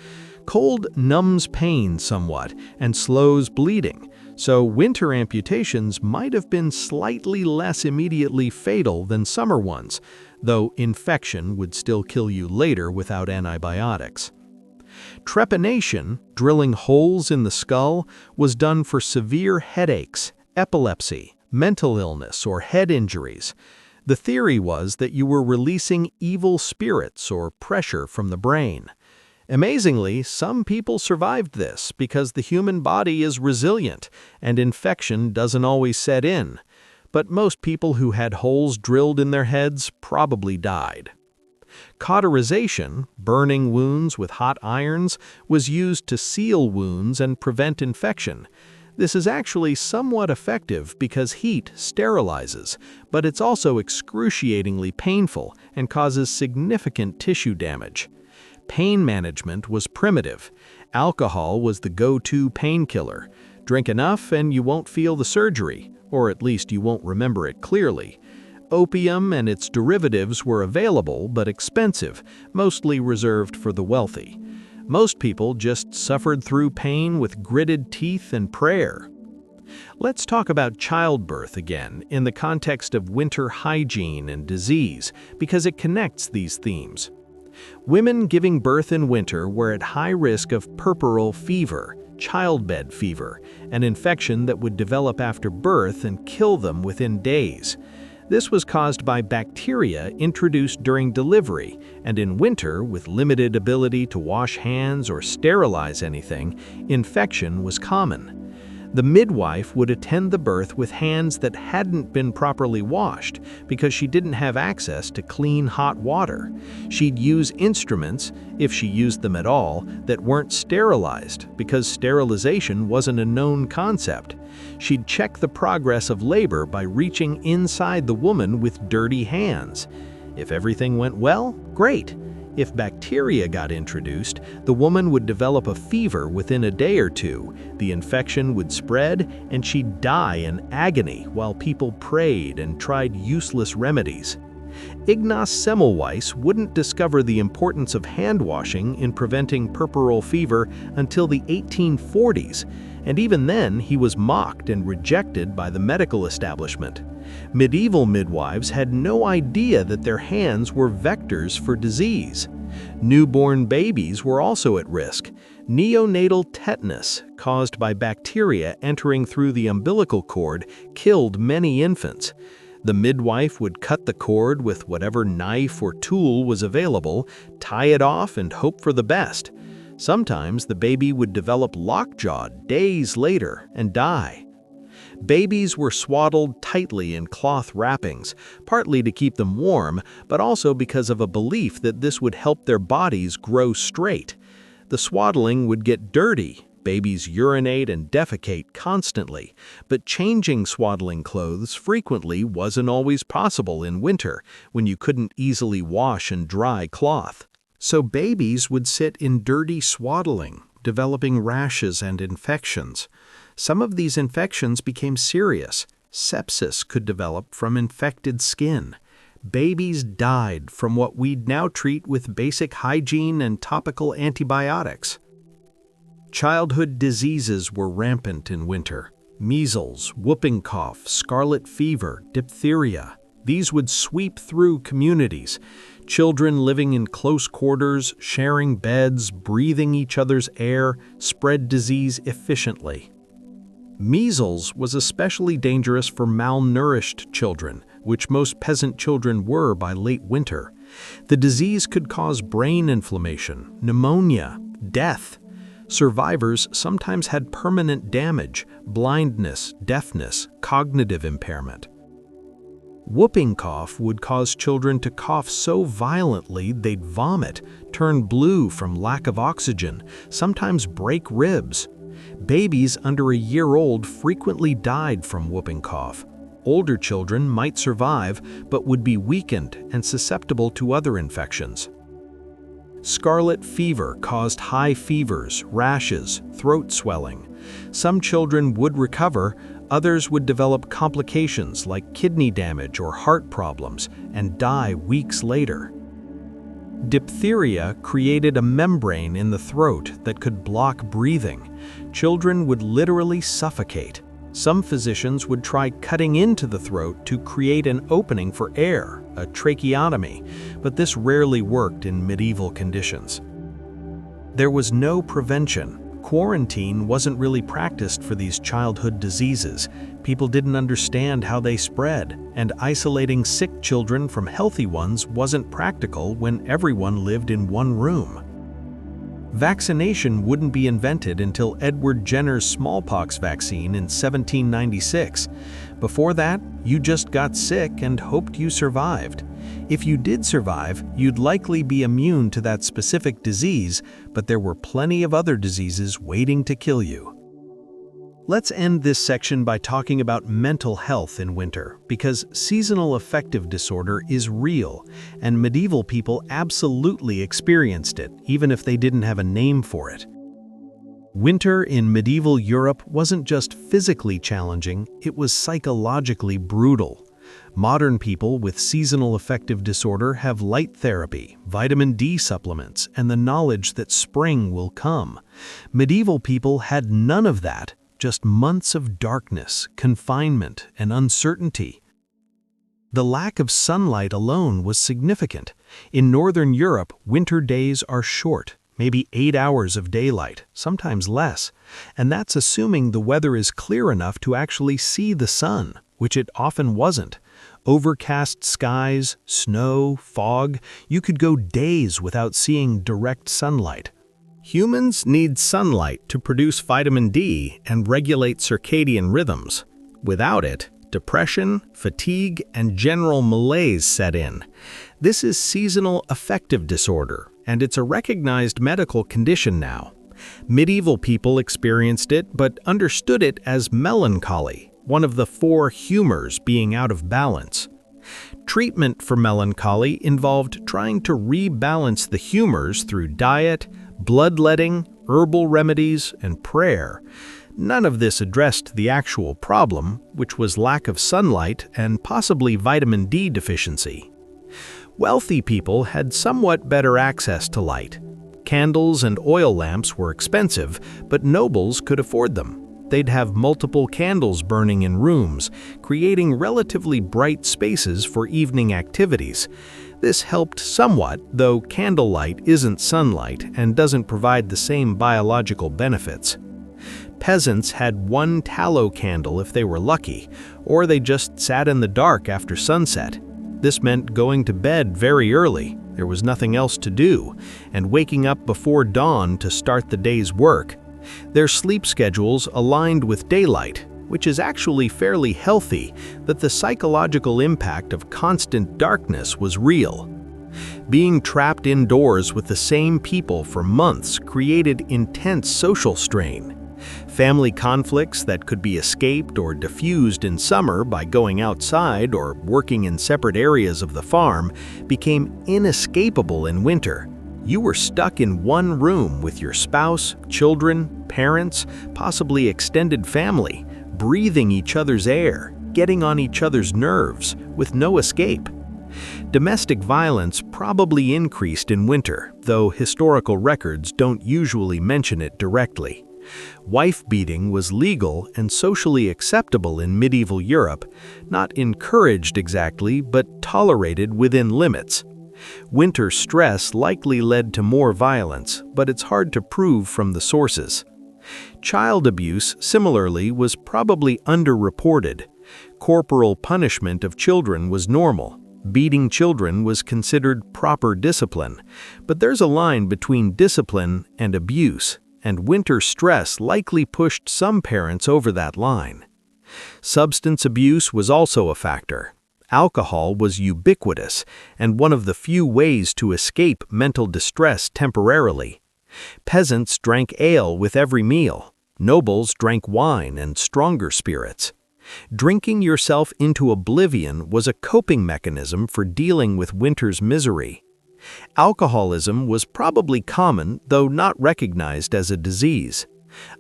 Cold numbs pain somewhat and slows bleeding, so winter amputations might have been slightly less immediately fatal than summer ones, though infection would still kill you later without antibiotics. Trepanation, drilling holes in the skull, was done for severe headaches, epilepsy, mental illness, or head injuries. The theory was that you were releasing evil spirits or pressure from the brain. Amazingly, some people survived this because the human body is resilient and infection doesn't always set in. But most people who had holes drilled in their heads probably died. Cauterization, burning wounds with hot irons, was used to seal wounds and prevent infection. This is actually somewhat effective because heat sterilizes, but it's also excruciatingly painful and causes significant tissue damage. Pain management was primitive. Alcohol was the go-to painkiller. Drink enough and you won't feel the surgery, or at least you won't remember it clearly. Opium and its derivatives were available but expensive, mostly reserved for the wealthy. Most people just suffered through pain with gritted teeth and prayer. Let's talk about childbirth again in the context of winter hygiene and disease, because it connects these themes. Women giving birth in winter were at high risk of puerperal fever, childbed fever, an infection that would develop after birth and kill them within days. This was caused by bacteria introduced during delivery, and in winter, with limited ability to wash hands or sterilize anything, infection was common. The midwife would attend the birth with hands that hadn't been properly washed because she didn't have access to clean, hot water. She'd use instruments, if she used them at all, that weren't sterilized because sterilization wasn't a known concept. She'd check the progress of labor by reaching inside the woman with dirty hands. If everything went well, great. If bacteria got introduced, the woman would develop a fever within a day or two, the infection would spread, and she'd die in agony while people prayed and tried useless remedies. Ignaz Semmelweis wouldn't discover the importance of hand washing in preventing puerperal fever until the 1840s, and even then he was mocked and rejected by the medical establishment. Medieval midwives had no idea that their hands were vectors for disease. Newborn babies were also at risk. Neonatal tetanus, caused by bacteria entering through the umbilical cord, killed many infants. The midwife would cut the cord with whatever knife or tool was available, tie it off, and hope for the best. Sometimes the baby would develop lockjaw days later and die. Babies were swaddled tightly in cloth wrappings, partly to keep them warm, but also because of a belief that this would help their bodies grow straight. The swaddling would get dirty. Babies urinate and defecate constantly, but changing swaddling clothes frequently wasn't always possible in winter, when you couldn't easily wash and dry cloth. So babies would sit in dirty swaddling, developing rashes and infections. Some of these infections became serious. Sepsis could develop from infected skin. Babies died from what we'd now treat with basic hygiene and topical antibiotics. Childhood diseases were rampant in winter. Measles, whooping cough, scarlet fever, diphtheria. These would sweep through communities. Children living in close quarters, sharing beds, breathing each other's air, spread disease efficiently. Measles was especially dangerous for malnourished children, which most peasant children were by late winter. The disease could cause brain inflammation, pneumonia, death. Survivors sometimes had permanent damage, blindness, deafness, cognitive impairment. Whooping cough would cause children to cough so violently they'd vomit, turn blue from lack of oxygen, sometimes break ribs. Babies under a year old frequently died from whooping cough. Older children might survive, but would be weakened and susceptible to other infections. Scarlet fever caused high fevers, rashes, throat swelling. Some children would recover, others would develop complications like kidney damage or heart problems and die weeks later. Diphtheria created a membrane in the throat that could block breathing. Children would literally suffocate. Some physicians would try cutting into the throat to create an opening for air, a tracheotomy, but this rarely worked in medieval conditions. There was no prevention. Quarantine wasn't really practiced for these childhood diseases. People didn't understand how they spread, and isolating sick children from healthy ones wasn't practical when everyone lived in one room. Vaccination wouldn't be invented until Edward Jenner's smallpox vaccine in 1796. Before that, you just got sick and hoped you survived. If you did survive, you'd likely be immune to that specific disease, but there were plenty of other diseases waiting to kill you. Let's end this section by talking about mental health in winter, because seasonal affective disorder is real, and medieval people absolutely experienced it, even if they didn't have a name for it. Winter in medieval Europe wasn't just physically challenging, it was psychologically brutal. Modern people with seasonal affective disorder have light therapy, vitamin D supplements, and the knowledge that spring will come. Medieval people had none of that, just months of darkness, confinement, and uncertainty. The lack of sunlight alone was significant. In Northern Europe, winter days are short, maybe 8 hours of daylight, sometimes less, and that's assuming the weather is clear enough to actually see the sun, which it often wasn't. Overcast skies, snow, fog, you could go days without seeing direct sunlight. Humans need sunlight to produce vitamin D and regulate circadian rhythms. Without it, depression, fatigue, and general malaise set in. This is seasonal affective disorder, and it's a recognized medical condition now. Medieval people experienced it but understood it as melancholy, one of the 4 humors being out of balance. Treatment for melancholy involved trying to rebalance the humors through diet, bloodletting, herbal remedies, and prayer. None of this addressed the actual problem, which was lack of sunlight and possibly vitamin D deficiency. Wealthy people had somewhat better access to light. Candles and oil lamps were expensive, but nobles could afford them. They'd have multiple candles burning in rooms, creating relatively bright spaces for evening activities. This helped somewhat, though candlelight isn't sunlight and doesn't provide the same biological benefits. Peasants had one tallow candle if they were lucky, or they just sat in the dark after sunset. This meant going to bed very early, there was nothing else to do, and waking up before dawn to start the day's work. Their sleep schedules aligned with daylight, which is actually fairly healthy, that the psychological impact of constant darkness was real. Being trapped indoors with the same people for months created intense social strain. Family conflicts that could be escaped or diffused in summer by going outside or working in separate areas of the farm became inescapable in winter. You were stuck in one room with your spouse, children, parents, possibly extended family, breathing each other's air, getting on each other's nerves, with no escape. Domestic violence probably increased in winter, though historical records don't usually mention it directly. Wife-beating was legal and socially acceptable in medieval Europe, not encouraged exactly, but tolerated within limits. Winter stress likely led to more violence, but it's hard to prove from the sources. Child abuse, similarly, was probably underreported. Corporal punishment of children was normal. Beating children was considered proper discipline, but there's a line between discipline and abuse, and winter stress likely pushed some parents over that line. Substance abuse was also a factor. Alcohol was ubiquitous and one of the few ways to escape mental distress temporarily. Peasants drank ale with every meal. Nobles drank wine and stronger spirits. Drinking yourself into oblivion was a coping mechanism for dealing with winter's misery. Alcoholism was probably common, though not recognized as a disease.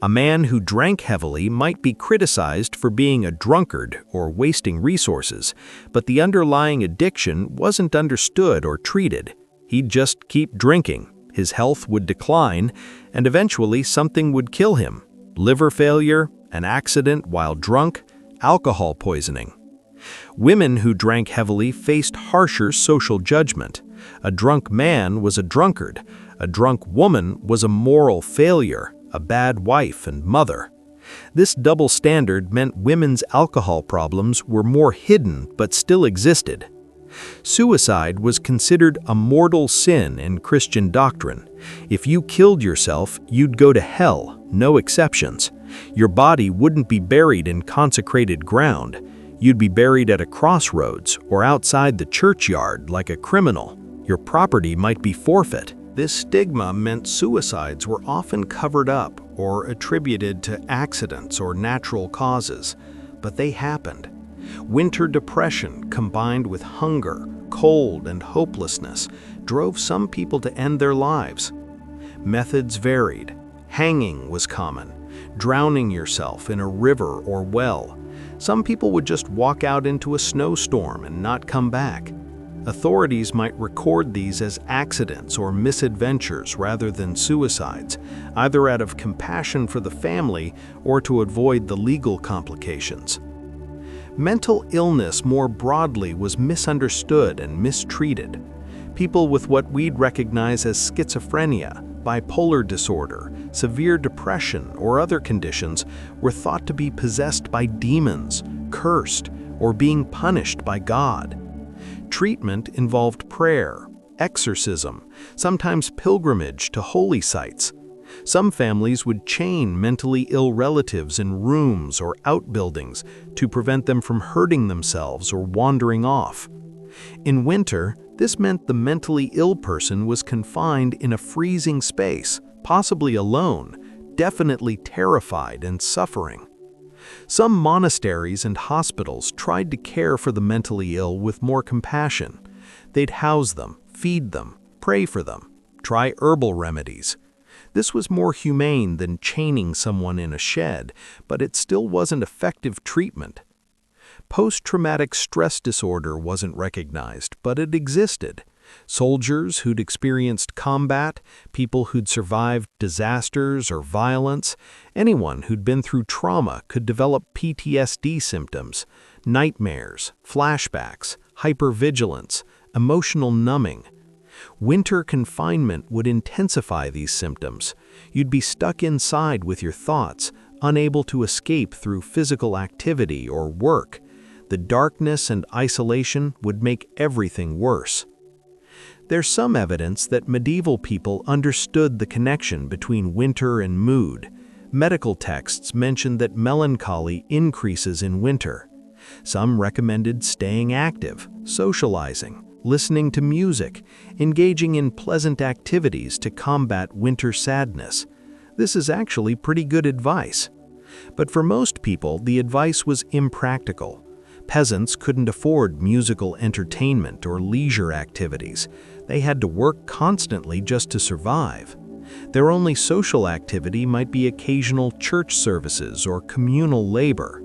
A man who drank heavily might be criticized for being a drunkard or wasting resources, but the underlying addiction wasn't understood or treated. He'd just keep drinking, his health would decline, and eventually something would kill him. Liver failure, an accident while drunk, alcohol poisoning. Women who drank heavily faced harsher social judgment. A drunk man was a drunkard. A drunk woman was a moral failure, a bad wife and mother. This double standard meant women's alcohol problems were more hidden but still existed. Suicide was considered a mortal sin in Christian doctrine. If you killed yourself, you'd go to hell, no exceptions. Your body wouldn't be buried in consecrated ground. You'd be buried at a crossroads or outside the churchyard like a criminal. Your property might be forfeit. This stigma meant suicides were often covered up or attributed to accidents or natural causes, but they happened. Winter depression combined with hunger, cold, and hopelessness drove some people to end their lives. Methods varied. Hanging was common, drowning yourself in a river or well. Some people would just walk out into a snowstorm and not come back. Authorities might record these as accidents or misadventures rather than suicides, either out of compassion for the family or to avoid the legal complications. Mental illness more broadly was misunderstood and mistreated. People with what we'd recognize as schizophrenia, bipolar disorder, severe depression, or other conditions were thought to be possessed by demons, cursed, or being punished by God. Treatment involved prayer, exorcism, sometimes pilgrimage to holy sites. Some families would chain mentally ill relatives in rooms or outbuildings to prevent them from hurting themselves or wandering off. In winter, this meant the mentally ill person was confined in a freezing space, possibly alone, definitely terrified and suffering. Some monasteries and hospitals tried to care for the mentally ill with more compassion. They'd house them, feed them, pray for them, try herbal remedies. This was more humane than chaining someone in a shed, but it still wasn't effective treatment. Post-traumatic stress disorder wasn't recognized, but it existed. Soldiers who'd experienced combat, people who'd survived disasters or violence, anyone who'd been through trauma could develop PTSD symptoms, nightmares, flashbacks, hypervigilance, emotional numbing. Winter confinement would intensify these symptoms. You'd be stuck inside with your thoughts, unable to escape through physical activity or work. The darkness and isolation would make everything worse. There's some evidence that medieval people understood the connection between winter and mood. Medical texts mention that melancholy increases in winter. Some recommended staying active, socializing, listening to music, engaging in pleasant activities to combat winter sadness. This is actually pretty good advice. But for most people, the advice was impractical. Peasants couldn't afford musical entertainment or leisure activities. They had to work constantly just to survive. Their only social activity might be occasional church services or communal labor.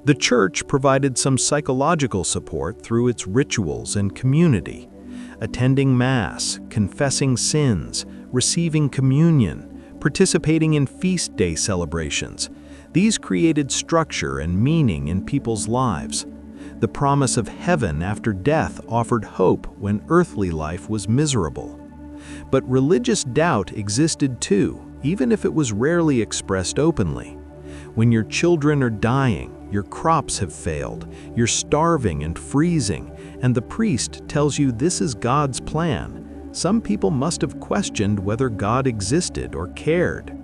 The church provided some psychological support through its rituals and community. Attending Mass, confessing sins, receiving communion, participating in feast day celebrations. These created structure and meaning in people's lives. The promise of heaven after death offered hope when earthly life was miserable. But religious doubt existed too, even if it was rarely expressed openly. When your children are dying, your crops have failed, you're starving and freezing, and the priest tells you this is God's plan, some people must have questioned whether God existed or cared.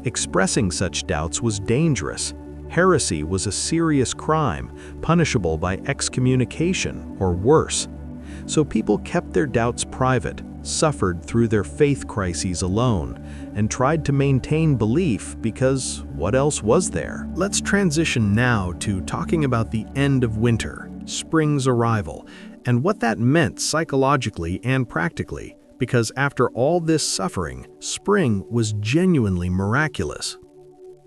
Expressing such doubts was dangerous. Heresy was a serious crime, punishable by excommunication or worse. So people kept their doubts private, suffered through their faith crises alone, and tried to maintain belief because what else was there? Let's transition now to talking about the end of winter, spring's arrival, and what that meant psychologically and practically, because after all this suffering, spring was genuinely miraculous.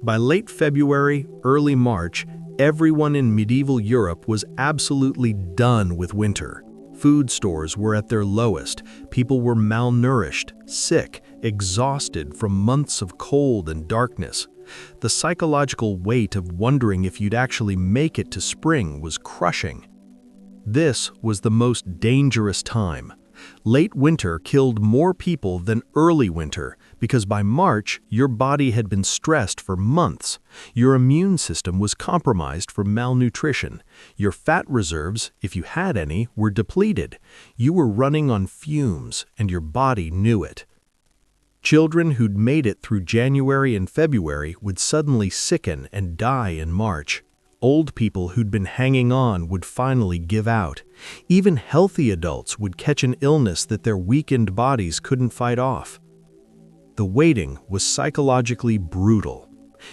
By late February, early March, everyone in medieval Europe was absolutely done with winter. Food stores were at their lowest, people were malnourished, sick, exhausted from months of cold and darkness. The psychological weight of wondering if you'd actually make it to spring was crushing. This was the most dangerous time. Late winter killed more people than early winter because by March, your body had been stressed for months. Your immune system was compromised from malnutrition. Your fat reserves, if you had any, were depleted. You were running on fumes, and your body knew it. Children who'd made it through January and February would suddenly sicken and die in March. Old people who'd been hanging on would finally give out. Even healthy adults would catch an illness that their weakened bodies couldn't fight off. The waiting was psychologically brutal.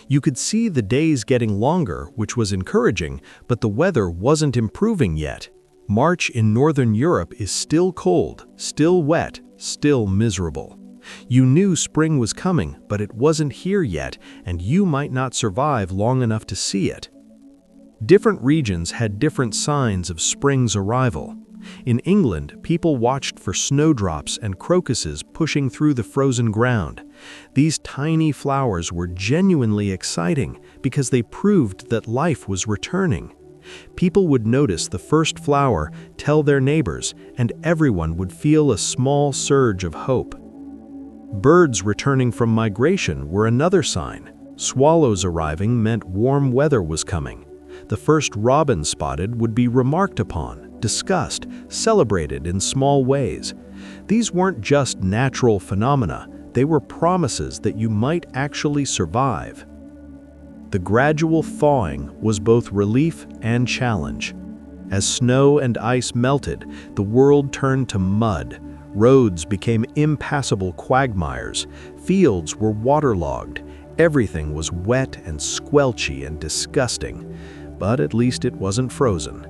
You could see the days getting longer, which was encouraging, but the weather wasn't improving yet. March in Northern Europe is still cold, still wet, still miserable. You knew spring was coming, but it wasn't here yet, and you might not survive long enough to see it. Different regions had different signs of spring's arrival. In England, people watched for snowdrops and crocuses pushing through the frozen ground. These tiny flowers were genuinely exciting because they proved that life was returning. People would notice the first flower, tell their neighbors, and everyone would feel a small surge of hope. Birds returning from migration were another sign. Swallows arriving meant warm weather was coming. The first robin spotted would be remarked upon, discussed, celebrated in small ways. These weren't just natural phenomena, They were promises that you might actually survive. The gradual thawing was both relief and challenge. As snow and ice melted, the world turned to mud. Roads became impassable quagmires. Fields were waterlogged. Everything was wet and squelchy and disgusting. But at least it wasn't frozen.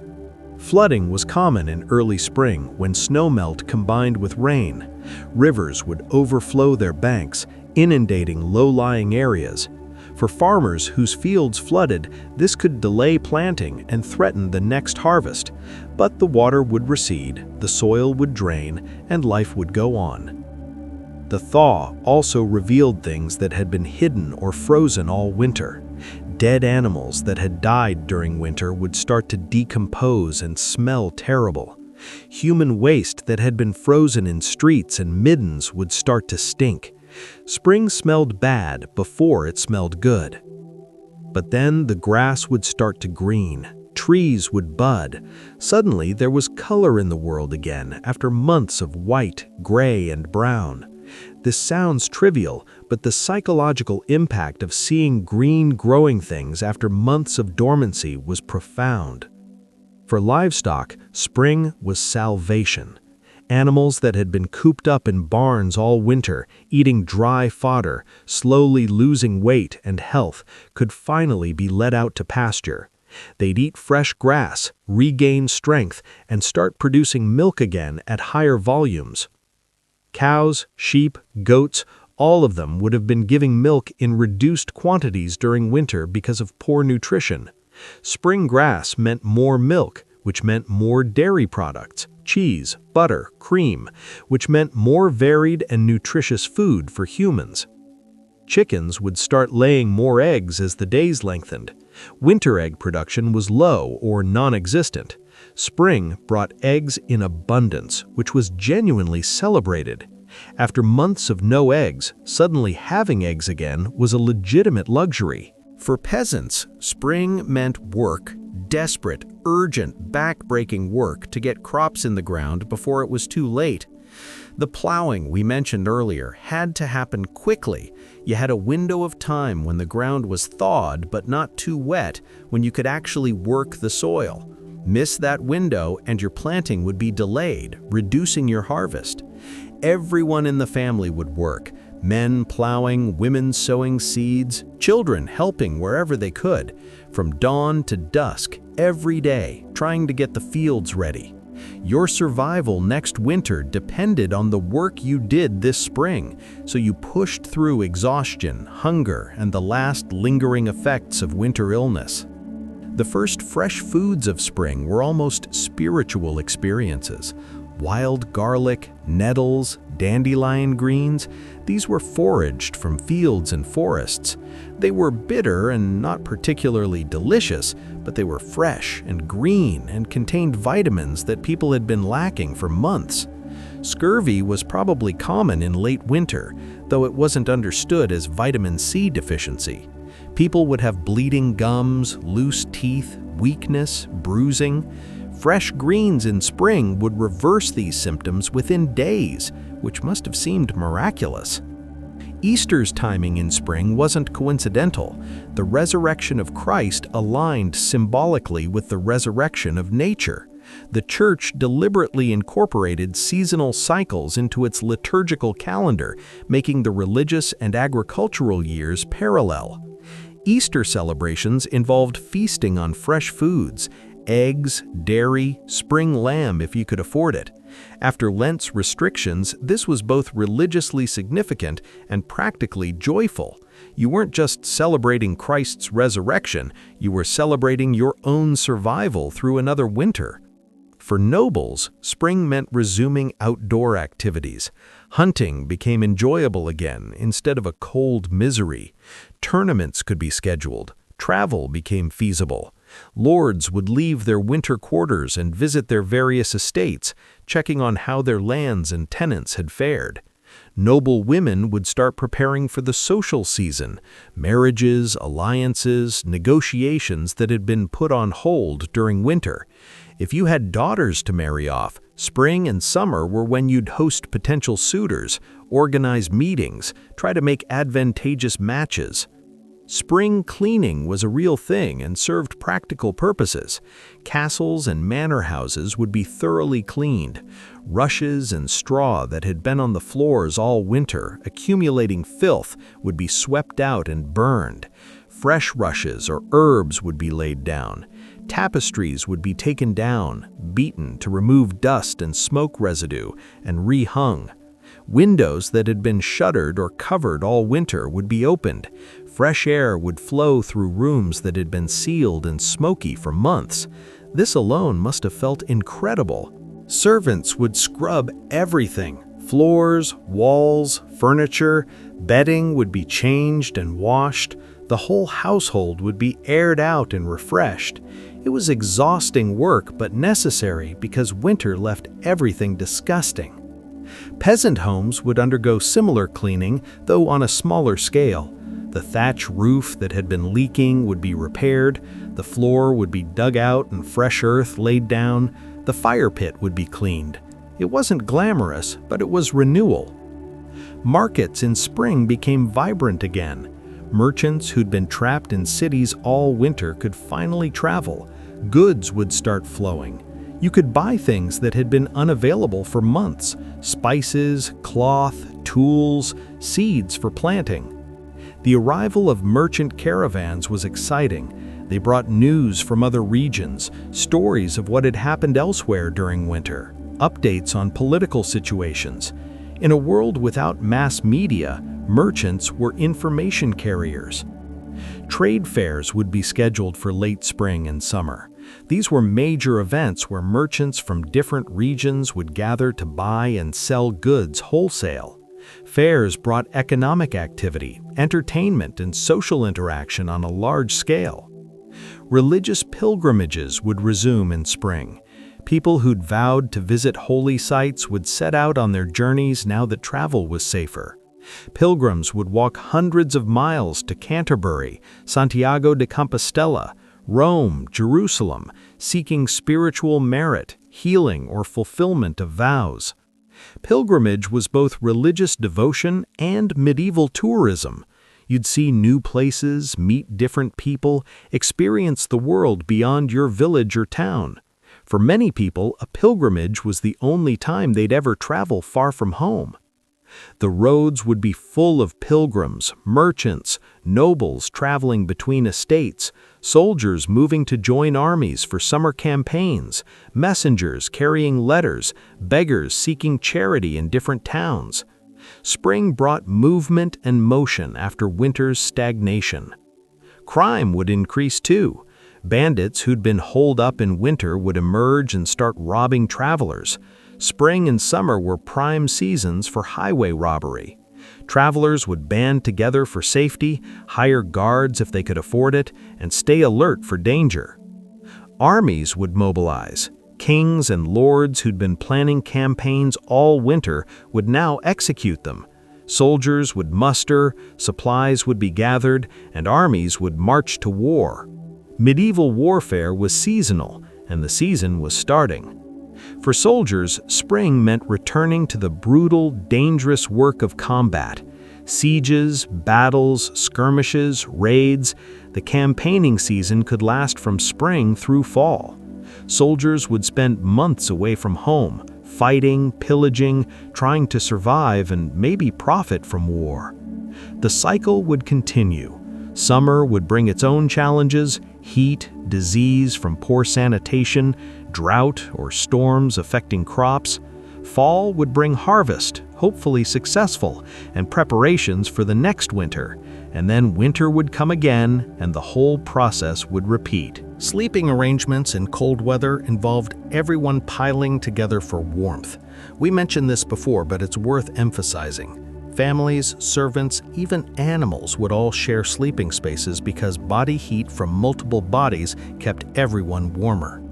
Flooding was common in early spring when snowmelt combined with rain. Rivers would overflow their banks, inundating low-lying areas. For farmers whose fields flooded, this could delay planting and threaten the next harvest. But the water would recede, the soil would drain, and life would go on. The thaw also revealed things that had been hidden or frozen all winter. Dead animals that had died during winter would start to decompose and smell terrible. Human waste that had been frozen in streets and middens would start to stink. Spring smelled bad before it smelled good. But then the grass would start to green. Trees would bud. Suddenly there was color in the world again after months of white, gray, and brown. This sounds trivial, but the psychological impact of seeing green growing things after months of dormancy was profound. For livestock, spring was salvation. Animals that had been cooped up in barns all winter, eating dry fodder, slowly losing weight and health, could finally be let out to pasture. They'd eat fresh grass, regain strength, and start producing milk again at higher volumes. Cows, sheep, goats, all of them would have been giving milk in reduced quantities during winter because of poor nutrition. Spring grass meant more milk, which meant more dairy products, cheese, butter, cream, which meant more varied and nutritious food for humans. Chickens would start laying more eggs as the days lengthened. Winter egg production was low or non-existent. Spring brought eggs in abundance, which was genuinely celebrated. After months of no eggs, suddenly having eggs again was a legitimate luxury. For peasants, spring meant work, desperate, urgent, back-breaking work to get crops in the ground before it was too late. The plowing we mentioned earlier had to happen quickly. You had a window of time when the ground was thawed but not too wet, when you could actually work the soil. Miss that window and your planting would be delayed, reducing your harvest. Everyone in the family would work. Men plowing, women sowing seeds, children helping wherever they could, from dawn to dusk, every day, trying to get the fields ready. Your survival next winter depended on the work you did this spring, so you pushed through exhaustion, hunger, and the last lingering effects of winter illness. The first fresh foods of spring were almost spiritual experiences. Wild garlic, nettles, dandelion greens, these were foraged from fields and forests. They were bitter and not particularly delicious, but they were fresh and green and contained vitamins that people had been lacking for months. Scurvy was probably common in late winter, though it wasn't understood as vitamin C deficiency. People would have bleeding gums, loose teeth, weakness, bruising. Fresh greens in spring would reverse these symptoms within days, which must have seemed miraculous. Easter's timing in spring wasn't coincidental. The resurrection of Christ aligned symbolically with the resurrection of nature. The Church deliberately incorporated seasonal cycles into its liturgical calendar, making the religious and agricultural years parallel. Easter celebrations involved feasting on fresh foods, eggs, dairy, spring lamb if you could afford it. After Lent's restrictions, this was both religiously significant and practically joyful. You weren't just celebrating Christ's resurrection, you were celebrating your own survival through another winter. For nobles, spring meant resuming outdoor activities. Hunting became enjoyable again instead of a cold misery. Tournaments could be scheduled. Travel became feasible. Lords would leave their winter quarters and visit their various estates, checking on how their lands and tenants had fared. Noble women would start preparing for the social season, marriages, alliances, negotiations that had been put on hold during winter. If you had daughters to marry off, Spring and summer were when you'd host potential suitors, organize meetings, try to make advantageous matches. Spring cleaning was a real thing and served practical purposes. Castles and manor houses would be thoroughly cleaned. Rushes and straw that had been on the floors all winter, accumulating filth, would be swept out and burned. Fresh rushes or herbs would be laid down. Tapestries would be taken down, beaten to remove dust and smoke residue, and rehung. Windows that had been shuttered or covered all winter would be opened. Fresh air would flow through rooms that had been sealed and smoky for months. This alone must have felt incredible. Servants would scrub everything. Floors, walls, furniture, bedding would be changed and washed. The whole household would be aired out and refreshed. It was exhausting work but necessary because winter left everything disgusting. Peasant homes would undergo similar cleaning, though on a smaller scale. The thatch roof that had been leaking would be repaired, the floor would be dug out and fresh earth laid down, the fire pit would be cleaned. It wasn't glamorous, but it was renewal. Markets in spring became vibrant again. Merchants who'd been trapped in cities all winter could finally travel. Goods would start flowing. You could buy things that had been unavailable for months: spices, cloth, tools, seeds for planting. The arrival of merchant caravans was exciting. They brought news from other regions, stories of what had happened elsewhere during winter, updates on political situations. In a world without mass media, merchants were information carriers. Trade fairs would be scheduled for late spring and summer. These were major events where merchants from different regions would gather to buy and sell goods wholesale. Fairs brought economic activity, entertainment, and social interaction on a large scale. Religious pilgrimages would resume in spring. People who'd vowed to visit holy sites would set out on their journeys now that travel was safer. Pilgrims would walk hundreds of miles to Canterbury, Santiago de Compostela, Rome, Jerusalem, seeking spiritual merit, healing, or fulfillment of vows. Pilgrimage was both religious devotion and medieval tourism. You'd see new places, meet different people, experience the world beyond your village or town. For many people, a pilgrimage was the only time they'd ever travel far from home. The roads would be full of pilgrims, merchants, nobles traveling between estates, soldiers moving to join armies for summer campaigns, messengers carrying letters, beggars seeking charity in different towns. Spring brought movement and motion after winter's stagnation. Crime would increase too. Bandits who'd been holed up in winter would emerge and start robbing travelers. Spring and summer were prime seasons for highway robbery. Travelers would band together for safety, hire guards if they could afford it, and stay alert for danger. Armies would mobilize. Kings and lords who'd been planning campaigns all winter would now execute them. Soldiers would muster, supplies would be gathered, and armies would march to war. Medieval warfare was seasonal, and the season was starting. For soldiers, spring meant returning to the brutal, dangerous work of combat. Sieges, battles, skirmishes, raids. The campaigning season could last from spring through fall. Soldiers would spend months away from home, fighting, pillaging, trying to survive and maybe profit from war. The cycle would continue. Summer would bring its own challenges: heat, disease from poor sanitation, drought or storms affecting crops. Fall would bring harvest, hopefully successful, and preparations for the next winter. And then winter would come again, and the whole process would repeat. Sleeping arrangements in cold weather involved everyone piling together for warmth. We mentioned this before, but it's worth emphasizing. Families, servants, even animals would all share sleeping spaces because body heat from multiple bodies kept everyone warmer.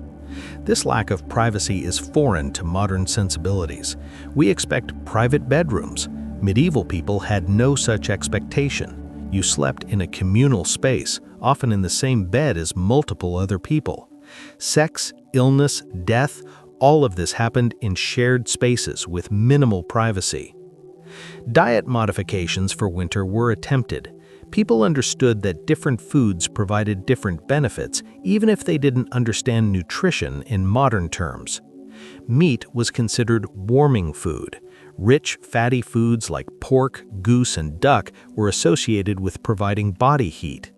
This lack of privacy is foreign to modern sensibilities. We expect private bedrooms. Medieval people had no such expectation. You slept in a communal space, often in the same bed as multiple other people. Sex, illness, death, All of this happened in shared spaces with minimal privacy. Diet modifications for winter were attempted. People understood that different foods provided different benefits, even if they didn't understand nutrition in modern terms. Meat was considered warming food. Rich, fatty foods like pork, goose, and duck were associated with providing body heat.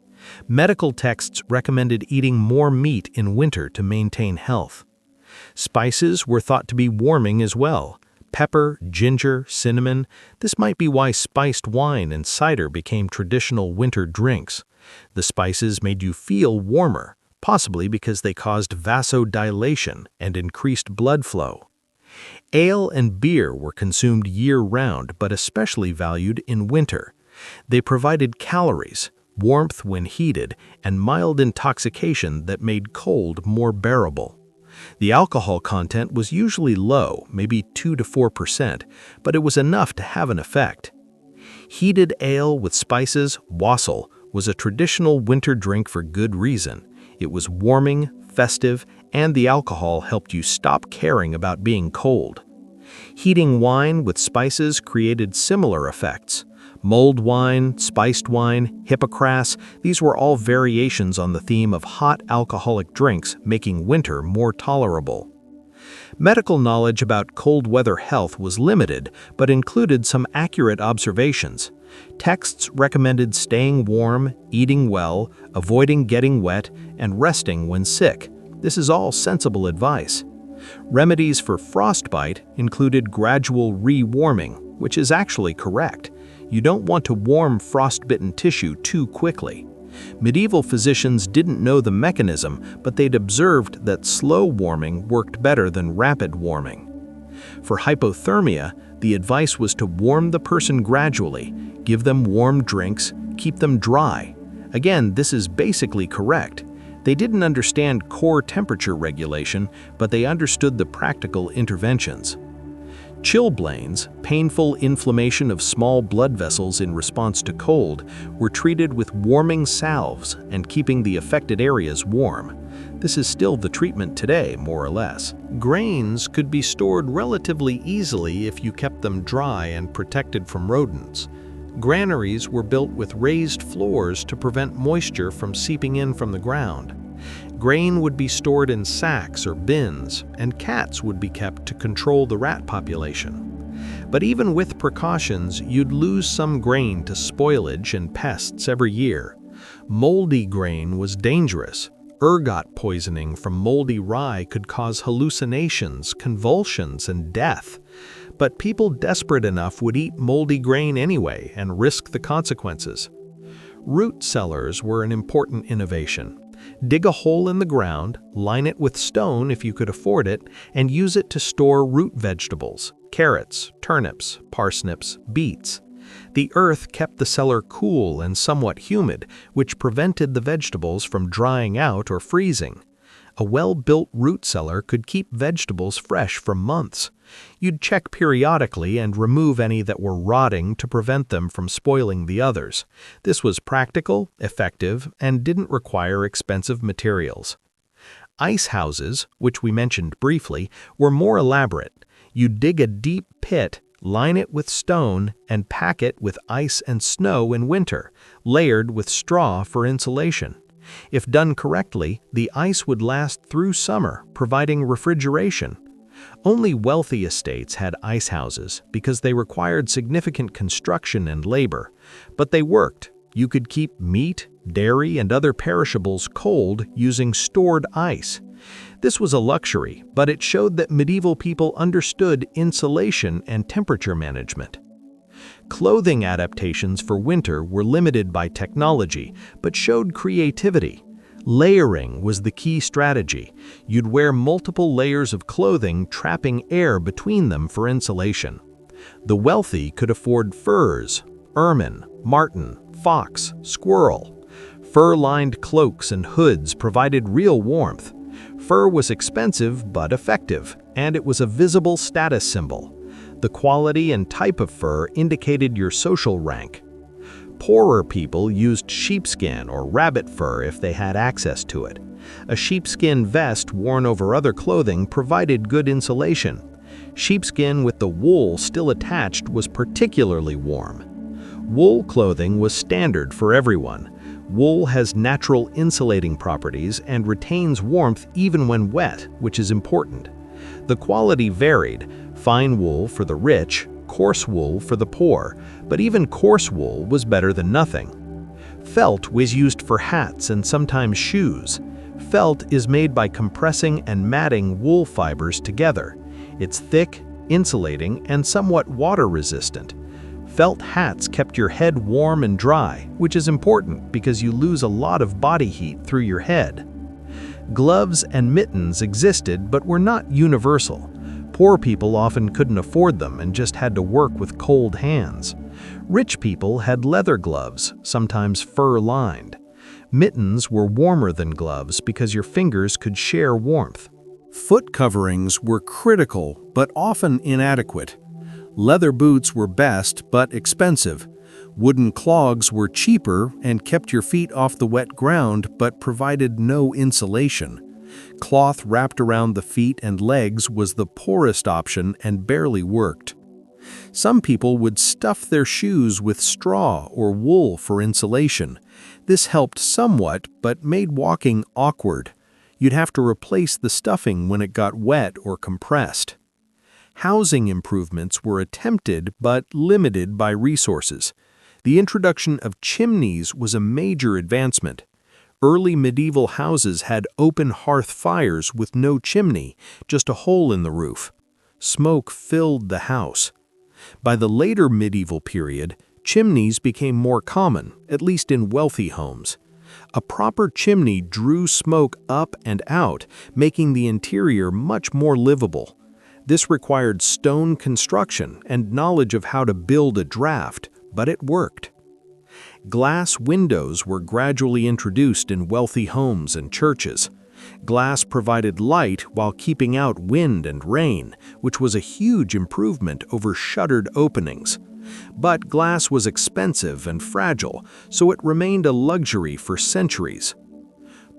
Medical texts recommended eating more meat in winter to maintain health. Spices were thought to be warming as well. Pepper, ginger, cinnamon. This might be why spiced wine and cider became traditional winter drinks. The spices made you feel warmer, possibly because they caused vasodilation and increased blood flow. Ale and beer were consumed year-round, but especially valued in winter. They provided calories, warmth when heated, and mild intoxication that made cold more bearable. The alcohol content was usually low, maybe 2 to 4%, but it was enough to have an effect. Heated ale with spices, wassail, was a traditional winter drink for good reason. It was warming, festive, and the alcohol helped you stop caring about being cold. Heating wine with spices created similar effects. Mulled wine, spiced wine, hippocras, these were all variations on the theme of hot alcoholic drinks making winter more tolerable. Medical knowledge about cold weather health was limited, but included some accurate observations. Texts recommended staying warm, eating well, avoiding getting wet, and resting when sick. This is all sensible advice. Remedies for frostbite included gradual re-warming, which is actually correct. You don't want to warm frostbitten tissue too quickly. Medieval physicians didn't know the mechanism, but they'd observed that slow warming worked better than rapid warming. For hypothermia, the advice was to warm the person gradually, give them warm drinks, keep them dry. Again, this is basically correct. They didn't understand core temperature regulation, but they understood the practical interventions. Chilblains, painful inflammation of small blood vessels in response to cold, were treated with warming salves and keeping the affected areas warm. This is still the treatment today, more or less. Grains could be stored relatively easily if you kept them dry and protected from rodents. Granaries were built with raised floors to prevent moisture from seeping in from the ground. Grain would be stored in sacks or bins, and cats would be kept to control the rat population. But even with precautions, you'd lose some grain to spoilage and pests every year. Moldy grain was dangerous. Ergot poisoning from moldy rye could cause hallucinations, convulsions, and death. But people desperate enough would eat moldy grain anyway and risk the consequences. Root cellars were an important innovation. Dig a hole in the ground, line it with stone if you could afford it, and use it to store root vegetables, carrots, turnips, parsnips, beets. The earth kept the cellar cool and somewhat humid, which prevented the vegetables from drying out or freezing. A well-built root cellar could keep vegetables fresh for months. You'd check periodically and remove any that were rotting to prevent them from spoiling the others. This was practical, effective, and didn't require expensive materials. Ice houses, which we mentioned briefly, were more elaborate. You'd dig a deep pit, line it with stone, and pack it with ice and snow in winter, layered with straw for insulation. If done correctly, the ice would last through summer, providing refrigeration. Only wealthy estates had ice houses because they required significant construction and labor. But they worked. You could keep meat, dairy, and other perishables cold using stored ice. This was a luxury, but it showed that medieval people understood insulation and temperature management. Clothing adaptations for winter were limited by technology, but showed creativity. Layering was the key strategy. You'd wear multiple layers of clothing, trapping air between them for insulation. The wealthy could afford furs, ermine, marten, fox, squirrel. Fur-lined cloaks and hoods provided real warmth. Fur was expensive but effective, and it was a visible status symbol. The quality and type of fur indicated your social rank. Poorer people used sheepskin or rabbit fur if they had access to it. A sheepskin vest worn over other clothing provided good insulation. Sheepskin with the wool still attached was particularly warm. Wool clothing was standard for everyone. Wool has natural insulating properties and retains warmth even when wet, which is important. The quality varied: fine wool for the rich, coarse wool for the poor, but even coarse wool was better than nothing. Felt was used for hats and sometimes shoes. Felt is made by compressing and matting wool fibers together. It's thick, insulating, and somewhat water-resistant. Felt hats kept your head warm and dry, which is important because you lose a lot of body heat through your head. Gloves and mittens existed but were not universal. Poor people often couldn't afford them and just had to work with cold hands. Rich people had leather gloves, sometimes fur-lined. Mittens were warmer than gloves because your fingers could share warmth. Foot coverings were critical but often inadequate. Leather boots were best but expensive. Wooden clogs were cheaper and kept your feet off the wet ground but provided no insulation. Cloth wrapped around the feet and legs was the poorest option and barely worked. Some people would stuff their shoes with straw or wool for insulation. This helped somewhat but made walking awkward. You'd have to replace the stuffing when it got wet or compressed. Housing improvements were attempted but limited by resources. The introduction of chimneys was a major advancement. Early medieval houses had open hearth fires with no chimney, just a hole in the roof. Smoke filled the house. By the later medieval period, chimneys became more common, at least in wealthy homes. A proper chimney drew smoke up and out, making the interior much more livable. This required stone construction and knowledge of how to build a draft, but it worked. Glass windows were gradually introduced in wealthy homes and churches. Glass provided light while keeping out wind and rain, which was a huge improvement over shuttered openings. But glass was expensive and fragile, so it remained a luxury for centuries.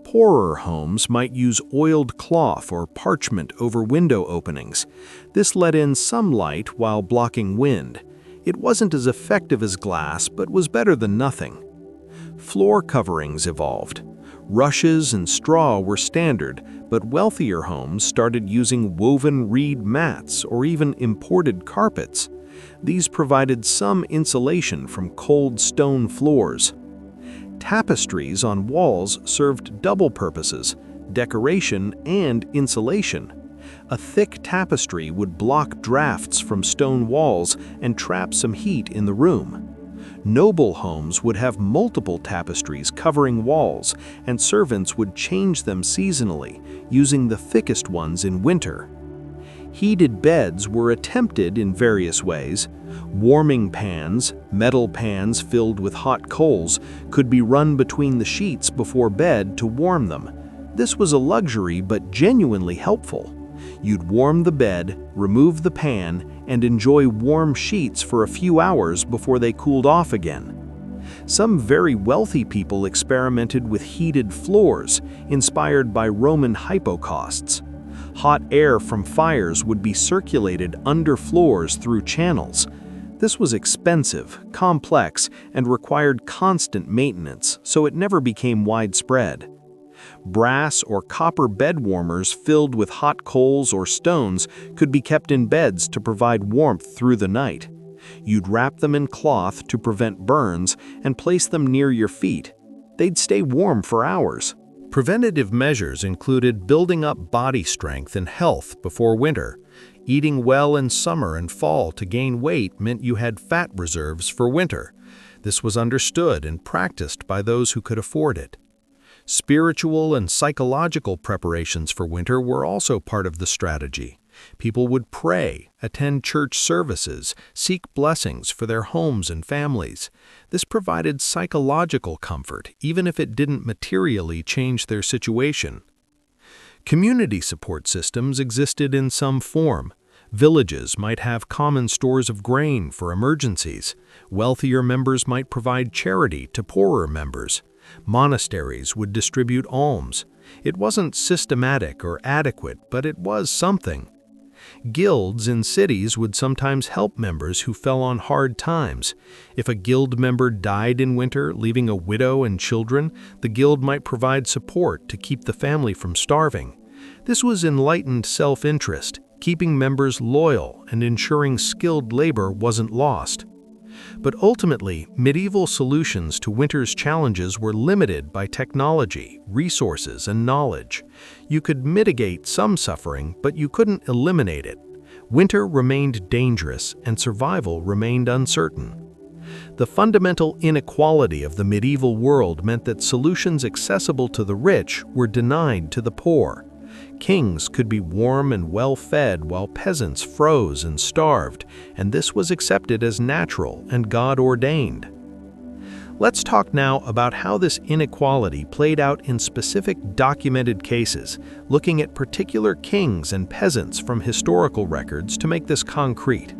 Poorer homes might use oiled cloth or parchment over window openings. This let in some light while blocking wind. It wasn't as effective as glass, but was better than nothing. Floor coverings evolved. Rushes and straw were standard, but wealthier homes started using woven reed mats or even imported carpets. These provided some insulation from cold stone floors. Tapestries on walls served double purposes: decoration and insulation. A thick tapestry would block drafts from stone walls and trap some heat in the room. Noble homes would have multiple tapestries covering walls, and servants would change them seasonally, using the thickest ones in winter. Heated beds were attempted in various ways. Warming pans, metal pans filled with hot coals, could be run between the sheets before bed to warm them. This was a luxury but genuinely helpful. You'd warm the bed, remove the pan, and enjoy warm sheets for a few hours before they cooled off again. Some very wealthy people experimented with heated floors, inspired by Roman hypocausts. Hot air from fires would be circulated under floors through channels. This was expensive, complex, and required constant maintenance, so it never became widespread. Brass or copper bed warmers filled with hot coals or stones could be kept in beds to provide warmth through the night. You'd wrap them in cloth to prevent burns and place them near your feet. They'd stay warm for hours. Preventative measures included building up body strength and health before winter. Eating well in summer and fall to gain weight meant you had fat reserves for winter. This was understood and practiced by those who could afford it. Spiritual and psychological preparations for winter were also part of the strategy. People would pray, attend church services, seek blessings for their homes and families. This provided psychological comfort, even if it didn't materially change their situation. Community support systems existed in some form. Villages might have common stores of grain for emergencies. Wealthier members might provide charity to poorer members. Monasteries would distribute alms. It wasn't systematic or adequate, but it was something. Guilds in cities would sometimes help members who fell on hard times. If a guild member died in winter, leaving a widow and children, the guild might provide support to keep the family from starving. This was enlightened self-interest, keeping members loyal and ensuring skilled labor wasn't lost. But ultimately, medieval solutions to winter's challenges were limited by technology, resources, and knowledge. You could mitigate some suffering, but you couldn't eliminate it. Winter remained dangerous, and survival remained uncertain. The fundamental inequality of the medieval world meant that solutions accessible to the rich were denied to the poor. Kings could be warm and well-fed while peasants froze and starved, and this was accepted as natural and God-ordained. Let's talk now about how this inequality played out in specific documented cases, looking at particular kings and peasants from historical records to make this concrete.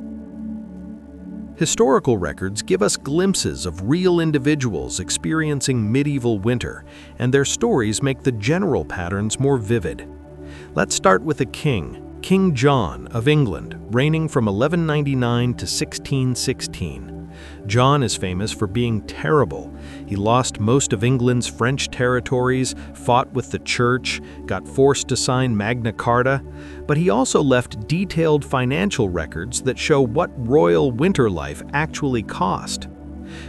Historical records give us glimpses of real individuals experiencing medieval winter, and their stories make the general patterns more vivid. Let's start with a king, King John of England, reigning from 1199 to 1616. John is famous for being terrible. He lost most of England's French territories, fought with the church, got forced to sign Magna Carta, but he also left detailed financial records that show what royal winter life actually cost.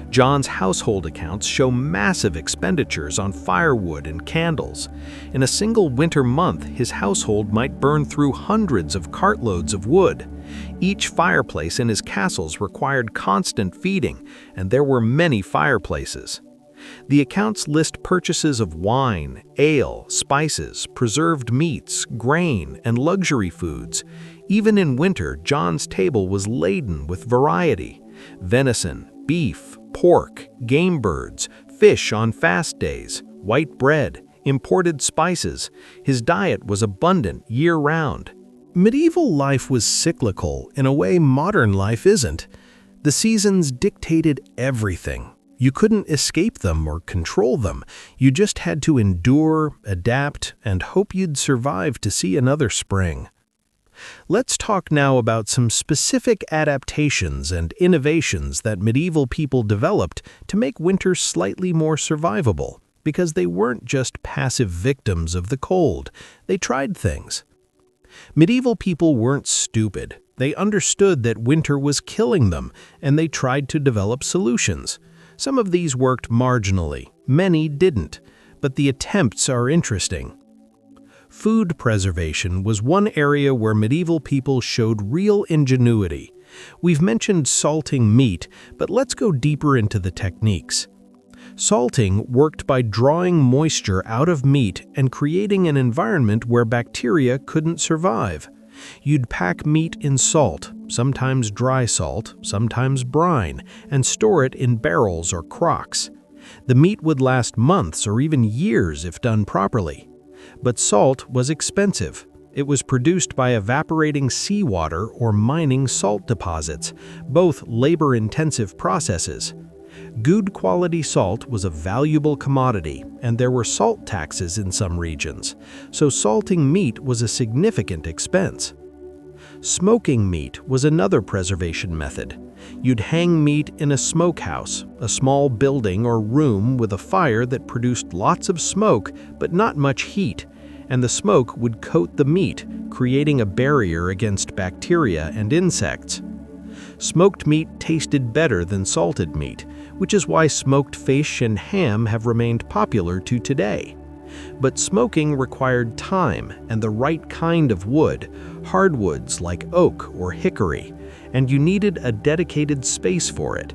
John's household accounts show massive expenditures on firewood and candles. In a single winter month, his household might burn through hundreds of cartloads of wood. Each fireplace in his castles required constant feeding, and there were many fireplaces. The accounts list purchases of wine, ale, spices, preserved meats, grain, and luxury foods. Even in winter, John's table was laden with variety: venison, beef, pork, game birds, fish on fast days, white bread, imported spices. His diet was abundant year-round. Medieval life was cyclical in a way modern life isn't. The seasons dictated everything. You couldn't escape them or control them. You just had to endure, adapt, and hope you'd survive to see another spring. Let's talk now about some specific adaptations and innovations that medieval people developed to make winter slightly more survivable, because they weren't just passive victims of the cold. They tried things. Medieval people weren't stupid. They understood that winter was killing them, and they tried to develop solutions. Some of these worked marginally, many didn't, but the attempts are interesting. Food preservation was one area where medieval people showed real ingenuity. We've mentioned salting meat, but let's go deeper into the techniques. Salting worked by drawing moisture out of meat and creating an environment where bacteria couldn't survive. You'd pack meat in salt, sometimes dry salt, sometimes brine, and store it in barrels or crocks. The meat would last months or even years if done properly. But salt was expensive. It was produced by evaporating seawater or mining salt deposits, both labor-intensive processes. Good quality salt was a valuable commodity, and there were salt taxes in some regions, so salting meat was a significant expense. Smoking meat was another preservation method. You'd hang meat in a smokehouse, a small building or room with a fire that produced lots of smoke but not much heat, and the smoke would coat the meat, creating a barrier against bacteria and insects. Smoked meat tasted better than salted meat, which is why smoked fish and ham have remained popular to today. But smoking required time and the right kind of wood, hardwoods like oak or hickory, and you needed a dedicated space for it.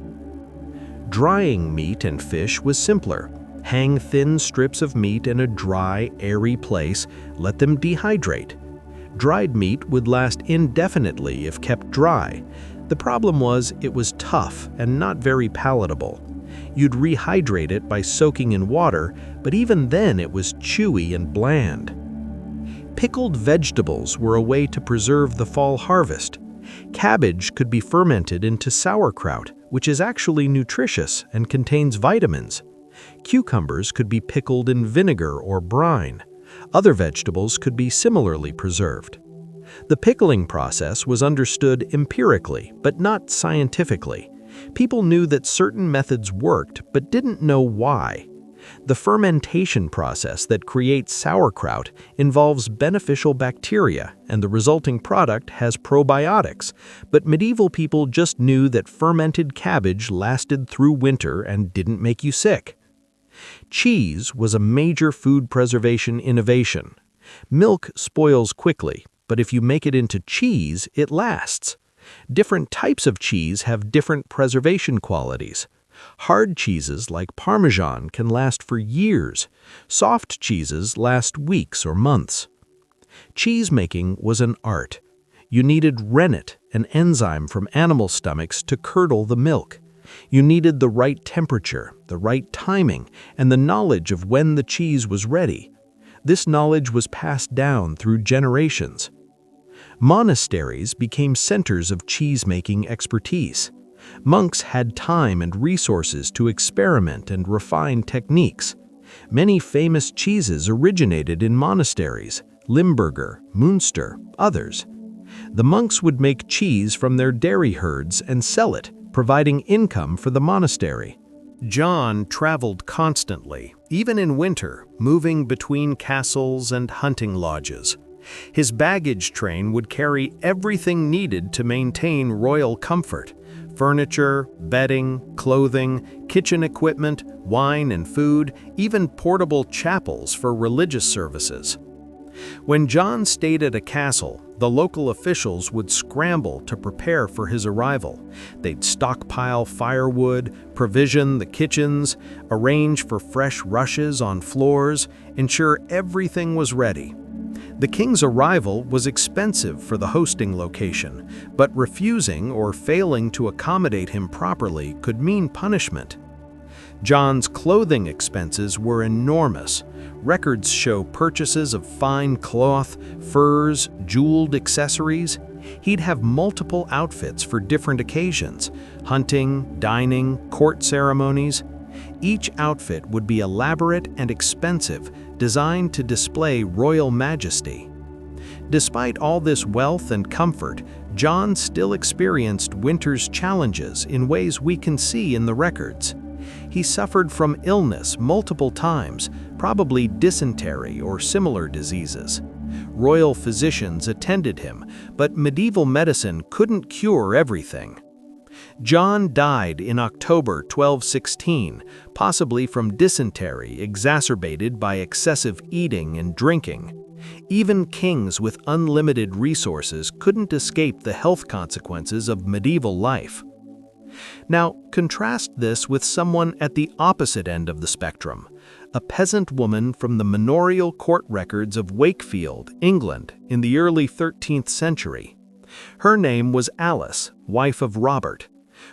Drying meat and fish was simpler. Hang thin strips of meat in a dry, airy place, let them dehydrate. Dried meat would last indefinitely if kept dry. The problem was it was tough and not very palatable. You'd rehydrate it by soaking in water, but even then it was chewy and bland. Pickled vegetables were a way to preserve the fall harvest. Cabbage could be fermented into sauerkraut, which is actually nutritious and contains vitamins. Cucumbers could be pickled in vinegar or brine. Other vegetables could be similarly preserved. The pickling process was understood empirically, but not scientifically. People knew that certain methods worked, but didn't know why. The fermentation process that creates sauerkraut involves beneficial bacteria, and the resulting product has probiotics, but medieval people just knew that fermented cabbage lasted through winter and didn't make you sick. Cheese was a major food preservation innovation. Milk spoils quickly, but if you make it into cheese, it lasts. Different types of cheese have different preservation qualities. Hard cheeses like Parmesan can last for years. Soft cheeses last weeks or months. Cheese making was an art. You needed rennet, an enzyme from animal stomachs, to curdle the milk. You needed the right temperature, the right timing, and the knowledge of when the cheese was ready. This knowledge was passed down through generations. Monasteries became centers of cheese-making expertise. Monks had time and resources to experiment and refine techniques. Many famous cheeses originated in monasteries: Limburger, Münster, others. The monks would make cheese from their dairy herds and sell it, providing income for the monastery. John traveled constantly, even in winter, moving between castles and hunting lodges. His baggage train would carry everything needed to maintain royal comfort: furniture, bedding, clothing, kitchen equipment, wine and food, even portable chapels for religious services. When John stayed at a castle, the local officials would scramble to prepare for his arrival. They'd stockpile firewood, provision the kitchens, arrange for fresh rushes on floors, ensure everything was ready. The king's arrival was expensive for the hosting location, but refusing or failing to accommodate him properly could mean punishment. John's clothing expenses were enormous. Records show purchases of fine cloth, furs, jeweled accessories. He'd have multiple outfits for different occasions: hunting, dining, court ceremonies. Each outfit would be elaborate and expensive, designed to display royal majesty. Despite all this wealth and comfort, John still experienced winter's challenges in ways we can see in the records. He suffered from illness multiple times, probably dysentery or similar diseases. Royal physicians attended him, but medieval medicine couldn't cure everything. John died in October 1216, possibly from dysentery exacerbated by excessive eating and drinking. Even kings with unlimited resources couldn't escape the health consequences of medieval life. Now, contrast this with someone at the opposite end of the spectrum, a peasant woman from the manorial court records of Wakefield, England, in the early 13th century. Her name was Alice, wife of Robert.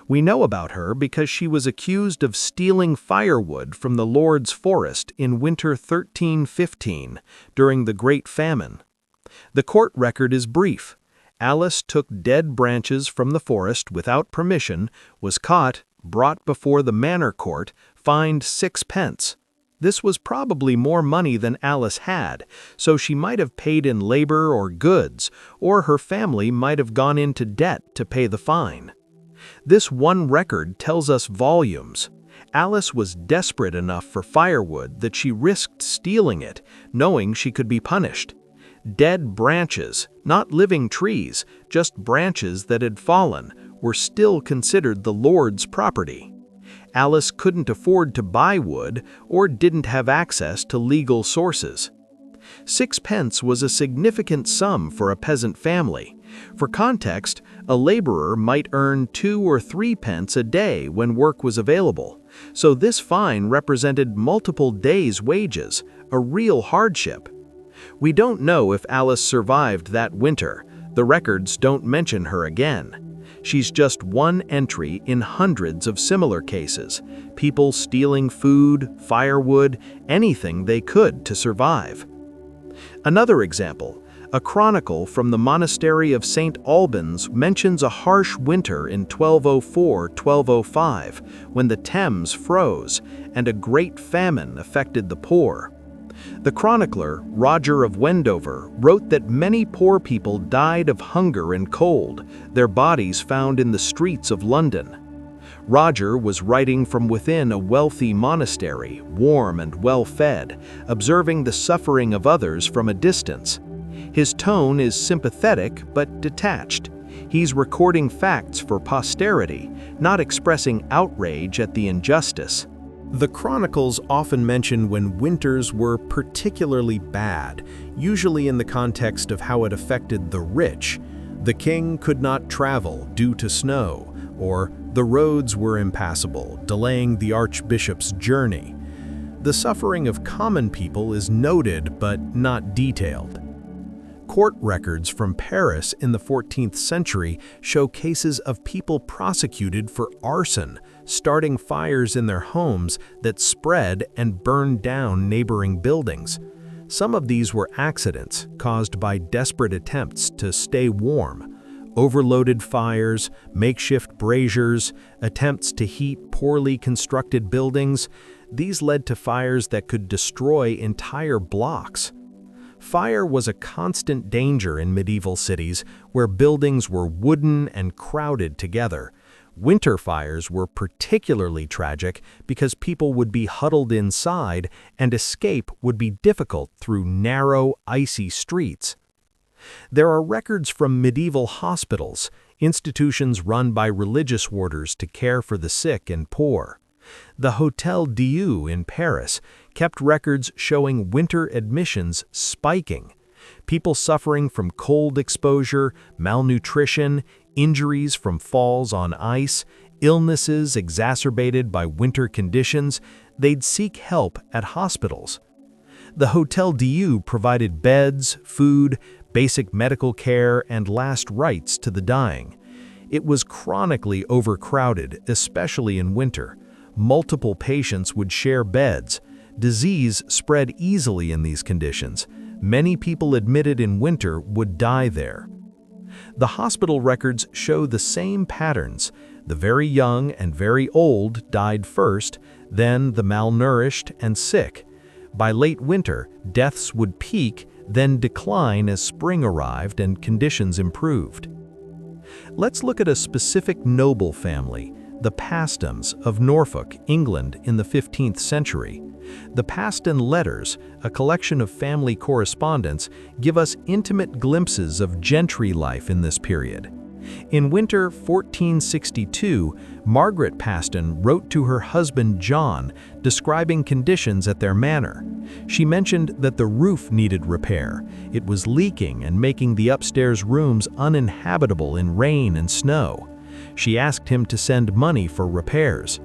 We know about her because she was accused of stealing firewood from the Lord's forest in winter 1315, during the Great Famine. The court record is brief. Alice took dead branches from the forest without permission, was caught, brought before the manor court, fined 6 pence. This was probably more money than Alice had, so she might have paid in labor or goods, or her family might have gone into debt to pay the fine. This one record tells us volumes. Alice was desperate enough for firewood that she risked stealing it, knowing she could be punished. Dead branches, not living trees, just branches that had fallen, were still considered the Lord's property. Alice couldn't afford to buy wood or didn't have access to legal sources. 6 pence was a significant sum for a peasant family. For context, a laborer might earn 2 or 3 pence a day when work was available, so this fine represented multiple days' wages, a real hardship. We don't know if Alice survived that winter. The records don't mention her again. She's just one entry in hundreds of similar cases, people stealing food, firewood, anything they could to survive. Another example, a chronicle from the monastery of St. Albans mentions a harsh winter in 1204-1205 when the Thames froze and a great famine affected the poor. The chronicler, Roger of Wendover, wrote that many poor people died of hunger and cold, their bodies found in the streets of London. Roger was writing from within a wealthy monastery, warm and well-fed, observing the suffering of others from a distance. His tone is sympathetic but detached. He's recording facts for posterity, not expressing outrage at the injustice. The chronicles often mention when winters were particularly bad, usually in the context of how it affected the rich. The king could not travel due to snow, or the roads were impassable, delaying the archbishop's journey. The suffering of common people is noted but not detailed. Court records from Paris in the 14th century show cases of people prosecuted for arson, starting fires in their homes that spread and burned down neighboring buildings. Some of these were accidents caused by desperate attempts to stay warm. Overloaded fires, makeshift braziers, attempts to heat poorly constructed buildings, these led to fires that could destroy entire blocks. Fire was a constant danger in medieval cities where buildings were wooden and crowded together. Winter fires were particularly tragic because people would be huddled inside and escape would be difficult through narrow, icy streets. There are records from medieval hospitals, institutions run by religious warders to care for the sick and poor. The Hôtel Dieu in Paris kept records showing winter admissions spiking. People suffering from cold exposure, malnutrition, injuries from falls on ice, illnesses exacerbated by winter conditions, they'd seek help at hospitals. The Hôtel Dieu provided beds, food, basic medical care, and last rites to the dying. It was chronically overcrowded, especially in winter. Multiple patients would share beds. Disease spread easily in these conditions. Many people admitted in winter would die there. The hospital records show the same patterns. The very young and very old died first, then the malnourished and sick. By late winter, deaths would peak, then decline as spring arrived and conditions improved. Let's look at a specific noble family, the Pastons of Norfolk, England in the 15th century. The Paston Letters, a collection of family correspondence, give us intimate glimpses of gentry life in this period. In winter 1462, Margaret Paston wrote to her husband John, describing conditions at their manor. She mentioned that the roof needed repair. It was leaking and making the upstairs rooms uninhabitable in rain and snow. She asked him to send money for repairs.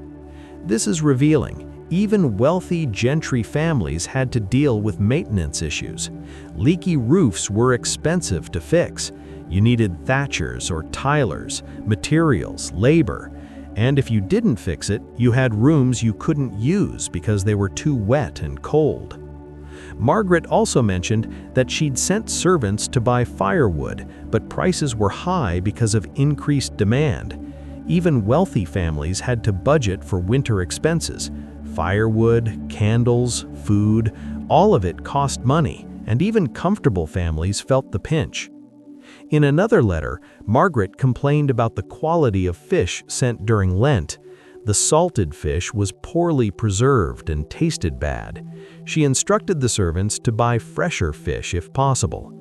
This is revealing. Even wealthy gentry families had to deal with maintenance issues. Leaky roofs were expensive to fix. You needed thatchers or tilers, materials, labor. And if you didn't fix it, you had rooms you couldn't use because they were too wet and cold. Margaret also mentioned that she'd sent servants to buy firewood, but prices were high because of increased demand. Even wealthy families had to budget for winter expenses. Firewood, candles, food, all of it cost money, and even comfortable families felt the pinch. In another letter, Margaret complained about the quality of fish sent during Lent. The salted fish was poorly preserved and tasted bad. She instructed the servants to buy fresher fish if possible.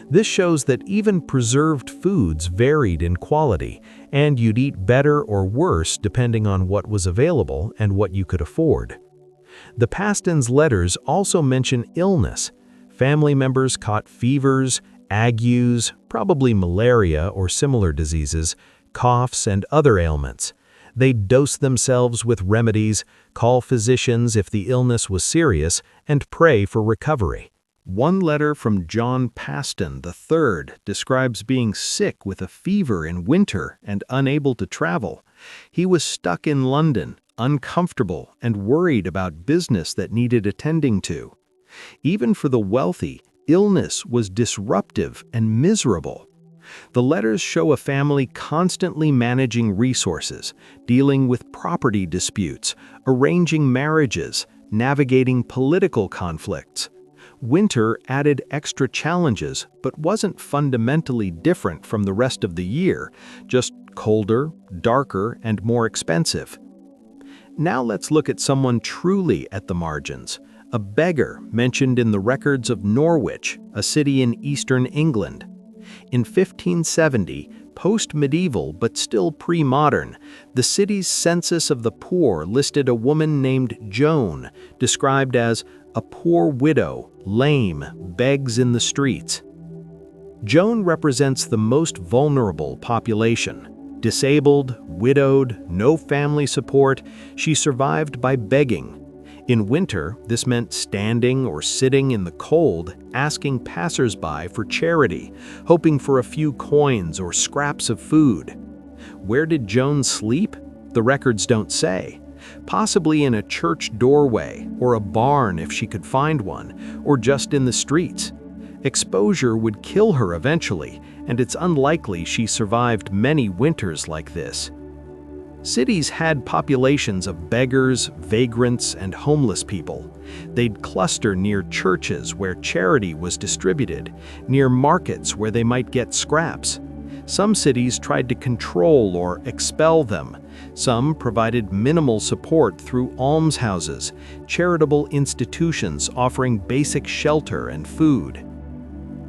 This shows that even preserved foods varied in quality, and you'd eat better or worse depending on what was available and what you could afford. The Pastons' letters also mention illness. Family members caught fevers, agues, probably malaria or similar diseases, coughs, and other ailments. They'd dose themselves with remedies, call physicians if the illness was serious, and pray for recovery. One letter from John Paston III describes being sick with a fever in winter and unable to travel. He was stuck in London, uncomfortable, and worried about business that needed attending to. Even for the wealthy, illness was disruptive and miserable. The letters show a family constantly managing resources, dealing with property disputes, arranging marriages, navigating political conflicts. Winter added extra challenges, but wasn't fundamentally different from the rest of the year, just colder, darker, and more expensive. Now let's look at someone truly at the margins, a beggar mentioned in the records of Norwich, a city in eastern England. In 1570, post-medieval but still pre-modern, the city's census of the poor listed a woman named Joan, described as a poor widow, lame, begs in the streets. Joan represents the most vulnerable population. Disabled, widowed, no family support, she survived by begging. In winter, this meant standing or sitting in the cold, asking passers-by for charity, hoping for a few coins or scraps of food. Where did Joan sleep? The records don't say. Possibly in a church doorway, or a barn if she could find one, or just in the streets. Exposure would kill her eventually, and it's unlikely she survived many winters like this. Cities had populations of beggars, vagrants, and homeless people. They'd cluster near churches where charity was distributed, near markets where they might get scraps. Some cities tried to control or expel them. Some provided minimal support through almshouses, charitable institutions offering basic shelter and food.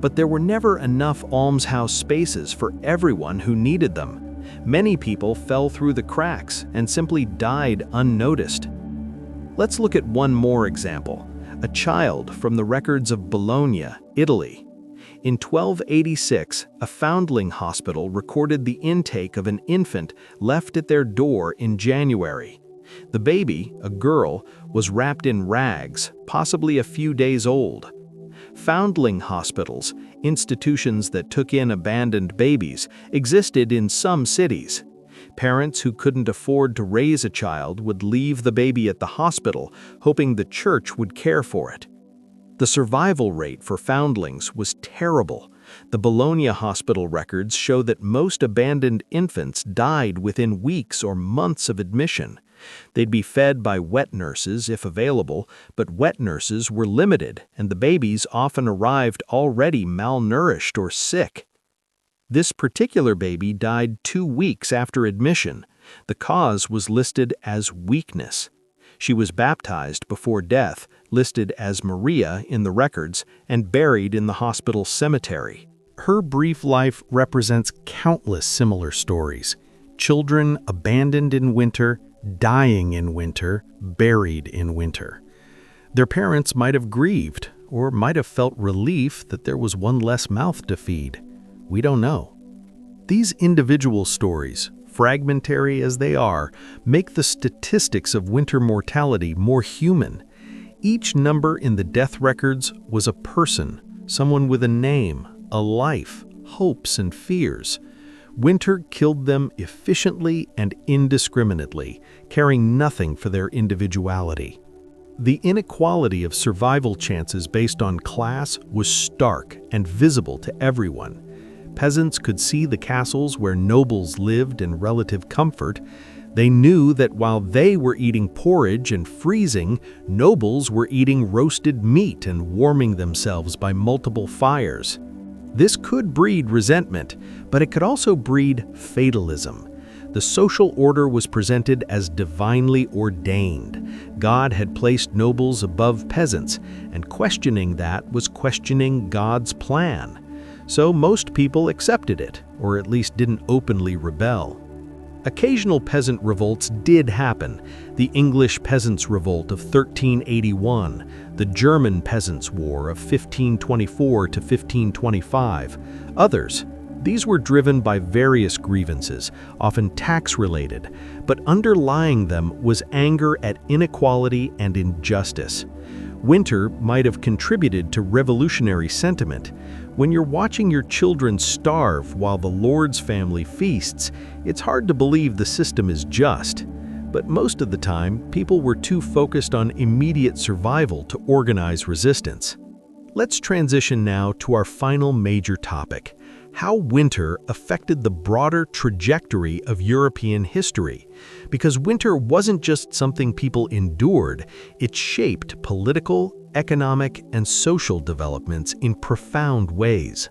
But there were never enough almshouse spaces for everyone who needed them. Many people fell through the cracks and simply died unnoticed. Let's look at one more example, a child from the records of Bologna, Italy. In 1286, a foundling hospital recorded the intake of an infant left at their door in January. The baby, a girl, was wrapped in rags, possibly a few days old. Foundling hospitals, institutions that took in abandoned babies, existed in some cities. Parents who couldn't afford to raise a child would leave the baby at the hospital, hoping the church would care for it. The survival rate for foundlings was terrible. The Bologna hospital records show that most abandoned infants died within weeks or months of admission. They'd be fed by wet nurses if available, but wet nurses were limited, and the babies often arrived already malnourished or sick. This particular baby died 2 weeks after admission. The cause was listed as weakness. She was baptized before death, listed as Maria in the records, and buried in the hospital cemetery. Her brief life represents countless similar stories. Children abandoned in winter, dying in winter, buried in winter. Their parents might have grieved, or might have felt relief that there was one less mouth to feed. We don't know. These individual stories, fragmentary as they are, make the statistics of winter mortality more human. Each number in the death records was a person, someone with a name, a life, hopes and fears. Winter killed them efficiently and indiscriminately, caring nothing for their individuality. The inequality of survival chances based on class was stark and visible to everyone. Peasants could see the castles where nobles lived in relative comfort. They knew that while they were eating porridge and freezing, nobles were eating roasted meat and warming themselves by multiple fires. This could breed resentment, but it could also breed fatalism. The social order was presented as divinely ordained. God had placed nobles above peasants, and questioning that was questioning God's plan. So most people accepted it, or at least didn't openly rebel. Occasional peasant revolts did happen. The English Peasants' Revolt of 1381, the German Peasants' War of 1524 to 1525. Others, these were driven by various grievances, often tax-related, but underlying them was anger at inequality and injustice. Winter might have contributed to revolutionary sentiment. When you're watching your children starve while the Lord's family feasts, it's hard to believe the system is just. But most of the time, people were too focused on immediate survival to organize resistance. Let's transition now to our final major topic: how winter affected the broader trajectory of European history. Because winter wasn't just something people endured, it shaped political, economic, and social developments in profound ways.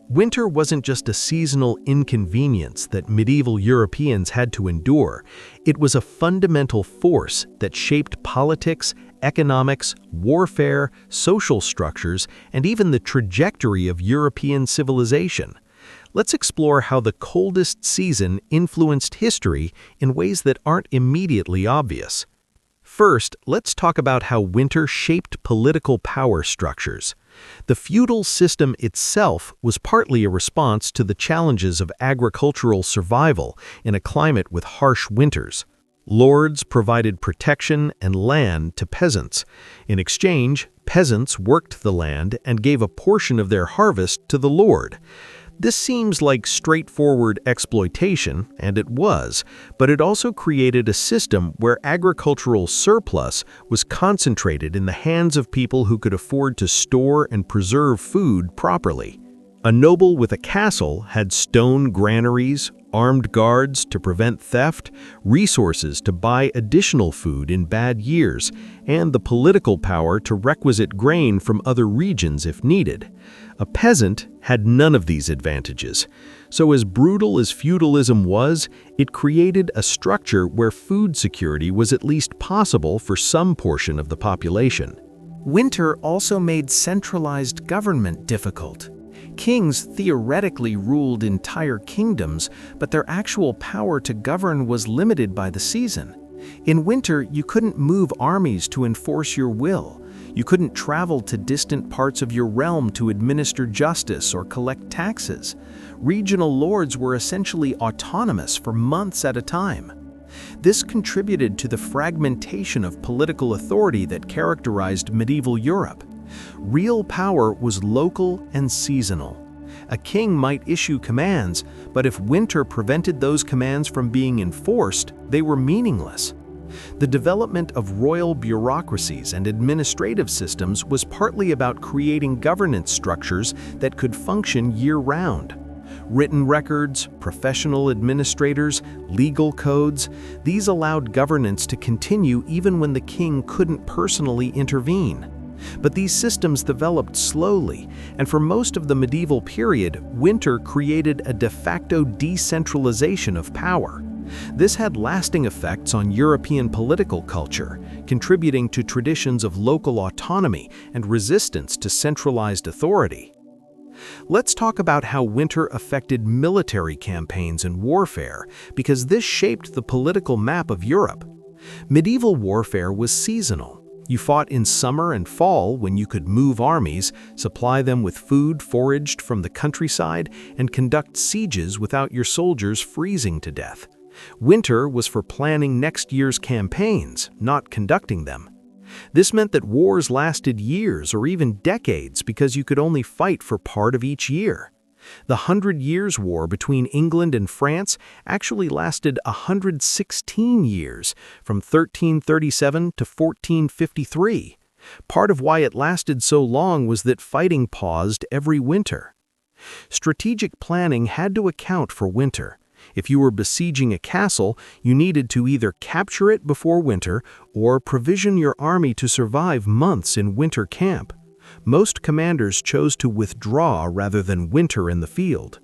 Winter wasn't just a seasonal inconvenience that medieval Europeans had to endure. It was a fundamental force that shaped politics, economics, warfare, social structures, and even the trajectory of European civilization. Let's explore how the coldest season influenced history in ways that aren't immediately obvious. First, let's talk about how winter shaped political power structures. The feudal system itself was partly a response to the challenges of agricultural survival in a climate with harsh winters. Lords provided protection and land to peasants. In exchange, peasants worked the land and gave a portion of their harvest to the lord. This seems like straightforward exploitation, and it was, but it also created a system where agricultural surplus was concentrated in the hands of people who could afford to store and preserve food properly. A noble with a castle had stone granaries, armed guards to prevent theft, resources to buy additional food in bad years, and the political power to requisite grain from other regions if needed. A peasant had none of these advantages. So as brutal as feudalism was, it created a structure where food security was at least possible for some portion of the population. Winter also made centralized government difficult. Kings theoretically ruled entire kingdoms, but their actual power to govern was limited by the season. In winter, you couldn't move armies to enforce your will. You couldn't travel to distant parts of your realm to administer justice or collect taxes. Regional lords were essentially autonomous for months at a time. This contributed to the fragmentation of political authority that characterized medieval Europe. Real power was local and seasonal. A king might issue commands, but if winter prevented those commands from being enforced, they were meaningless. The development of royal bureaucracies and administrative systems was partly about creating governance structures that could function year-round. Written records, professional administrators, legal codes, these allowed governance to continue even when the king couldn't personally intervene. But these systems developed slowly, and for most of the medieval period, winter created a de facto decentralization of power. This had lasting effects on European political culture, contributing to traditions of local autonomy and resistance to centralized authority. Let's talk about how winter affected military campaigns and warfare, because this shaped the political map of Europe. Medieval warfare was seasonal. You fought in summer and fall when you could move armies, supply them with food foraged from the countryside, and conduct sieges without your soldiers freezing to death. Winter was for planning next year's campaigns, not conducting them. This meant that wars lasted years or even decades because you could only fight for part of each year. The 100 Years' War between England and France actually lasted 116 years, from 1337 to 1453. Part of why it lasted so long was that fighting paused every winter. Strategic planning had to account for winter. If you were besieging a castle, you needed to either capture it before winter or provision your army to survive months in winter camp. Most commanders chose to withdraw rather than winter in the field.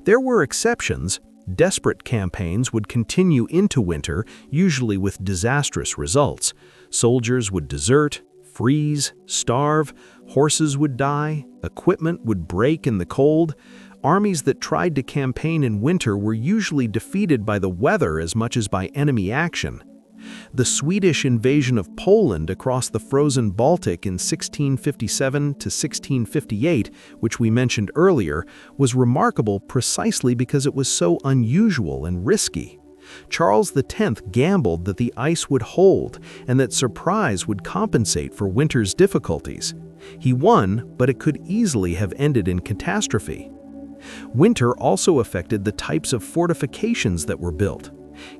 There were exceptions. Desperate campaigns would continue into winter, usually with disastrous results. Soldiers would desert, freeze, starve, horses would die, equipment would break in the cold. Armies that tried to campaign in winter were usually defeated by the weather as much as by enemy action. The Swedish invasion of Poland across the frozen Baltic in 1657 to 1658, which we mentioned earlier, was remarkable precisely because it was so unusual and risky. Charles X gambled that the ice would hold and that surprise would compensate for winter's difficulties. He won, but it could easily have ended in catastrophe. Winter also affected the types of fortifications that were built.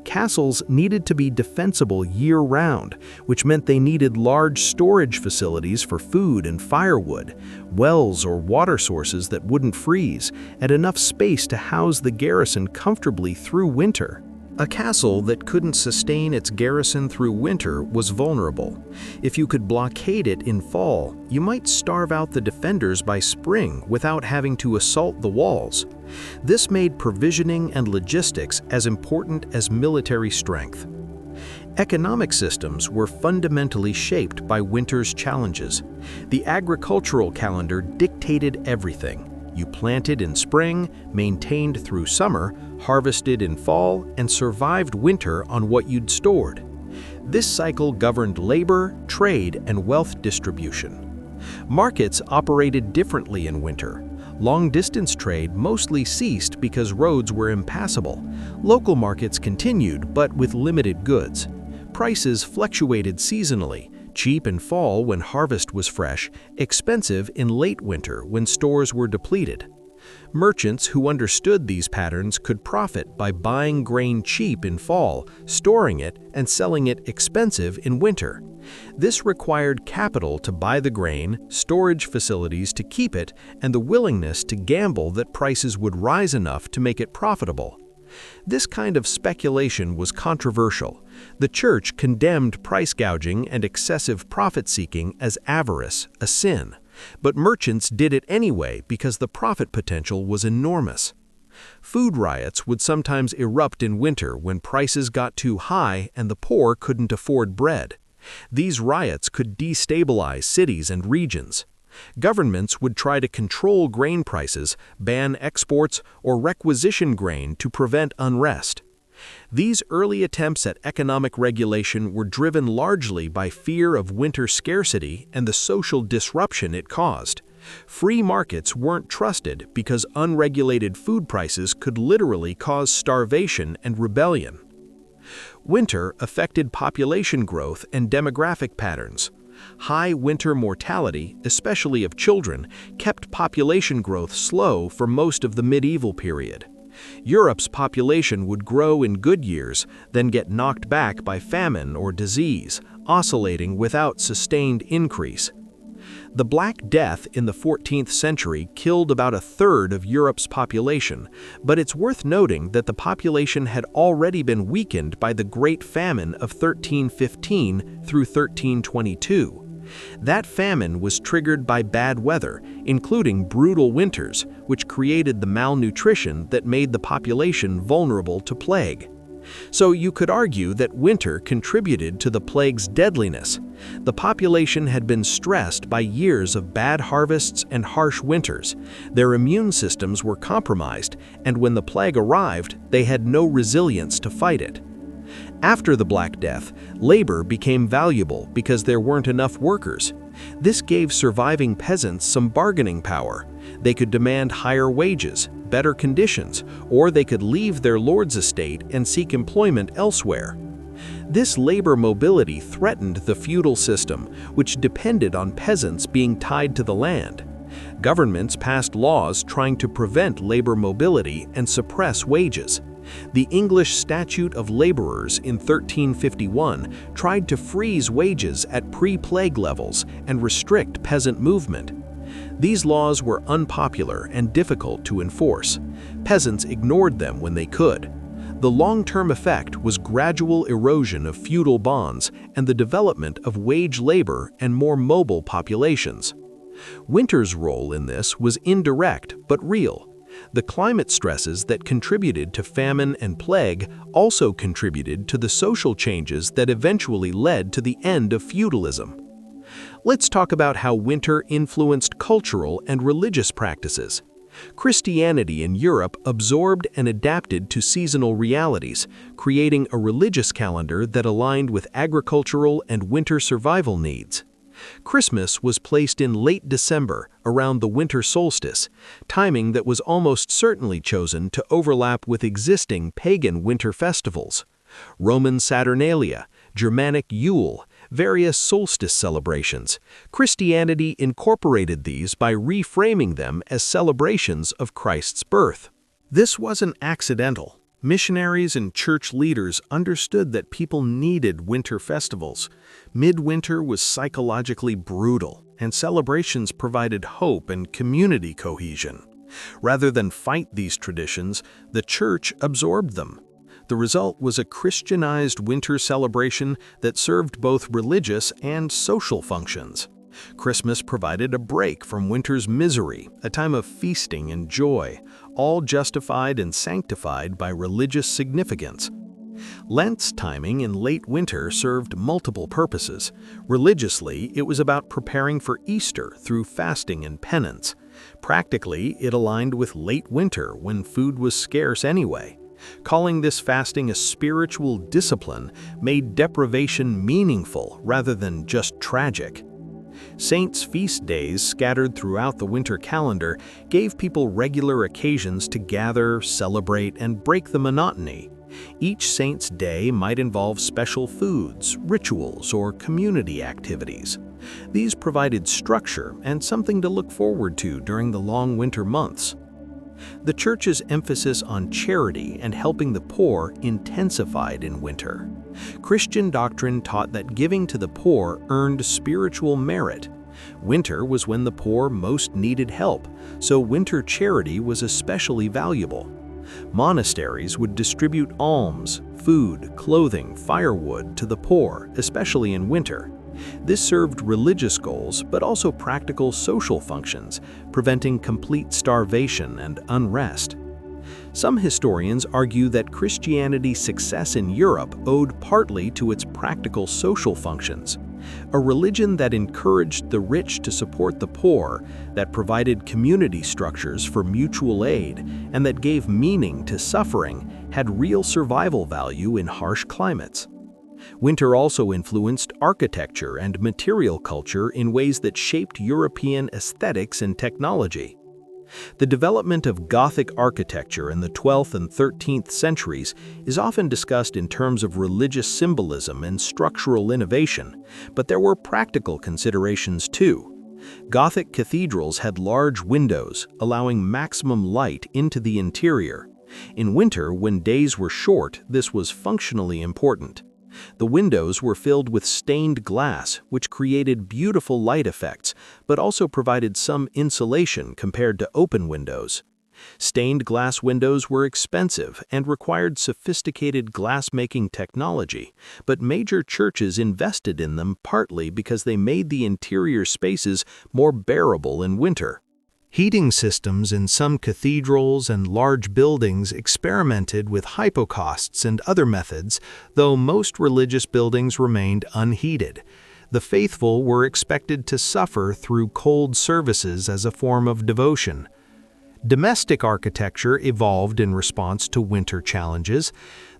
Castles needed to be defensible year-round, which meant they needed large storage facilities for food and firewood, wells or water sources that wouldn't freeze, and enough space to house the garrison comfortably through winter. A castle that couldn't sustain its garrison through winter was vulnerable. If you could blockade it in fall, you might starve out the defenders by spring without having to assault the walls. This made provisioning and logistics as important as military strength. Economic systems were fundamentally shaped by winter's challenges. The agricultural calendar dictated everything. You planted in spring, maintained through summer, harvested in fall, and survived winter on what you'd stored. This cycle governed labor, trade, and wealth distribution. Markets operated differently in winter. Long-distance trade mostly ceased because roads were impassable. Local markets continued, but with limited goods. Prices fluctuated seasonally, cheap in fall when harvest was fresh, expensive in late winter when stores were depleted. Merchants who understood these patterns could profit by buying grain cheap in fall, storing it, and selling it expensive in winter. This required capital to buy the grain, storage facilities to keep it, and the willingness to gamble that prices would rise enough to make it profitable. This kind of speculation was controversial. The church condemned price gouging and excessive profit-seeking as avarice, a sin. But merchants did it anyway because the profit potential was enormous. Food riots would sometimes erupt in winter when prices got too high and the poor couldn't afford bread. These riots could destabilize cities and regions. Governments would try to control grain prices, ban exports, or requisition grain to prevent unrest. These early attempts at economic regulation were driven largely by fear of winter scarcity and the social disruption it caused. Free markets weren't trusted because unregulated food prices could literally cause starvation and rebellion. Winter affected population growth and demographic patterns. High winter mortality, especially of children, kept population growth slow for most of the medieval period. Europe's population would grow in good years, then get knocked back by famine or disease, oscillating without sustained increase. The Black Death in the 14th century killed about a third of Europe's population, but it's worth noting that the population had already been weakened by the Great Famine of 1315 through 1322. That famine was triggered by bad weather, including brutal winters, which created the malnutrition that made the population vulnerable to plague. So you could argue that winter contributed to the plague's deadliness. The population had been stressed by years of bad harvests and harsh winters. Their immune systems were compromised, and when the plague arrived, they had no resilience to fight it. After the Black Death, labor became valuable because there weren't enough workers. This gave surviving peasants some bargaining power. They could demand higher wages, better conditions, or they could leave their lord's estate and seek employment elsewhere. This labor mobility threatened the feudal system, which depended on peasants being tied to the land. Governments passed laws trying to prevent labor mobility and suppress wages. The English Statute of Labourers in 1351 tried to freeze wages at pre-plague levels and restrict peasant movement. These laws were unpopular and difficult to enforce. Peasants ignored them when they could. The long-term effect was gradual erosion of feudal bonds and the development of wage labor and more mobile populations. Winter's role in this was indirect but real. The climate stresses that contributed to famine and plague also contributed to the social changes that eventually led to the end of feudalism. Let's talk about how winter influenced cultural and religious practices. Christianity in Europe absorbed and adapted to seasonal realities, creating a religious calendar that aligned with agricultural and winter survival needs. Christmas was placed in late December, around the winter solstice, timing that was almost certainly chosen to overlap with existing pagan winter festivals. Roman Saturnalia, Germanic Yule, various solstice celebrations. Christianity incorporated these by reframing them as celebrations of Christ's birth. This wasn't accidental. Missionaries and church leaders understood that people needed winter festivals. Midwinter was psychologically brutal, and celebrations provided hope and community cohesion. Rather than fight these traditions, the church absorbed them. The result was a Christianized winter celebration that served both religious and social functions. Christmas provided a break from winter's misery, a time of feasting and joy, all justified and sanctified by religious significance. Lent's timing in late winter served multiple purposes. Religiously, it was about preparing for Easter through fasting and penance. Practically, it aligned with late winter when food was scarce anyway. Calling this fasting a spiritual discipline made deprivation meaningful rather than just tragic. Saints' feast days scattered throughout the winter calendar gave people regular occasions to gather, celebrate, and break the monotony. Each saint's day might involve special foods, rituals, or community activities. These provided structure and something to look forward to during the long winter months. The Church's emphasis on charity and helping the poor intensified in winter. Christian doctrine taught that giving to the poor earned spiritual merit. Winter was when the poor most needed help, so winter charity was especially valuable. Monasteries would distribute alms, food, clothing, firewood to the poor, especially in winter. This served religious goals but also practical social functions, preventing complete starvation and unrest. Some historians argue that Christianity's success in Europe owed partly to its practical social functions. A religion that encouraged the rich to support the poor, that provided community structures for mutual aid, and that gave meaning to suffering had real survival value in harsh climates. Winter also influenced architecture and material culture in ways that shaped European aesthetics and technology. The development of Gothic architecture in the 12th and 13th centuries is often discussed in terms of religious symbolism and structural innovation, but there were practical considerations too. Gothic cathedrals had large windows, allowing maximum light into the interior. In winter, when days were short, this was functionally important. The windows were filled with stained glass, which created beautiful light effects, but also provided some insulation compared to open windows. Stained glass windows were expensive and required sophisticated glass-making technology, but major churches invested in them partly because they made the interior spaces more bearable in winter. Heating systems in some cathedrals and large buildings experimented with hypocausts and other methods, though most religious buildings remained unheated. The faithful were expected to suffer through cold services as a form of devotion. Domestic architecture evolved in response to winter challenges.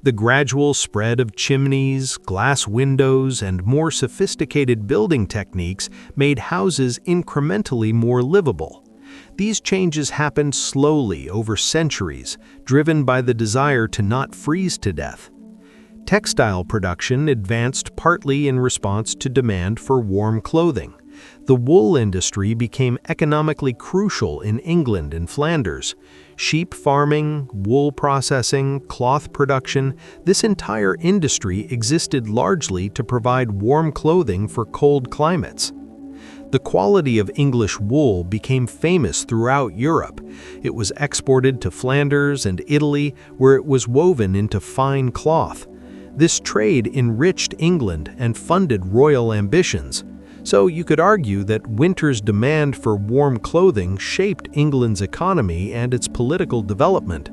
The gradual spread of chimneys, glass windows, and more sophisticated building techniques made houses incrementally more livable. These changes happened slowly over centuries, driven by the desire to not freeze to death. Textile production advanced partly in response to demand for warm clothing. The wool industry became economically crucial in England and Flanders. Sheep farming, wool processing, cloth production, this entire industry existed largely to provide warm clothing for cold climates. The quality of English wool became famous throughout Europe. It was exported to Flanders and Italy, where it was woven into fine cloth. This trade enriched England and funded royal ambitions. So you could argue that winter's demand for warm clothing shaped England's economy and its political development.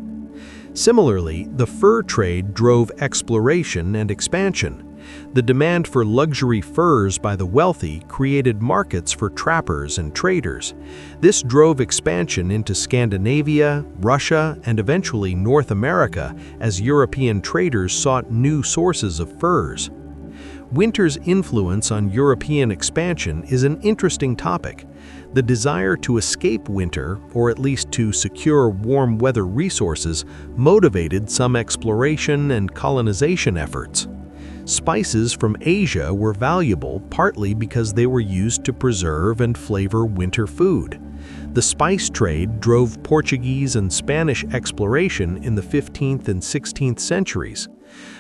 Similarly, the fur trade drove exploration and expansion. The demand for luxury furs by the wealthy created markets for trappers and traders. This drove expansion into Scandinavia, Russia, and eventually North America as European traders sought new sources of furs. Winter's influence on European expansion is an interesting topic. The desire to escape winter, or at least to secure warm weather resources, motivated some exploration and colonization efforts. Spices from Asia were valuable partly because they were used to preserve and flavor winter food. The spice trade drove Portuguese and Spanish exploration in the 15th and 16th centuries.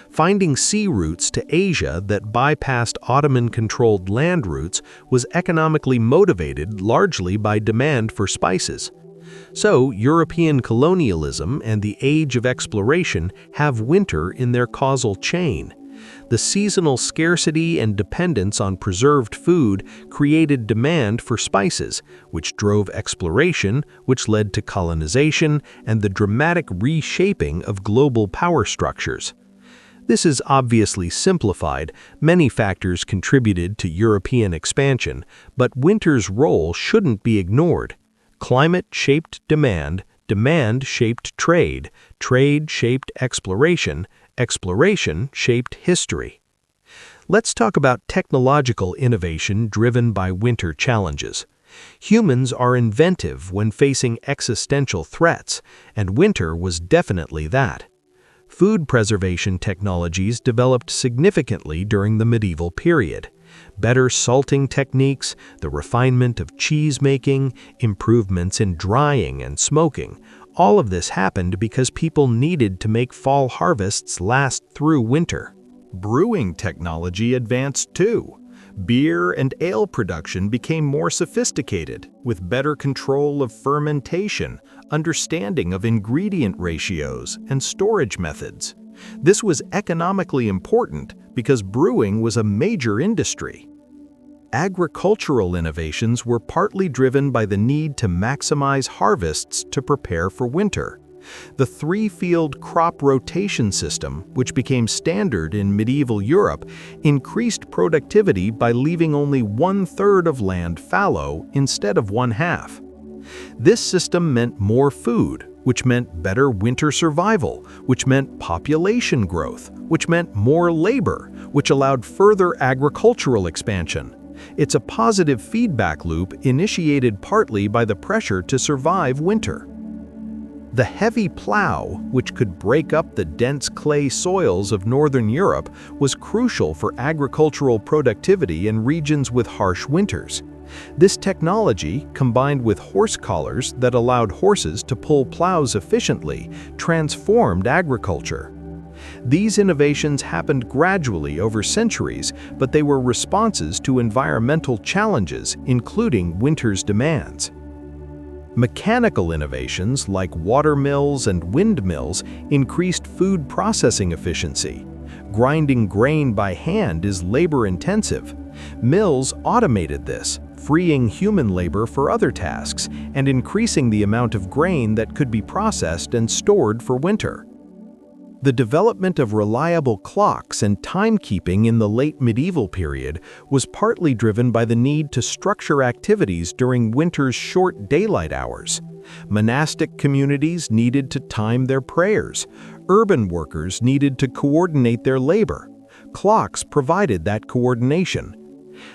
Finding sea routes to Asia that bypassed Ottoman-controlled land routes was economically motivated largely by demand for spices. So, European colonialism and the age of exploration have winter in their causal chain. The seasonal scarcity and dependence on preserved food created demand for spices, which drove exploration, which led to colonization and the dramatic reshaping of global power structures. This is obviously simplified. Many factors contributed to European expansion, but winter's role shouldn't be ignored. Climate shaped demand, demand shaped trade, trade shaped exploration, exploration shaped history. Let's talk about technological innovation driven by winter challenges. Humans are inventive when facing existential threats, and winter was definitely that. Food preservation technologies developed significantly during the medieval period. Better salting techniques, the refinement of cheese making, improvements in drying and smoking, all of this happened because people needed to make fall harvests last through winter. Brewing technology advanced too. Beer and ale production became more sophisticated, with better control of fermentation, understanding of ingredient ratios, and storage methods. This was economically important because brewing was a major industry. Agricultural innovations were partly driven by the need to maximize harvests to prepare for winter. The three-field crop rotation system, which became standard in medieval Europe, increased productivity by leaving only 1/3 of land fallow instead of 1/2. This system meant more food, which meant better winter survival, which meant population growth, which meant more labor, which allowed further agricultural expansion. It's a positive feedback loop initiated partly by the pressure to survive winter. The heavy plow, which could break up the dense clay soils of northern Europe, was crucial for agricultural productivity in regions with harsh winters. This technology, combined with horse collars that allowed horses to pull plows efficiently, transformed agriculture. These innovations happened gradually over centuries, but they were responses to environmental challenges, including winter's demands. Mechanical innovations like water mills and windmills increased food processing efficiency. Grinding grain by hand is labor-intensive. Mills automated this, freeing human labor for other tasks and increasing the amount of grain that could be processed and stored for winter. The development of reliable clocks and timekeeping in the late medieval period was partly driven by the need to structure activities during winter's short daylight hours. Monastic communities needed to time their prayers. Urban workers needed to coordinate their labor. Clocks provided that coordination.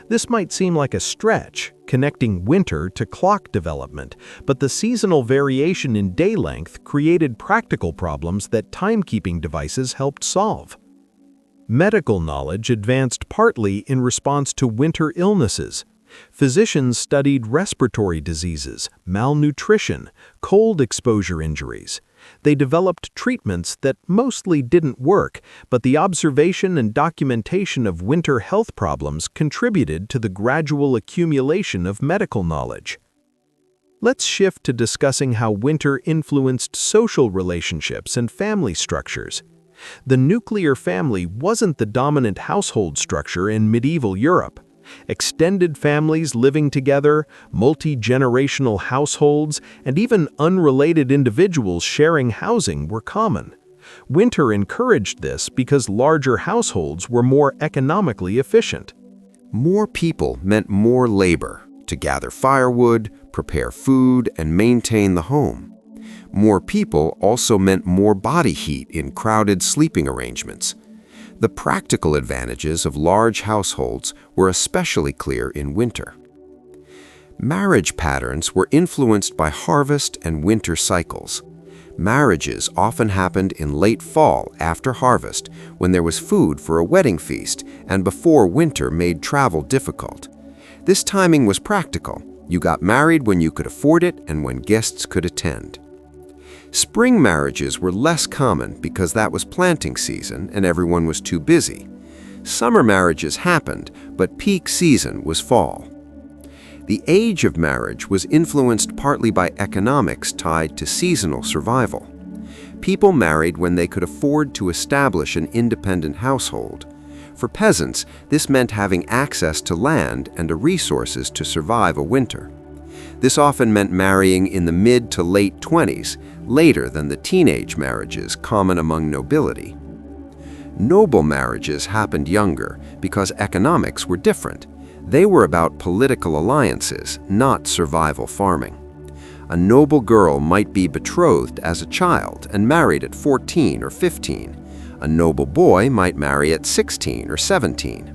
This might seem like a stretch, connecting winter to clock development, but the seasonal variation in day length created practical problems that timekeeping devices helped solve. Medical knowledge advanced partly in response to winter illnesses. Physicians studied respiratory diseases, malnutrition, cold exposure injuries. They developed treatments that mostly didn't work, but the observation and documentation of winter health problems contributed to the gradual accumulation of medical knowledge. Let's shift to discussing how winter influenced social relationships and family structures. The nuclear family wasn't the dominant household structure in medieval Europe. Extended families living together, multi-generational households, and even unrelated individuals sharing housing were common. Winter encouraged this because larger households were more economically efficient. More people meant more labor to gather firewood, prepare food, and maintain the home. More people also meant more body heat in crowded sleeping arrangements. The practical advantages of large households were especially clear in winter. Marriage patterns were influenced by harvest and winter cycles. Marriages often happened in late fall after harvest, when there was food for a wedding feast and before winter made travel difficult. This timing was practical. You got married when you could afford it and when guests could attend. Spring marriages were less common because that was planting season and everyone was too busy. Summer marriages happened, but peak season was fall. The age of marriage was influenced partly by economics tied to seasonal survival. People married when they could afford to establish an independent household. For peasants, this meant having access to land and the resources to survive a winter. This often meant marrying in the mid to late 20s, later than the teenage marriages common among nobility. Noble marriages happened younger because economics were different. They were about political alliances, not survival farming. A noble girl might be betrothed as a child and married at 14 or 15. A noble boy might marry at 16 or 17.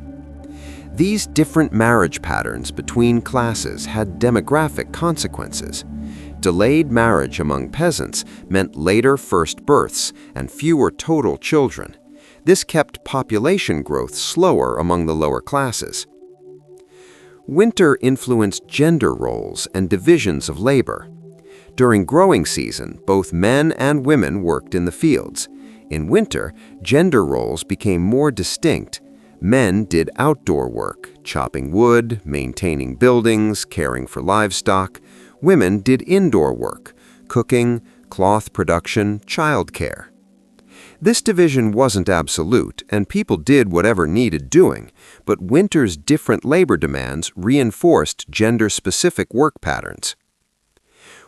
These different marriage patterns between classes had demographic consequences. Delayed marriage among peasants meant later first births and fewer total children. This kept population growth slower among the lower classes. Winter influenced gender roles and divisions of labor. During growing season, both men and women worked in the fields. In winter, gender roles became more distinct. Men did outdoor work, chopping wood, maintaining buildings, caring for livestock. Women did indoor work, cooking, cloth production, childcare. This division wasn't absolute, and people did whatever needed doing, but winter's different labor demands reinforced gender-specific work patterns.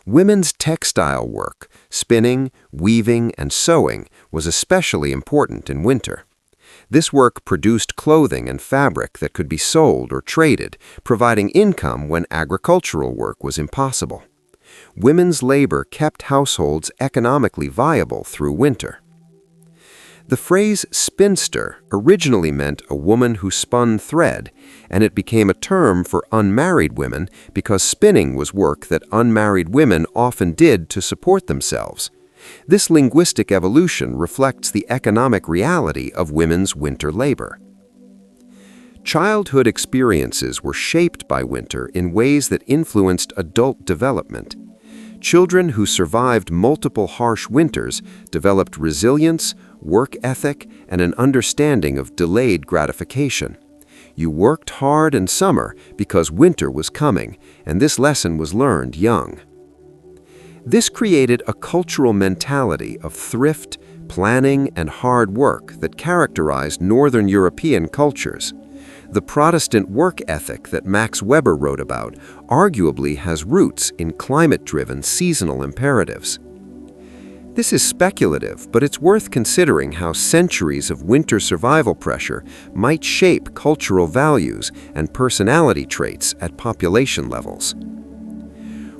Women's textile work, spinning, weaving, and sewing, was especially important in winter. This work produced clothing and fabric that could be sold or traded, providing income when agricultural work was impossible. Women's labor kept households economically viable through winter. The phrase spinster originally meant a woman who spun thread, and it became a term for unmarried women because spinning was work that unmarried women often did to support themselves. This linguistic evolution reflects the economic reality of women's winter labor. Childhood experiences were shaped by winter in ways that influenced adult development. Children who survived multiple harsh winters developed resilience, work ethic, and an understanding of delayed gratification. You worked hard in summer because winter was coming, and this lesson was learned young. This created a cultural mentality of thrift, planning, and hard work that characterized Northern European cultures. The Protestant work ethic that Max Weber wrote about arguably has roots in climate-driven seasonal imperatives. This is speculative, but it's worth considering how centuries of winter survival pressure might shape cultural values and personality traits at population levels.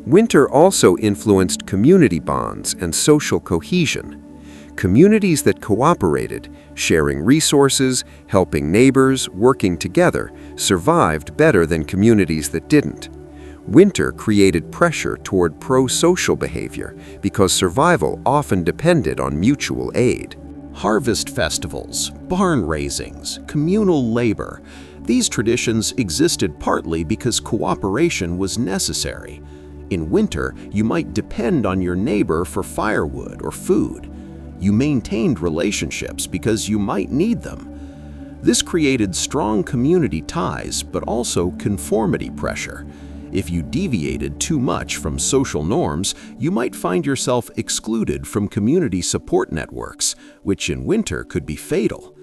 Winter also influenced community bonds and social cohesion. Communities that cooperated, sharing resources, helping neighbors, working together, survived better than communities that didn't. Winter created pressure toward pro-social behavior because survival often depended on mutual aid. Harvest festivals, barn raisings, communal labor. These traditions existed partly because cooperation was necessary. In winter, you might depend on your neighbor for firewood or food. You maintained relationships because you might need them. This created strong community ties, but also conformity pressure. If you deviated too much from social norms, you might find yourself excluded from community support networks, which in winter could be fatal.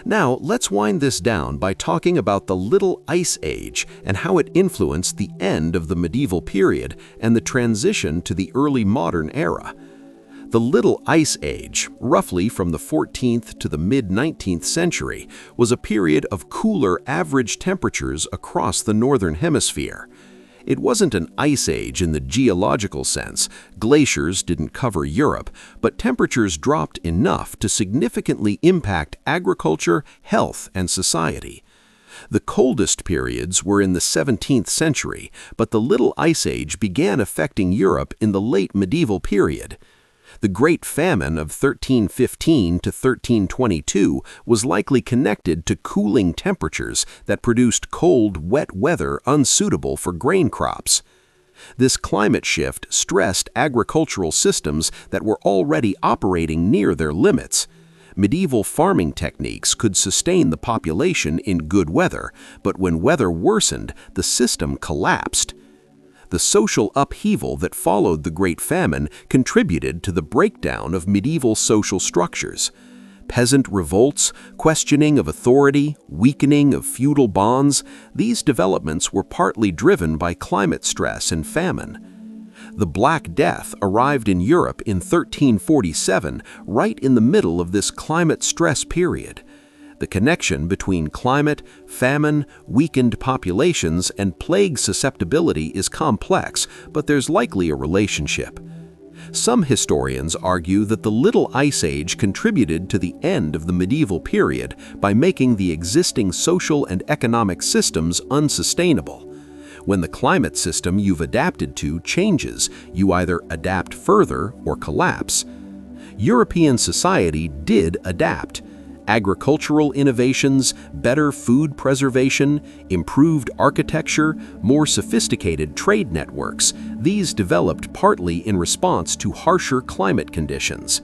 Now, let's wind this down by talking about the Little Ice Age and how it influenced the end of the medieval period and the transition to the early modern era. The Little Ice Age, roughly from the 14th to the mid-19th century, was a period of cooler average temperatures across the northern hemisphere. It wasn't an ice age in the geological sense. Glaciers didn't cover Europe, but temperatures dropped enough to significantly impact agriculture, health, and society. The coldest periods were in the 17th century, but the Little Ice Age began affecting Europe in the late medieval period. The Great Famine of 1315 to 1322 was likely connected to cooling temperatures that produced cold, wet weather unsuitable for grain crops. This climate shift stressed agricultural systems that were already operating near their limits. Medieval farming techniques could sustain the population in good weather, but when weather worsened, the system collapsed. The social upheaval that followed the Great Famine contributed to the breakdown of medieval social structures. Peasant revolts, questioning of authority, weakening of feudal bonds, these developments were partly driven by climate stress and famine. The Black Death arrived in Europe in 1347, right in the middle of this climate stress period. The connection between climate, famine, weakened populations, and plague susceptibility is complex, but there's likely a relationship. Some historians argue that the Little Ice Age contributed to the end of the medieval period by making the existing social and economic systems unsustainable. When the climate system you've adapted to changes, you either adapt further or collapse. European society did adapt. Agricultural innovations, better food preservation, improved architecture, more sophisticated trade networks, these developed partly in response to harsher climate conditions.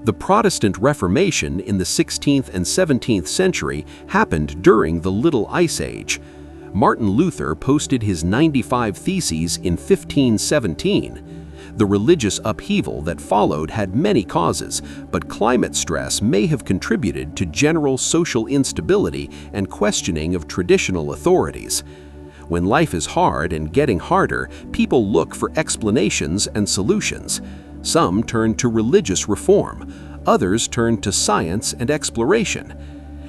The Protestant Reformation in the 16th and 17th century happened during the Little Ice Age. Martin Luther posted his 95 Theses in 1517. The religious upheaval that followed had many causes, but climate stress may have contributed to general social instability and questioning of traditional authorities. When life is hard and getting harder, people look for explanations and solutions. Some turn to religious reform, others turn to science and exploration.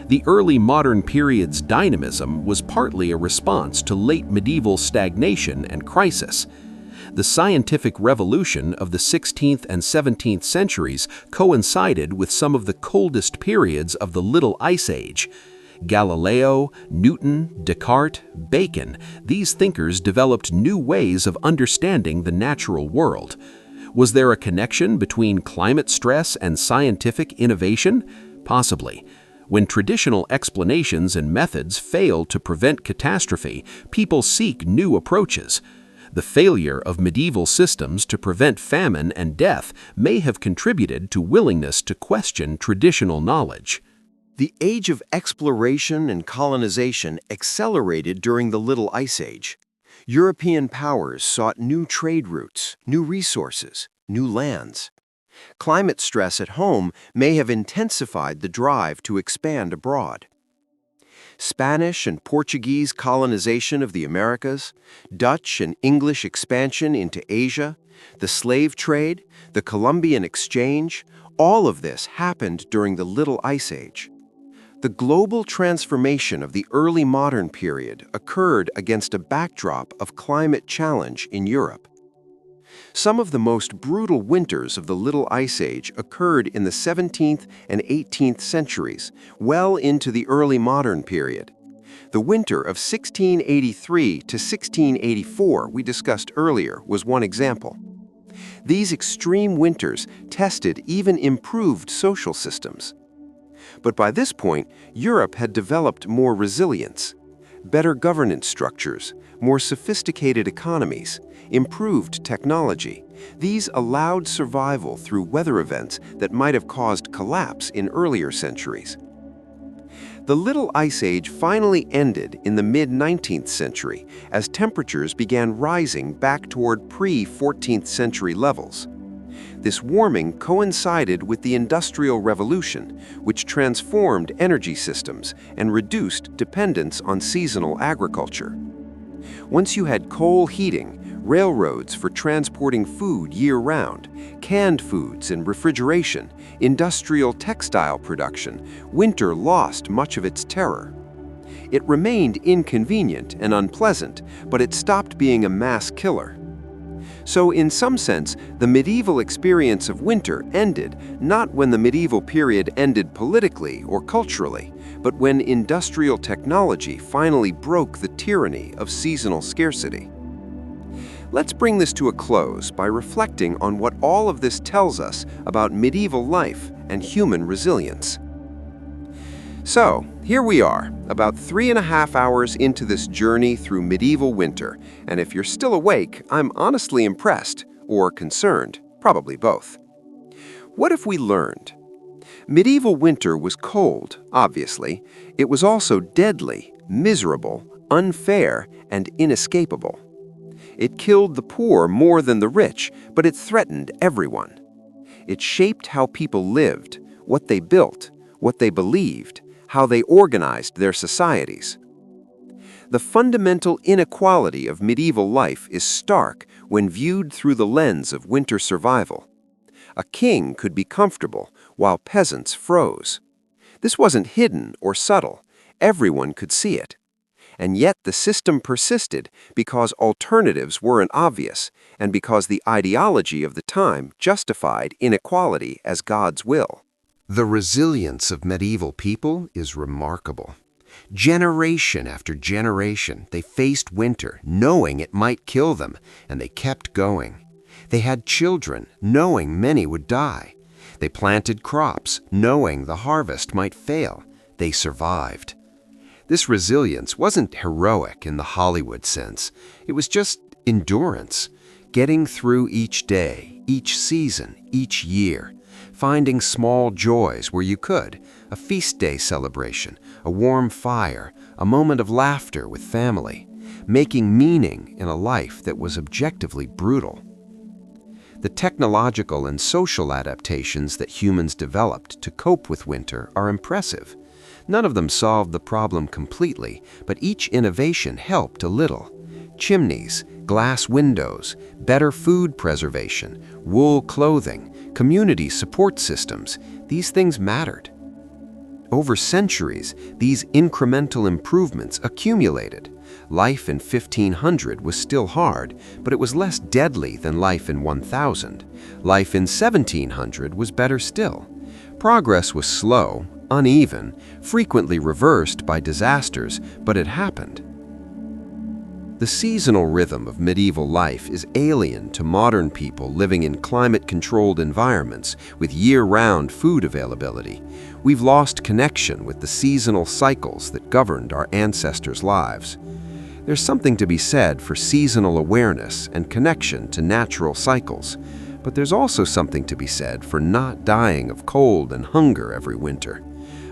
The early modern period's dynamism was partly a response to late medieval stagnation and crisis. The scientific revolution of the 16th and 17th centuries coincided with some of the coldest periods of the Little Ice Age. Galileo, Newton, Descartes, Bacon, these thinkers developed new ways of understanding the natural world. Was there a connection between climate stress and scientific innovation? Possibly. When traditional explanations and methods fail to prevent catastrophe, people seek new approaches. The failure of medieval systems to prevent famine and death may have contributed to willingness to question traditional knowledge. The age of exploration and colonization accelerated during the Little Ice Age. European powers sought new trade routes, new resources, new lands. Climate stress at home may have intensified the drive to expand abroad. Spanish and Portuguese colonization of the Americas, Dutch and English expansion into Asia, the slave trade, the Columbian exchange, all of this happened during the Little Ice Age. The global transformation of the early modern period occurred against a backdrop of climate challenge in Europe. Some of the most brutal winters of the Little Ice Age occurred in the 17th and 18th centuries, well into the early modern period. The winter of 1683 to 1684 we discussed earlier was one example. These extreme winters tested even improved social systems. But by this point, Europe had developed more resilience, better governance structures, more sophisticated economies, improved technology. These allowed survival through weather events that might have caused collapse in earlier centuries. The Little Ice Age finally ended in the mid-19th century as temperatures began rising back toward pre-14th century levels. This warming coincided with the Industrial Revolution, which transformed energy systems and reduced dependence on seasonal agriculture. Once you had coal heating, railroads for transporting food year-round, canned foods and refrigeration, industrial textile production, winter lost much of its terror. It remained inconvenient and unpleasant, but it stopped being a mass killer. So in some sense, the medieval experience of winter ended not when the medieval period ended politically or culturally, but when industrial technology finally broke the tyranny of seasonal scarcity. Let's bring this to a close by reflecting on what all of this tells us about medieval life and human resilience. So, here we are, about 3.5 hours into this journey through medieval winter, and if you're still awake, I'm honestly impressed, or concerned, probably both. What if we learned? Medieval winter was cold, obviously. It was also deadly, miserable, unfair, and inescapable. It killed the poor more than the rich, but it threatened everyone. It shaped how people lived, what they built, what they believed, how they organized their societies. The fundamental inequality of medieval life is stark when viewed through the lens of winter survival. A king could be comfortable while peasants froze. This wasn't hidden or subtle. Everyone could see it. And yet the system persisted because alternatives weren't obvious and because the ideology of the time justified inequality as God's will. The resilience of medieval people is remarkable. Generation after generation, they faced winter, knowing it might kill them, and they kept going. They had children, knowing many would die. They planted crops, knowing the harvest might fail. They survived. This resilience wasn't heroic in the Hollywood sense. It was just endurance, getting through each day, each season, each year. Finding small joys where you could, a feast day celebration, a warm fire, a moment of laughter with family, making meaning in a life that was objectively brutal. The technological and social adaptations that humans developed to cope with winter are impressive. None of them solved the problem completely, but each innovation helped a little. Chimneys, glass windows, better food preservation, wool clothing, community support systems, these things mattered. Over centuries, these incremental improvements accumulated. Life in 1500 was still hard, but it was less deadly than life in 1000. Life in 1700 was better still. Progress was slow, uneven, frequently reversed by disasters, but it happened. The seasonal rhythm of medieval life is alien to modern people living in climate-controlled environments with year-round food availability. We've lost connection with the seasonal cycles that governed our ancestors' lives. There's something to be said for seasonal awareness and connection to natural cycles, but there's also something to be said for not dying of cold and hunger every winter.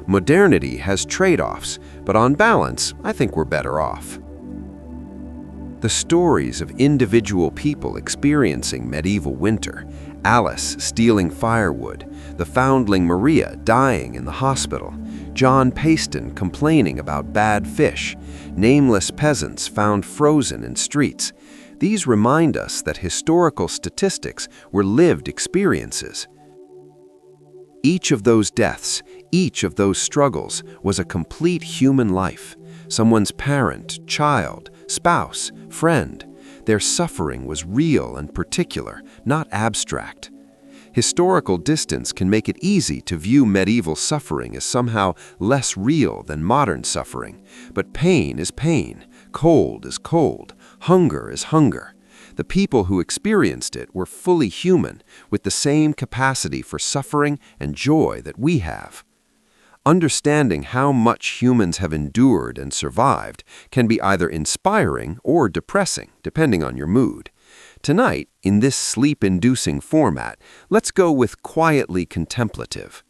Modernity has trade-offs, but on balance, I think we're better off. The stories of individual people experiencing medieval winter, Alice stealing firewood, the foundling Maria dying in the hospital, John Paston complaining about bad fish, nameless peasants found frozen in streets. These remind us that historical statistics were lived experiences. Each of those deaths, each of those struggles was a complete human life, someone's parent, child, spouse, friend. Their suffering was real and particular, not abstract. Historical distance can make it easy to view medieval suffering as somehow less real than modern suffering. But pain is pain, cold is cold, hunger is hunger. The people who experienced it were fully human, with the same capacity for suffering and joy that we have. Understanding how much humans have endured and survived can be either inspiring or depressing, depending on your mood. Tonight, in this sleep-inducing format, let's go with quietly contemplative.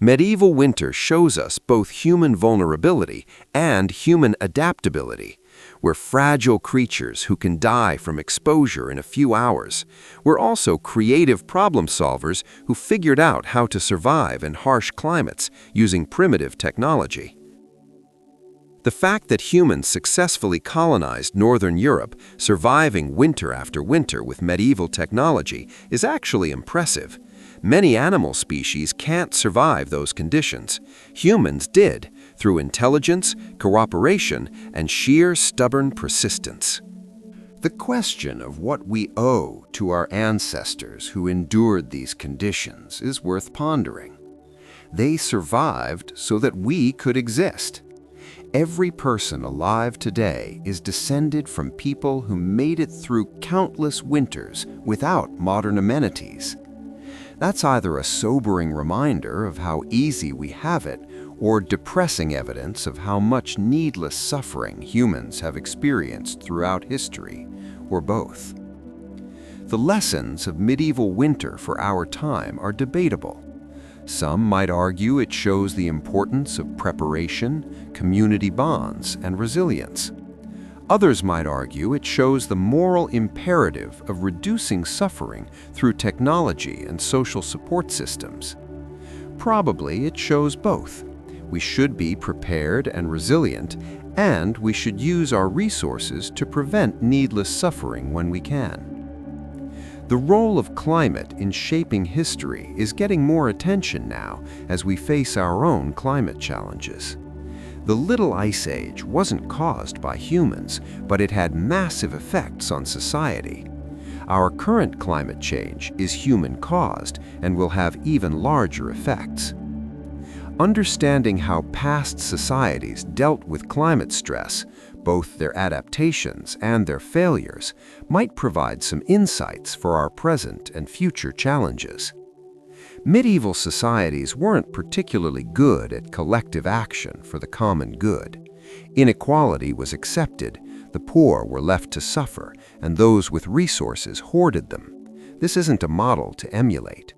Medieval winter shows us both human vulnerability and human adaptability. We're fragile creatures who can die from exposure in a few hours. We're also creative problem solvers who figured out how to survive in harsh climates using primitive technology. The fact that humans successfully colonized Northern Europe, surviving winter after winter with medieval technology, is actually impressive. Many animal species can't survive those conditions. Humans did, through intelligence, cooperation, and sheer stubborn persistence. The question of what we owe to our ancestors who endured these conditions is worth pondering. They survived so that we could exist. Every person alive today is descended from people who made it through countless winters without modern amenities. That's either a sobering reminder of how easy we have it, or depressing evidence of how much needless suffering humans have experienced throughout history, or both. The lessons of medieval winter for our time are debatable. Some might argue it shows the importance of preparation, community bonds, and resilience. Others might argue it shows the moral imperative of reducing suffering through technology and social support systems. Probably it shows both. We should be prepared and resilient, and we should use our resources to prevent needless suffering when we can. The role of climate in shaping history is getting more attention now as we face our own climate challenges. The Little Ice Age wasn't caused by humans, but it had massive effects on society. Our current climate change is human-caused and will have even larger effects. Understanding how past societies dealt with climate stress, both their adaptations and their failures, might provide some insights for our present and future challenges. Medieval societies weren't particularly good at collective action for the common good. Inequality was accepted, the poor were left to suffer, and those with resources hoarded them. This isn't a model to emulate.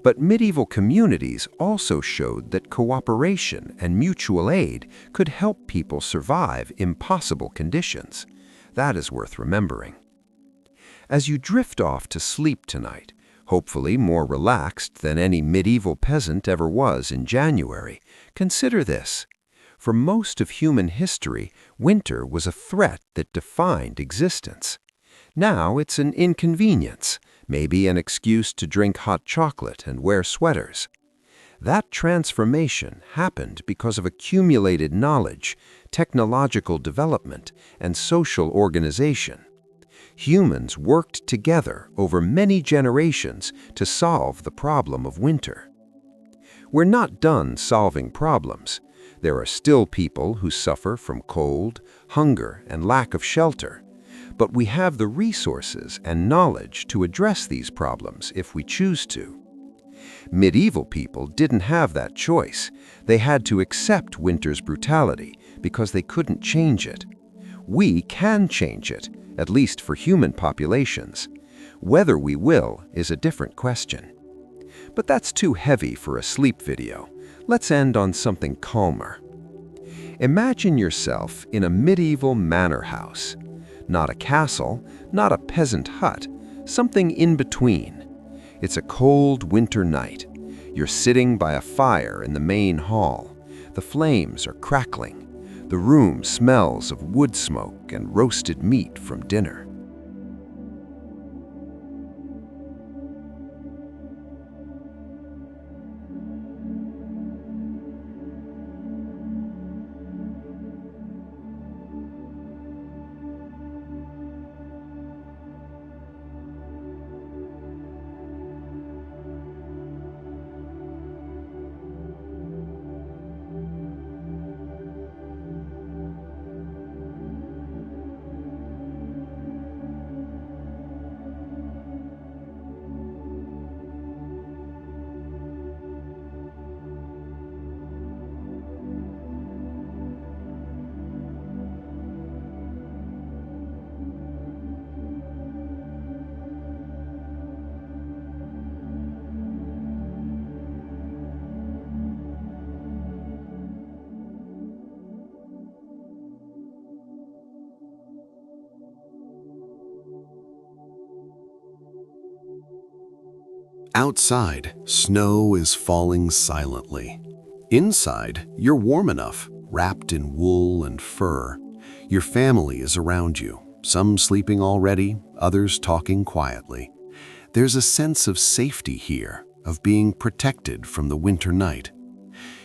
But medieval communities also showed that cooperation and mutual aid could help people survive impossible conditions. That is worth remembering. As you drift off to sleep tonight, hopefully more relaxed than any medieval peasant ever was in January, consider this. For most of human history, winter was a threat that defined existence. Now it's an inconvenience, maybe an excuse to drink hot chocolate and wear sweaters. That transformation happened because of accumulated knowledge, technological development, and social organization. Humans worked together over many generations to solve the problem of winter. We're not done solving problems. There are still people who suffer from cold, hunger, and lack of shelter. But we have the resources and knowledge to address these problems if we choose to. Medieval people didn't have that choice. They had to accept winter's brutality because they couldn't change it. We can change it, at least for human populations. Whether we will is a different question. But that's too heavy for a sleep video. Let's end on something calmer. Imagine yourself in a medieval manor house. Not a castle, not a peasant hut, something in between. It's a cold winter night. You're sitting by a fire in the main hall. The flames are crackling. The room smells of wood smoke and roasted meat from dinner. Outside, snow is falling silently. Inside, you're warm enough, wrapped in wool and fur. Your family is around you, some sleeping already, others talking quietly. There's a sense of safety here, of being protected from the winter night.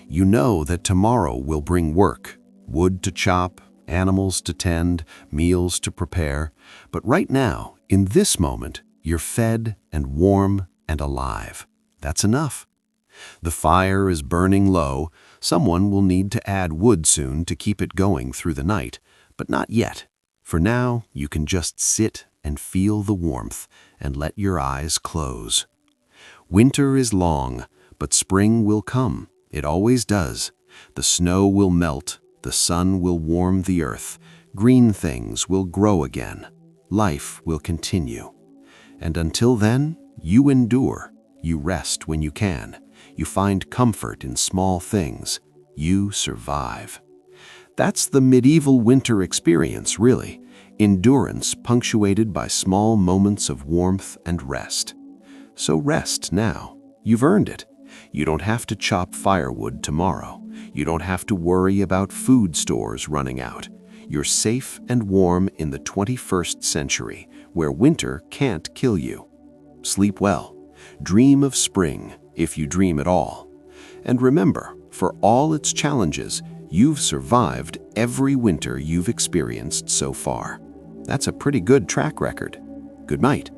You know that tomorrow will bring work, wood to chop, animals to tend, meals to prepare. But right now, in this moment, you're fed and warm and alive. That's enough. The fire is burning low, Someone will need to add wood soon to keep it going through the night, but not yet. For now, you can just sit and feel the warmth and let your eyes close. Winter is long, but spring will come. It always does. The snow will melt, the sun will warm the earth, green things will grow again. Life will continue. And until then, you endure. You rest when you can. You find comfort in small things. You survive. That's the medieval winter experience, really. Endurance punctuated by small moments of warmth and rest. So rest now. You've earned it. You don't have to chop firewood tomorrow. You don't have to worry about food stores running out. You're safe and warm in the 21st century, where winter can't kill you. Sleep well. Dream of spring, if you dream at all. And remember, for all its challenges, you've survived every winter you've experienced so far. That's a pretty good track record. Good night.